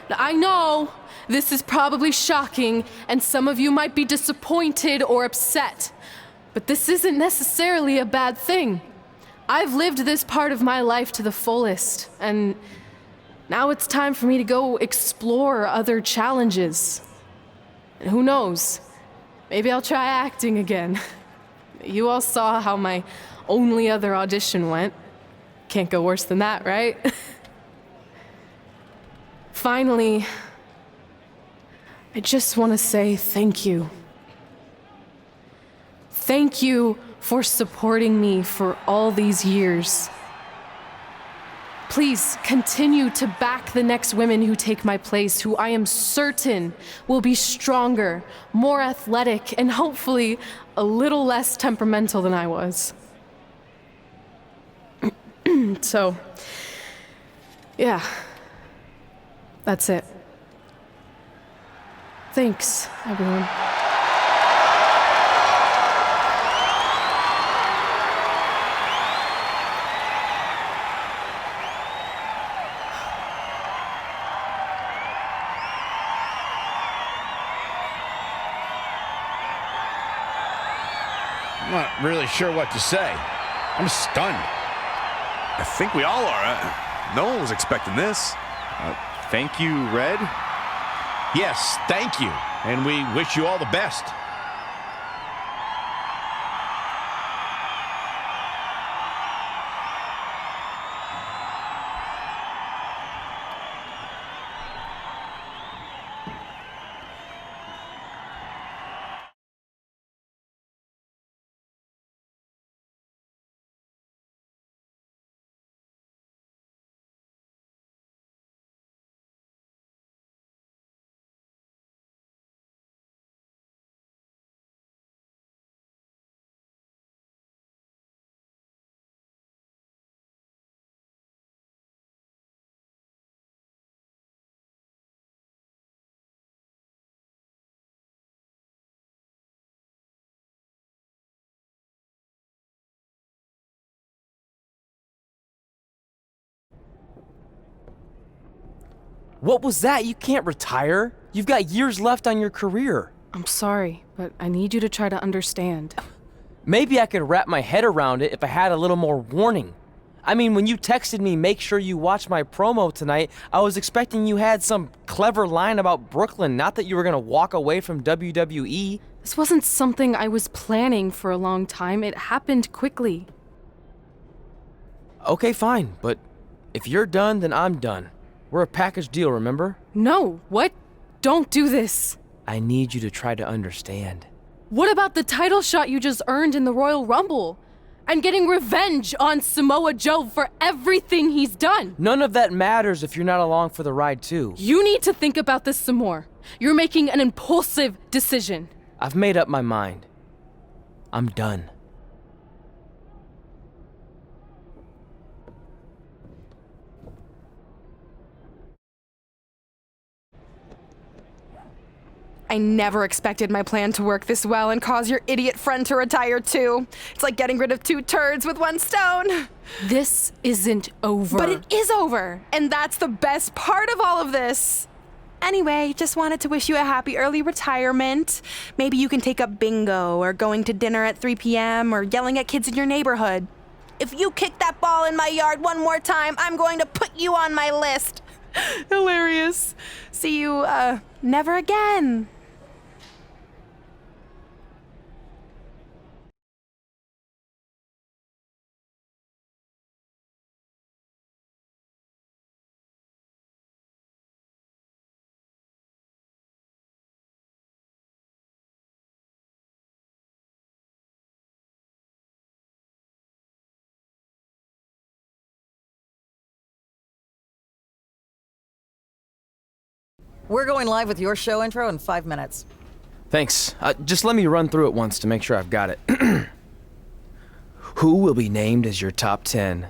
Now, I know this is probably shocking, and some of you might be disappointed or upset, but this isn't necessarily a bad thing. I've lived this part of my life to the fullest, and now it's time for me to go explore other challenges. And who knows, maybe I'll try acting again. You all saw how my only other audition went. Can't go worse than that, right? Finally, I just want to say thank you. Thank you for supporting me for all these years. Please continue to back the next women who take my place, who I am certain will be stronger, more athletic, and hopefully a little less temperamental than I was. So, yeah, that's it. Thanks, everyone. I'm not really sure what to say. I'm stunned. I think we all are. No one was expecting this. Thank you, Red. Yes, thank you. And we wish you all the best. What was that? You can't retire. You've got years left on your career. I'm sorry, but I need you to try to understand. Maybe I could wrap my head around it if I had a little more warning. I mean, when you texted me, make sure you watch my promo tonight, I was expecting you had some clever line about Brooklyn, not that you were gonna walk away from WWE. This wasn't something I was planning for a long time. It happened quickly. Okay, fine, but if you're done, then I'm done. We're a package deal, remember? No, what? Don't do this. I need you to try to understand. What about the title shot you just earned in the Royal Rumble? And getting revenge on Samoa Joe for everything he's done? None of that matters if you're not along for the ride, too. You need to think about this some more. You're making an impulsive decision. I've made up my mind. I'm done. I never expected my plan to work this well and cause your idiot friend to retire too. It's like getting rid of 2 turds with 1 stone. This isn't over. But it is over, and that's the best part of all of this. Anyway, just wanted to wish you a happy early retirement. Maybe you can take up bingo or going to dinner at 3 p.m. or yelling at kids in your neighborhood. If you kick that ball in my yard one more time, I'm going to put you on my list. Hilarious. See you, never again. We're going live with your show intro in 5 minutes. Thanks. Just let me run through it once to make sure I've got it. Who will be named as your top 10?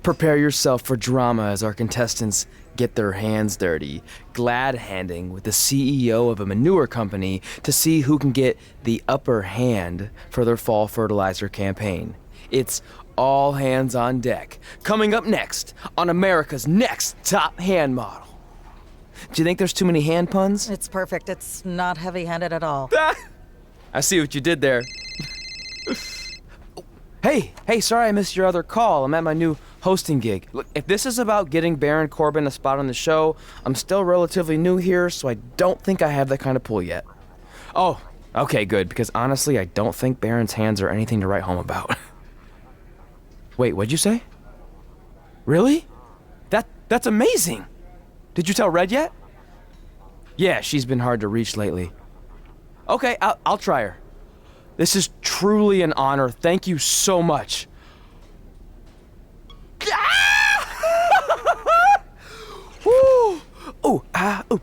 Prepare yourself for drama as our contestants get their hands dirty, glad-handing with the CEO of a manure company to see who can get the upper hand for their fall fertilizer campaign. It's all hands on deck. Coming up next on America's Next Top Hand Model. Do you think there's too many hand puns? It's perfect. It's not heavy-handed at all. I see what you did there. Hey, sorry I missed your other call. I'm at my new hosting gig. Look, if this is about getting Baron Corbin a spot on the show, I'm still relatively new here, so I don't think I have that kind of pull yet. Oh, okay, good, because honestly, I don't think Baron's hands are anything to write home about. Wait, what'd you say? Really? That's amazing! Did you tell Red yet? Yeah, she's been hard to reach lately. Okay, I'll try her. This is truly an honor. Thank you so much. oh,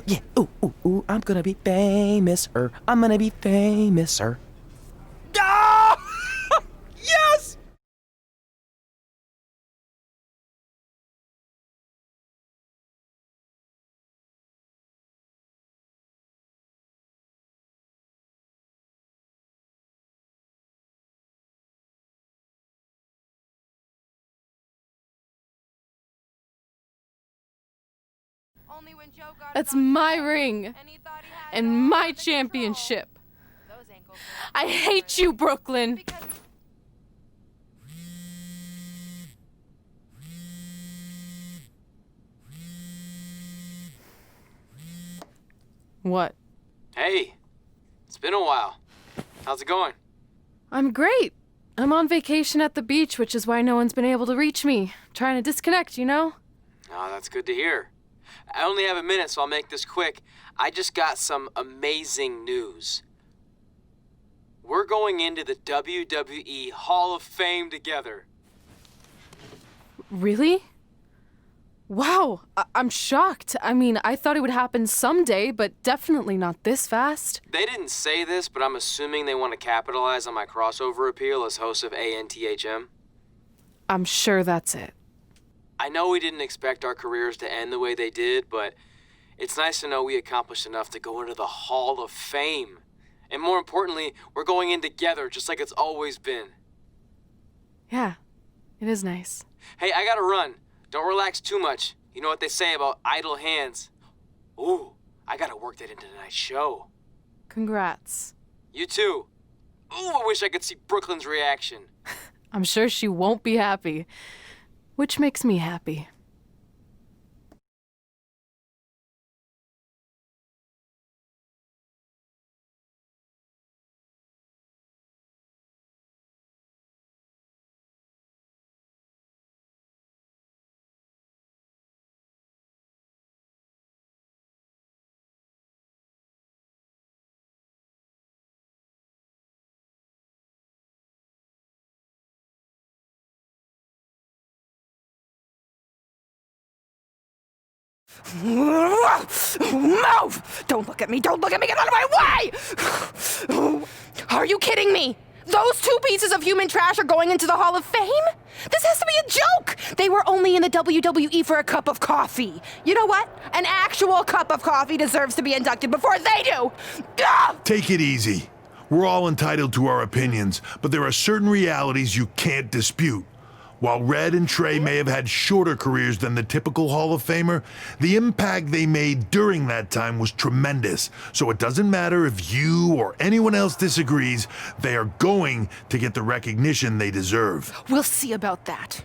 yeah, ooh, ooh, ooh, I'm gonna be famous, I'm gonna be famous, Ah! Yes! That's my ring and my championship. I hate you, Brooklyn. What? Hey, it's been a while. How's it going? I'm great. I'm on vacation at the beach, which is why no one's been able to reach me. Trying to disconnect, you know? Oh, that's good to hear. I only have a minute, so I'll make this quick. I just got some amazing news. We're going into the WWE Hall of Fame together. Really? Wow, I'm shocked. I mean, I thought it would happen someday, but definitely not this fast. They didn't say this, but I'm assuming they want to capitalize on my crossover appeal as host of ANTHM. I'm sure that's it. I know we didn't expect our careers to end the way they did, but it's nice to know we accomplished enough to go into the Hall of Fame. And more importantly, we're going in together, just like it's always been. Yeah, it is nice. Hey, I gotta run. Don't relax too much. You know what they say about idle hands. Ooh, I gotta work that into tonight's show. Congrats. You too. Ooh, I wish I could see Brooklyn's reaction. I'm sure she won't be happy, which makes me happy. Move! Don't look at me! Don't look at me! Get out of my way! Are you kidding me? Those two pieces of human trash are going into the Hall of Fame? This has to be a joke! They were only in the WWE for a cup of coffee. You know what? An actual cup of coffee deserves to be inducted before they do! Ah! Take it easy. We're all entitled to our opinions, but there are certain realities you can't dispute. While Red and Trey may have had shorter careers than the typical Hall of Famer, the impact they made during that time was tremendous. So it doesn't matter if you or anyone else disagrees, they are going to get the recognition they deserve. We'll see about that.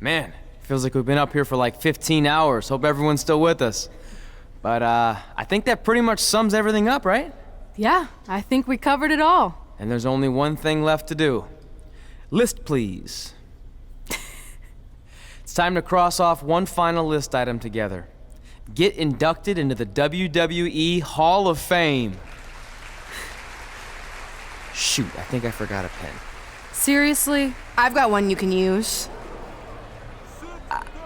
Man, feels like we've been up here for like 15 hours. Hope everyone's still with us. But I think that pretty much sums everything up, right? Yeah, I think we covered it all. And there's only one thing left to do. List, please. It's time to cross off one final list item together. Get inducted into the WWE Hall of Fame. Shoot, I think I forgot a pen. Seriously? I've got one you can use.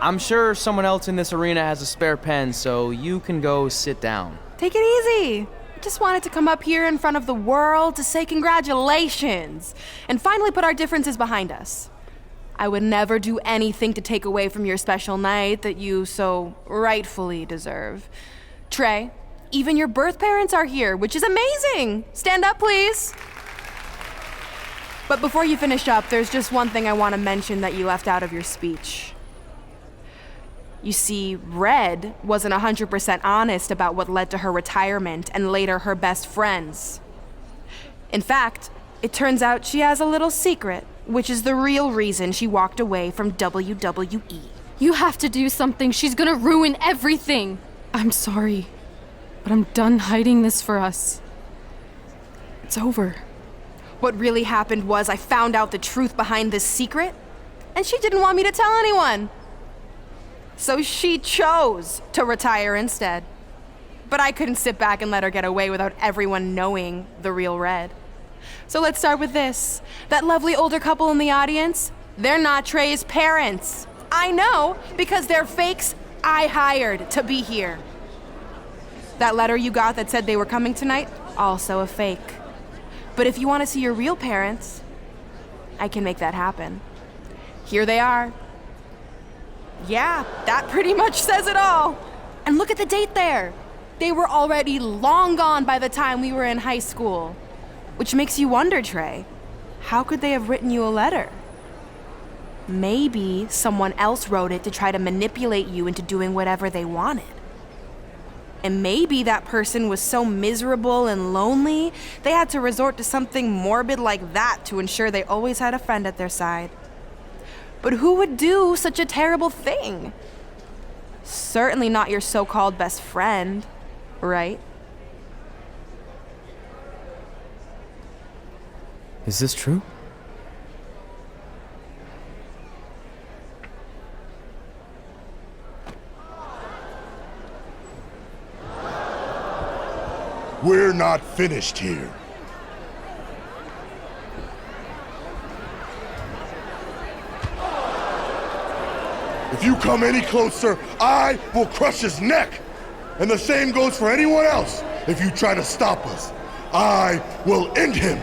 I'm sure someone else in this arena has a spare pen, so you can go sit down. Take it easy. I just wanted to come up here in front of the world to say congratulations and finally put our differences behind us. I would never do anything to take away from your special night that you so rightfully deserve. Trey, even your birth parents are here, which is amazing! Stand up, please! But before you finish up, there's just one thing I want to mention that you left out of your speech. You see, Red wasn't 100% honest about what led to her retirement and later her best friends. In fact, it turns out she has a little secret, which is the real reason she walked away from WWE. You have to do something. She's gonna ruin everything. I'm sorry, but I'm done hiding this for us. It's over. What really happened was I found out the truth behind this secret, and she didn't want me to tell anyone. So she chose to retire instead. But I couldn't sit back and let her get away without everyone knowing the real Red. So let's start with this. That lovely older couple in the audience, they're not Trey's parents. I know, because they're fakes I hired to be here. That letter you got that said they were coming tonight, also a fake. But if you want to see your real parents, I can make that happen. Here they are. Yeah, that pretty much says it all. And look at the date there. They were already long gone by the time we were in high school. Which makes you wonder, Trey, how could they have written you a letter? Maybe someone else wrote it to try to manipulate you into doing whatever they wanted. And maybe that person was so miserable and lonely, they had to resort to something morbid like that to ensure they always had a friend at their side. But who would do such a terrible thing? Certainly not your so-called best friend, right? Is this true? We're not finished here. If you come any closer, I will crush his neck. And the same goes for anyone else. If you try to stop us, I will end him.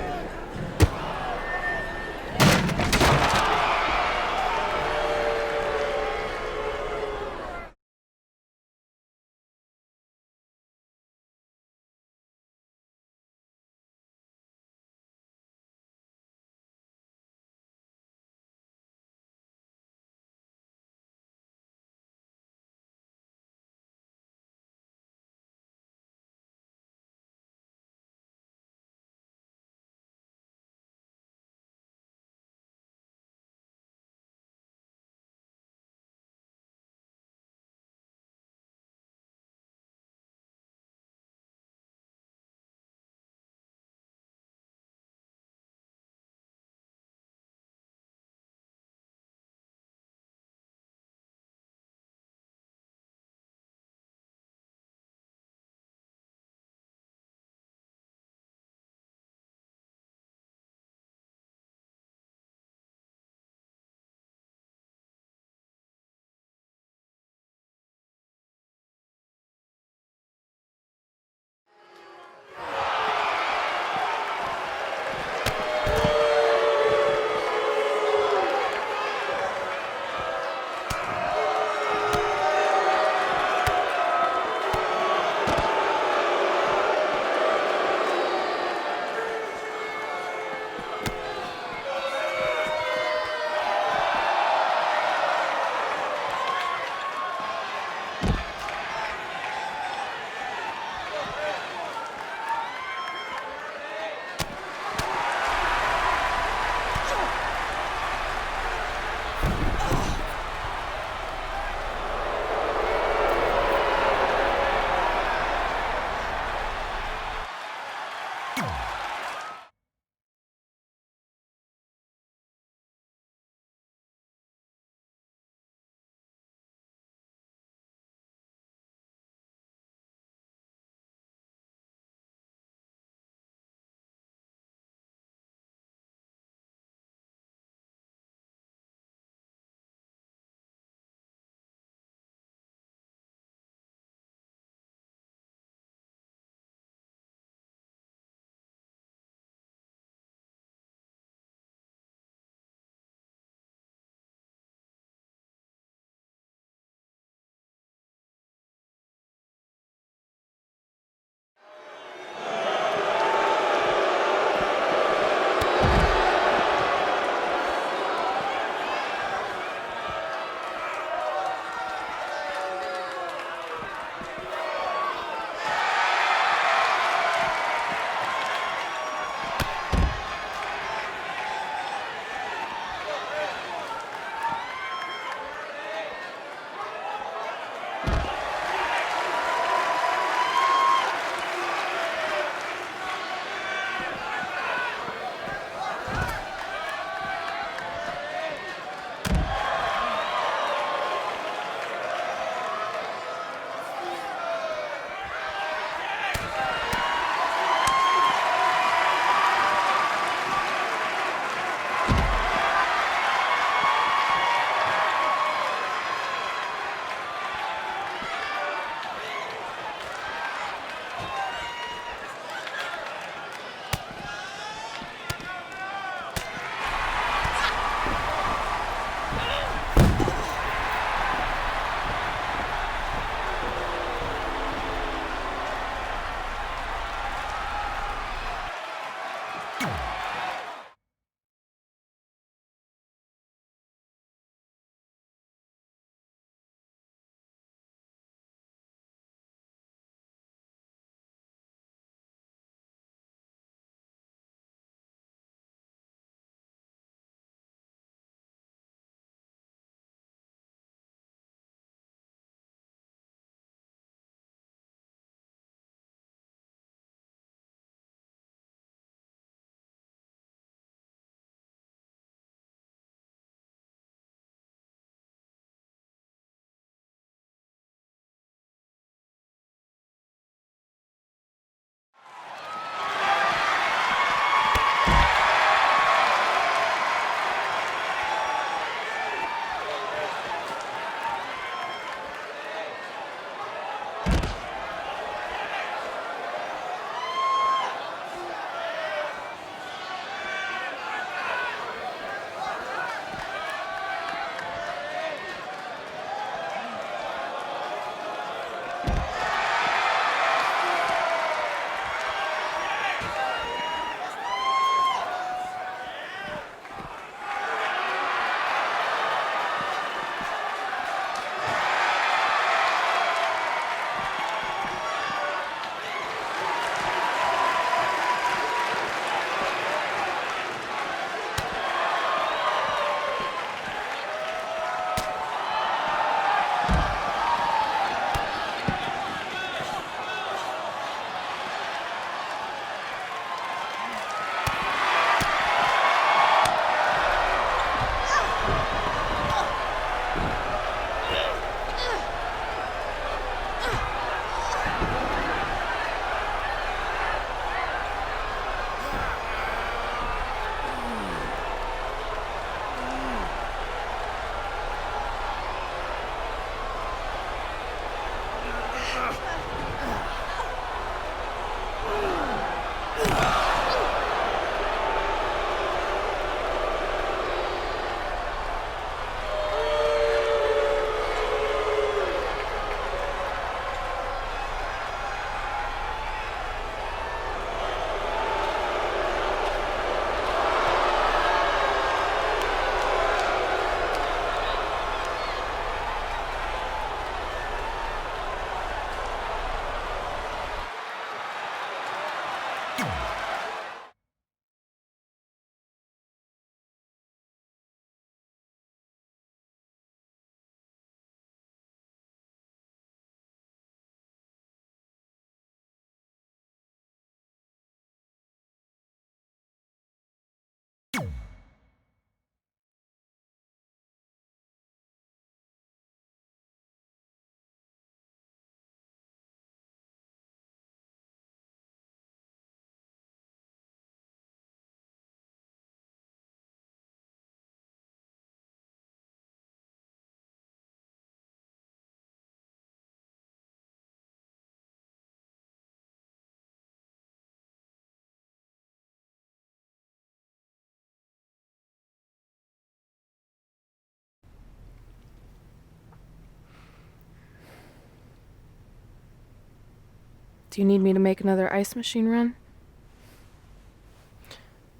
Do you need me to make another ice machine run?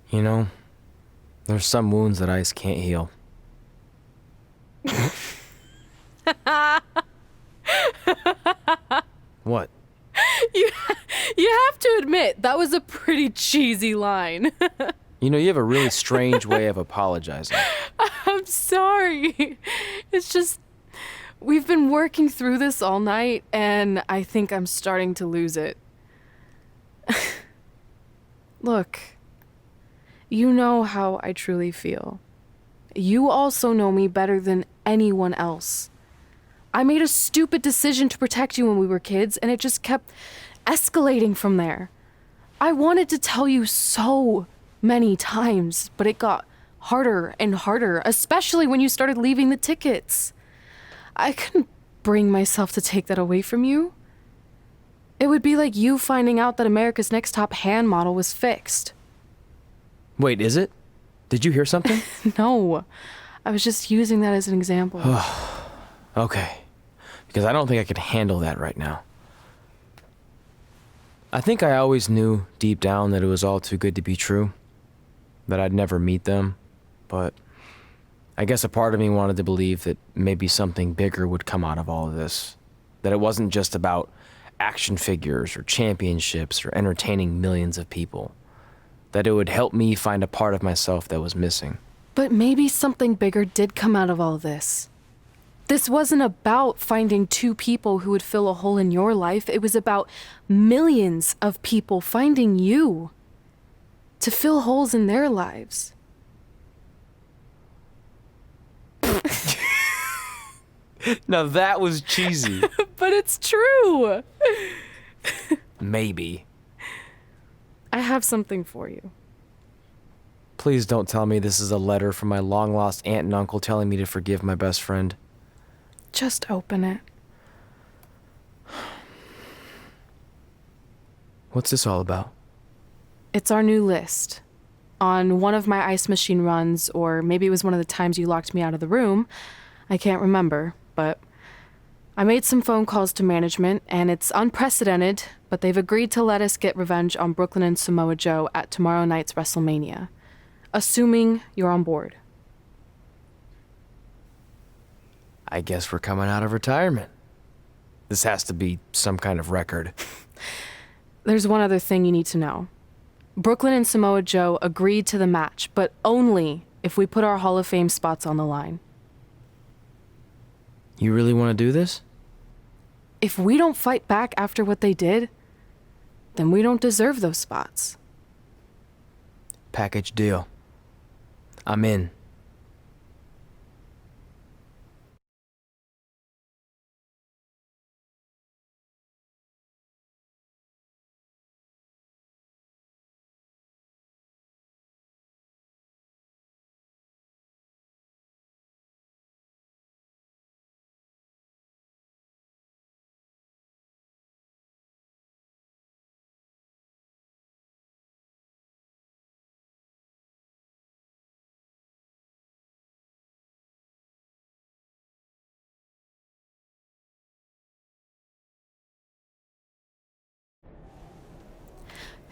You know, there's some wounds that ice can't heal. What? You have to admit, that was a pretty cheesy line. You know, you have a really strange way of apologizing. I'm sorry. It's just, we've been working through this all night, and I think I'm starting to lose it. Look, you know how I truly feel. You also know me better than anyone else. I made a stupid decision to protect you when we were kids, and it just kept escalating from there. I wanted to tell you so many times, but it got harder and harder, especially when you started leaving the tickets. I couldn't bring myself to take that away from you. It would be like you finding out that America's Next Top hand model was fixed. Wait, is it? Did you hear something? No, I was just using that as an example. Okay, because I don't think I could handle that right now. I think I always knew deep down that it was all too good to be true, that I'd never meet them, but I guess a part of me wanted to believe that maybe something bigger would come out of all of this, that it wasn't just about action figures or championships or entertaining millions of people, that it would help me find a part of myself that was missing. But maybe something bigger did come out of all this. This wasn't about finding two people who would fill a hole in your life. It was about millions of people finding you to fill holes in their lives. Now that was cheesy. But it's true. Maybe. I have something for you. Please don't tell me this is a letter from my long-lost aunt and uncle telling me to forgive my best friend. Just open it. What's this all about? It's our new list. On one of my ice machine runs, or maybe it was one of the times you locked me out of the room, I can't remember, but I made some phone calls to management, and it's unprecedented, but they've agreed to let us get revenge on Brooklyn and Samoa Joe at tomorrow night's WrestleMania, assuming you're on board. I guess we're coming out of retirement. This has to be some kind of record. There's one other thing you need to know. Brooklyn and Samoa Joe agreed to the match, but only if we put our Hall of Fame spots on the line. You really want to do this? If we don't fight back after what they did, then we don't deserve those spots. Package deal. I'm in.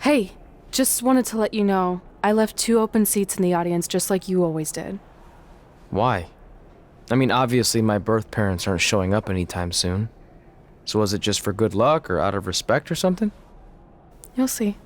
Hey, just wanted to let you know, I left 2 open seats in the audience just like you always did. Why? I mean, obviously my birth parents aren't showing up anytime soon. So was it just for good luck or out of respect or something? You'll see.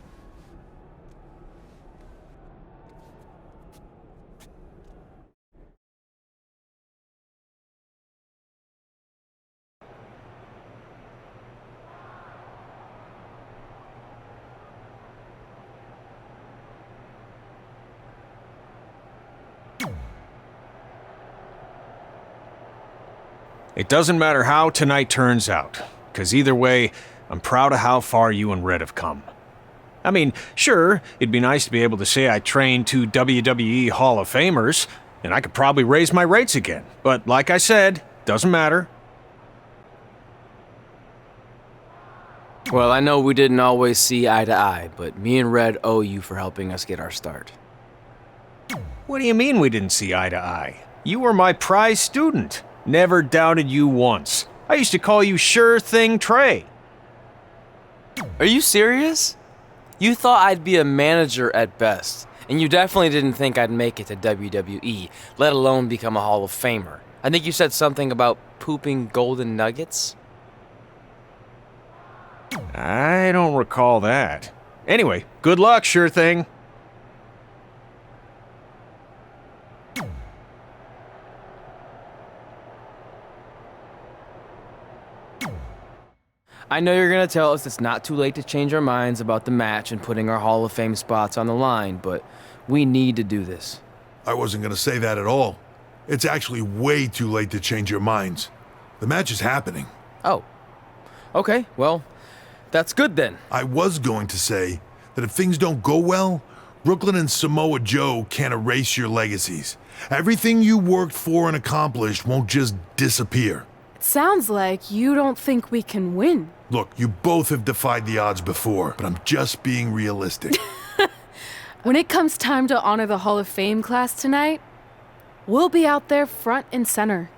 It doesn't matter how tonight turns out, because either way, I'm proud of how far you and Red have come. I mean, sure, it'd be nice to be able to say I trained 2 WWE Hall of Famers, and I could probably raise my rates again. But like I said, doesn't matter. Well, I know we didn't always see eye to eye, but me and Red owe you for helping us get our start. What do you mean we didn't see eye to eye? You were my prize student. Never doubted you once. I used to call you Sure Thing Trey. Are you serious? You thought I'd be a manager at best, and you definitely didn't think I'd make it to WWE, let alone become a Hall of Famer. I think you said something about pooping golden nuggets? I don't recall that. Anyway, good luck, Sure Thing. I know you're going to tell us it's not too late to change our minds about the match and putting our Hall of Fame spots on the line, but we need to do this. I wasn't going to say that at all. It's actually way too late to change your minds. The match is happening. Oh. Okay, well, that's good then. I was going to say that if things don't go well, Brooklyn and Samoa Joe can't erase your legacies. Everything you worked for and accomplished won't just disappear. It sounds like you don't think we can win. Look, you both have defied the odds before, but I'm just being realistic. When it comes time to honor the Hall of Fame class tonight, we'll be out there front and center.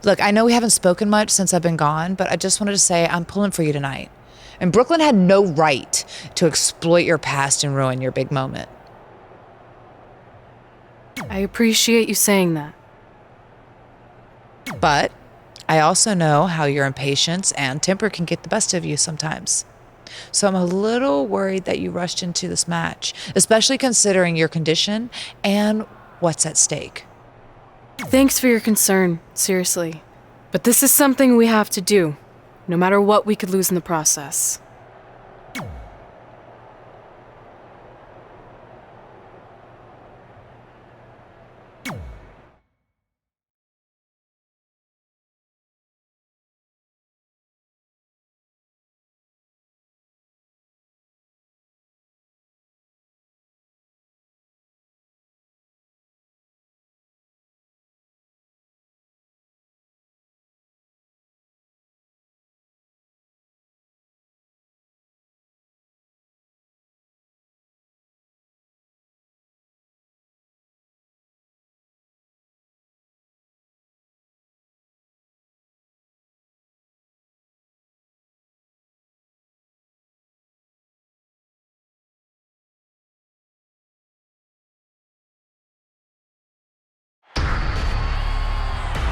Look, I know we haven't spoken much since I've been gone, but I just wanted to say I'm pulling for you tonight. And Brooklyn had no right to exploit your past and ruin your big moment. I appreciate you saying that. But I also know how your impatience and temper can get the best of you sometimes. So I'm a little worried that you rushed into this match, especially considering your condition and what's at stake. Thanks for your concern, seriously. But this is something we have to do, no matter what we could lose in the process.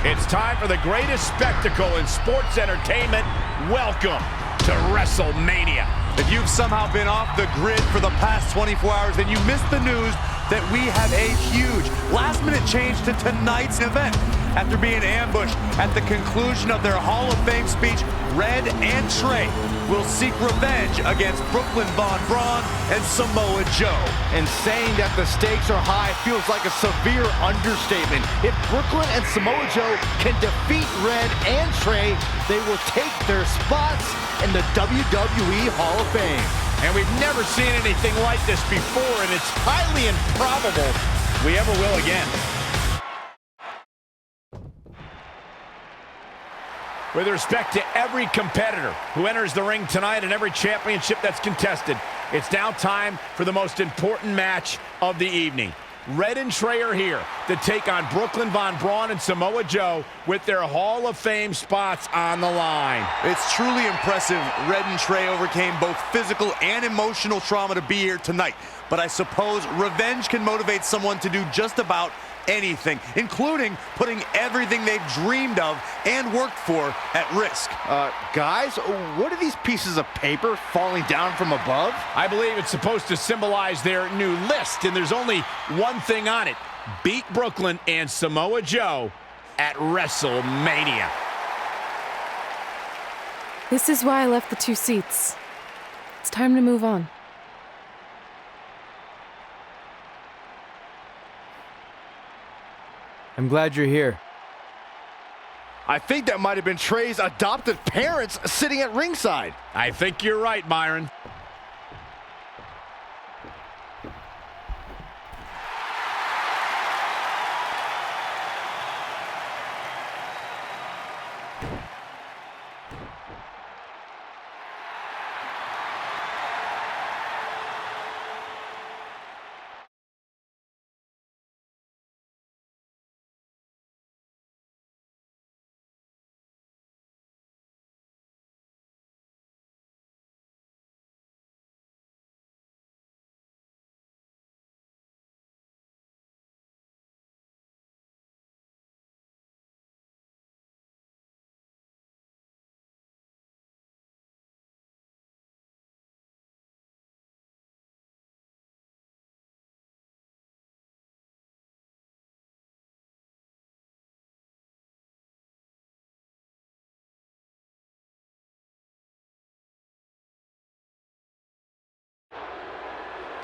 It's time for the greatest spectacle in sports entertainment. Welcome to WrestleMania. If you've somehow been off the grid for the past 24 hours, then you missed the news that we have a huge last-minute change to tonight's event. After being ambushed at the conclusion of their Hall of Fame speech, Red and Trey will seek revenge against Brooklyn Von Braun and Samoa Joe. And saying that the stakes are high feels like a severe understatement. If Brooklyn and Samoa Joe can defeat Red and Trey, they will take their spots in the WWE Hall of Fame. And we've never seen anything like this before, and it's highly improbable we ever will again. With respect to every competitor who enters the ring tonight and every championship that's contested, it's now time for the most important match of the evening. Red and Trey are here to take on Brooklyn Von Braun and Samoa Joe with their Hall of Fame spots on the line. It's truly impressive Red and Trey overcame both physical and emotional trauma to be here tonight. But I suppose revenge can motivate someone to do just about anything, including putting everything they've dreamed of and worked for at risk. Guys, what are these pieces of paper falling down from above? I believe it's supposed to symbolize their new list, and there's only one thing on it. Beat Brooklyn and Samoa Joe at WrestleMania. This is why I left the 2 seats. It's time to move on. I'm glad you're here. I think that might have been Trey's adoptive parents sitting at ringside. I think you're right, Byron.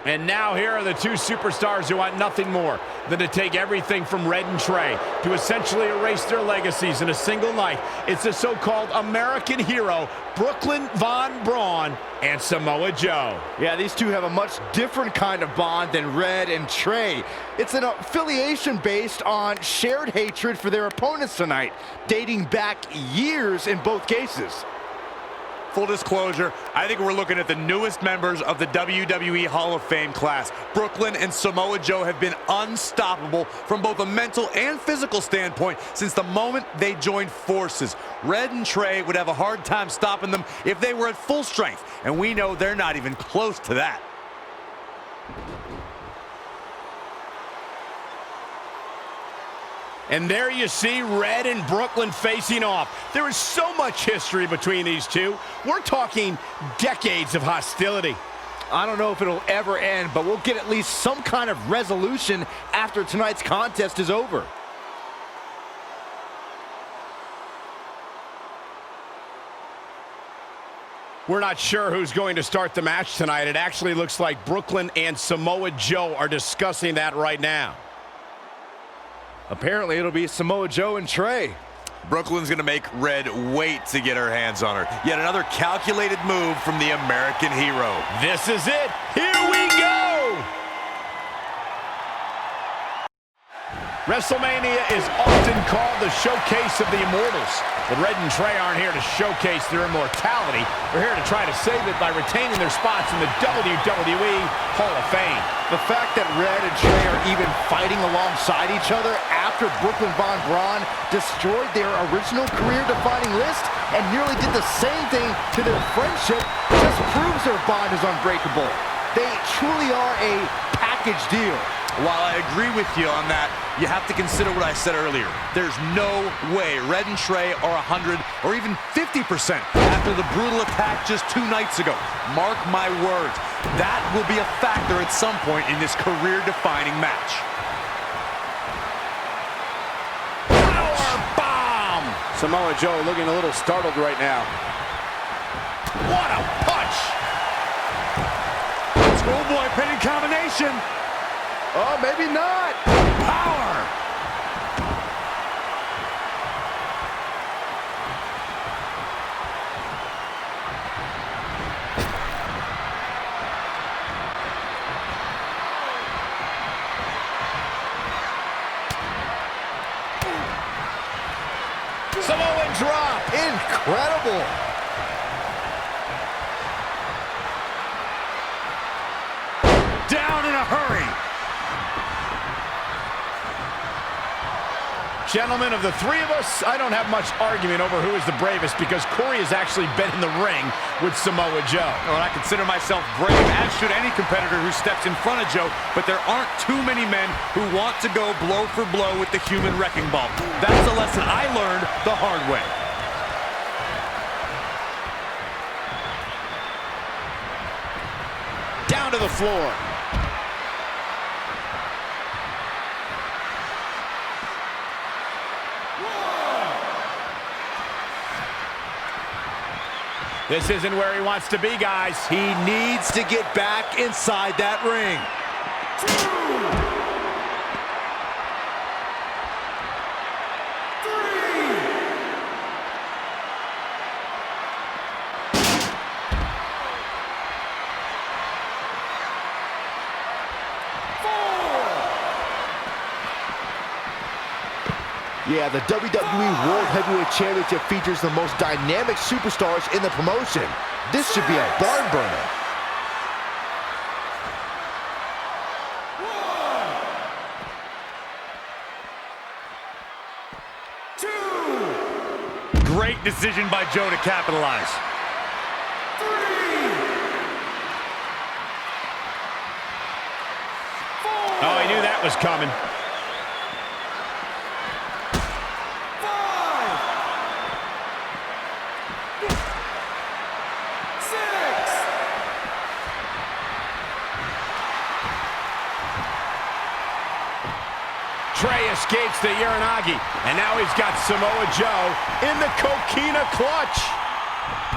And now here are the two superstars who want nothing more than to take everything from Red and Trey to essentially erase their legacies in a single night. It's the so-called American hero, Brooklyn Von Braun and Samoa Joe. Yeah, these two have a much different kind of bond than Red and Trey. It's an affiliation based on shared hatred for their opponents tonight, dating back years in both cases. Full disclosure, I think we're looking at the newest members of the WWE Hall of Fame class. Brooklyn and Samoa Joe have been unstoppable from both a mental and physical standpoint since the moment they joined forces. Red and Trey would have a hard time stopping them if they were at full strength, and we know they're not even close to that. And there you see Red and Brooklyn facing off. There is so much history between these two. We're talking decades of hostility. I don't know if it'll ever end, but we'll get at least some kind of resolution after tonight's contest is over. We're not sure who's going to start the match tonight. It actually looks like Brooklyn and Samoa Joe are discussing that right now. Apparently, it'll be Samoa Joe and Trey. Brooklyn's going to make Red wait to get her hands on her. Yet another calculated move from the American hero. This is it. Here we go. WrestleMania is often called the showcase of the immortals. But Red and Trey aren't here to showcase their immortality. They're here to try to save it by retaining their spots in the WWE Hall of Fame. The fact that Red and Trey are even fighting alongside each other after Brooklyn Von Braun destroyed their original career-defining list and nearly did the same thing to their friendship just proves their bond is unbreakable. They truly are a package deal. While I agree with you on that, you have to consider what I said earlier. There's no way Red and Trey are 100 or even 50% after the brutal attack just 2 nights ago. Mark my words, that will be a factor at some point in this career-defining match. Power bomb! Samoa Joe looking a little startled right now. What a punch! Schoolboy pinning combination. Oh, maybe not. Power! Samoan drop. Incredible. Down in a hurry. Gentlemen, of the three of us, I don't have much argument over who is the bravest because Corey has actually been in the ring with Samoa Joe. Well, I consider myself brave, as should any competitor who steps in front of Joe, but there aren't too many men who want to go blow for blow with the human wrecking ball. That's a lesson I learned the hard way. Down to the floor. This isn't where he wants to be, guys. He needs to get back inside that ring. Yeah, the WWE World Heavyweight Championship features the most dynamic superstars in the promotion. This should be a barn burner. Great decision by Joe to capitalize. Oh, he knew that was coming. Trey escapes the Uranagi, and now he's got Samoa Joe in the Coquina clutch.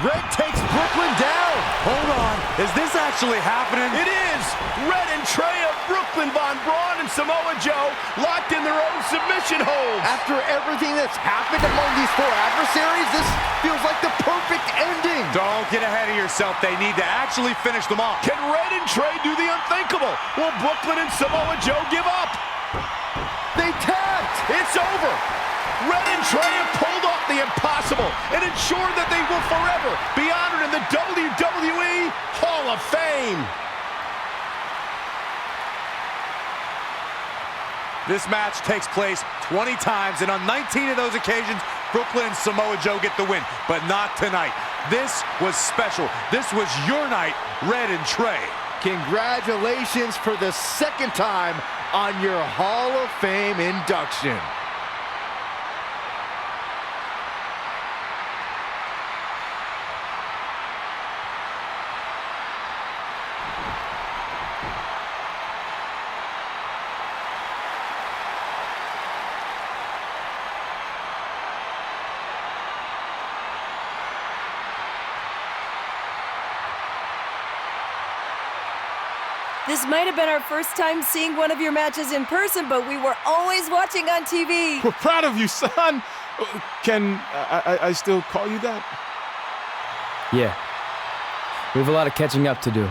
Red takes Brooklyn down. Hold on, is this actually happening? It is! Red and Trey of Brooklyn, Von Braun and Samoa Joe locked in their own submission holds. After everything that's happened among these four adversaries, this feels like the perfect ending. Don't get ahead of yourself. They need to actually finish them off. Can Red and Trey do the unthinkable? Will Brooklyn and Samoa Joe give up? They tapped! It's over! Red and Trey have pulled off the impossible and ensured that they will forever be honored in the WWE Hall of Fame. This match takes place 20 times, and on 19 of those occasions, Brooklyn and Samoa Joe get the win, but not tonight. This was special. This was your night, Red and Trey. Congratulations for the second time on your Hall of Fame induction. This might have been our first time seeing one of your matches in person, but we were always watching on TV. We're proud of you, son. Can I still call you that? Yeah. We have a lot of catching up to do.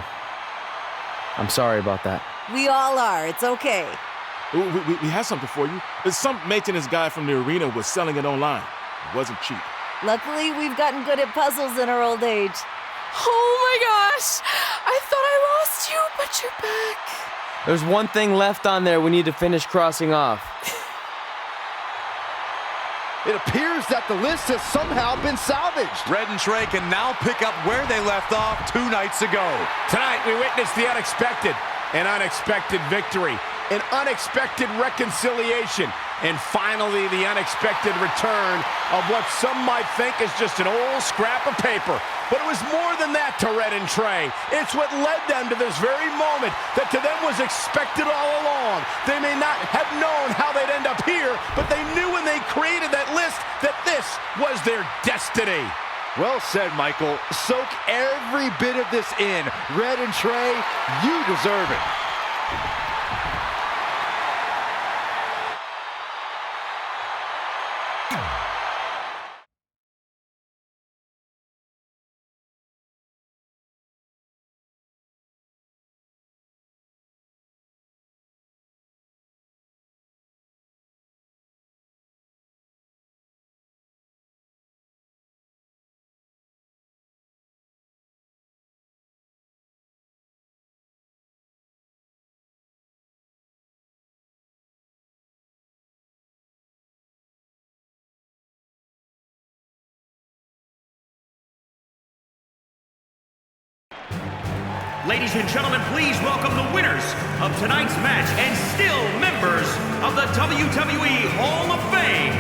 I'm sorry about that. We all are. It's okay. We have something for you. Some maintenance guy from the arena was selling it online. It wasn't cheap. Luckily, we've gotten good at puzzles in our old age. Oh my gosh! I thought I lost you, but you're back. There's one thing left on there we need to finish crossing off. It appears that the list has somehow been salvaged. Red and Trey can now pick up where they left off 2 nights ago. Tonight, we witnessed the unexpected, an unexpected victory, an unexpected reconciliation, and finally the unexpected return of what some might think is just an old scrap of paper. But it was more than that to Red and Trey. It's what led them to this very moment that to them was expected all along. They may not have known how they'd end up here, but they knew when they created that list that this was their destiny. Well said, Michael. Soak every bit of this in. Red and Trey, you deserve it. Ladies and gentlemen, please welcome the winners of tonight's match and still members of the WWE Hall of Fame,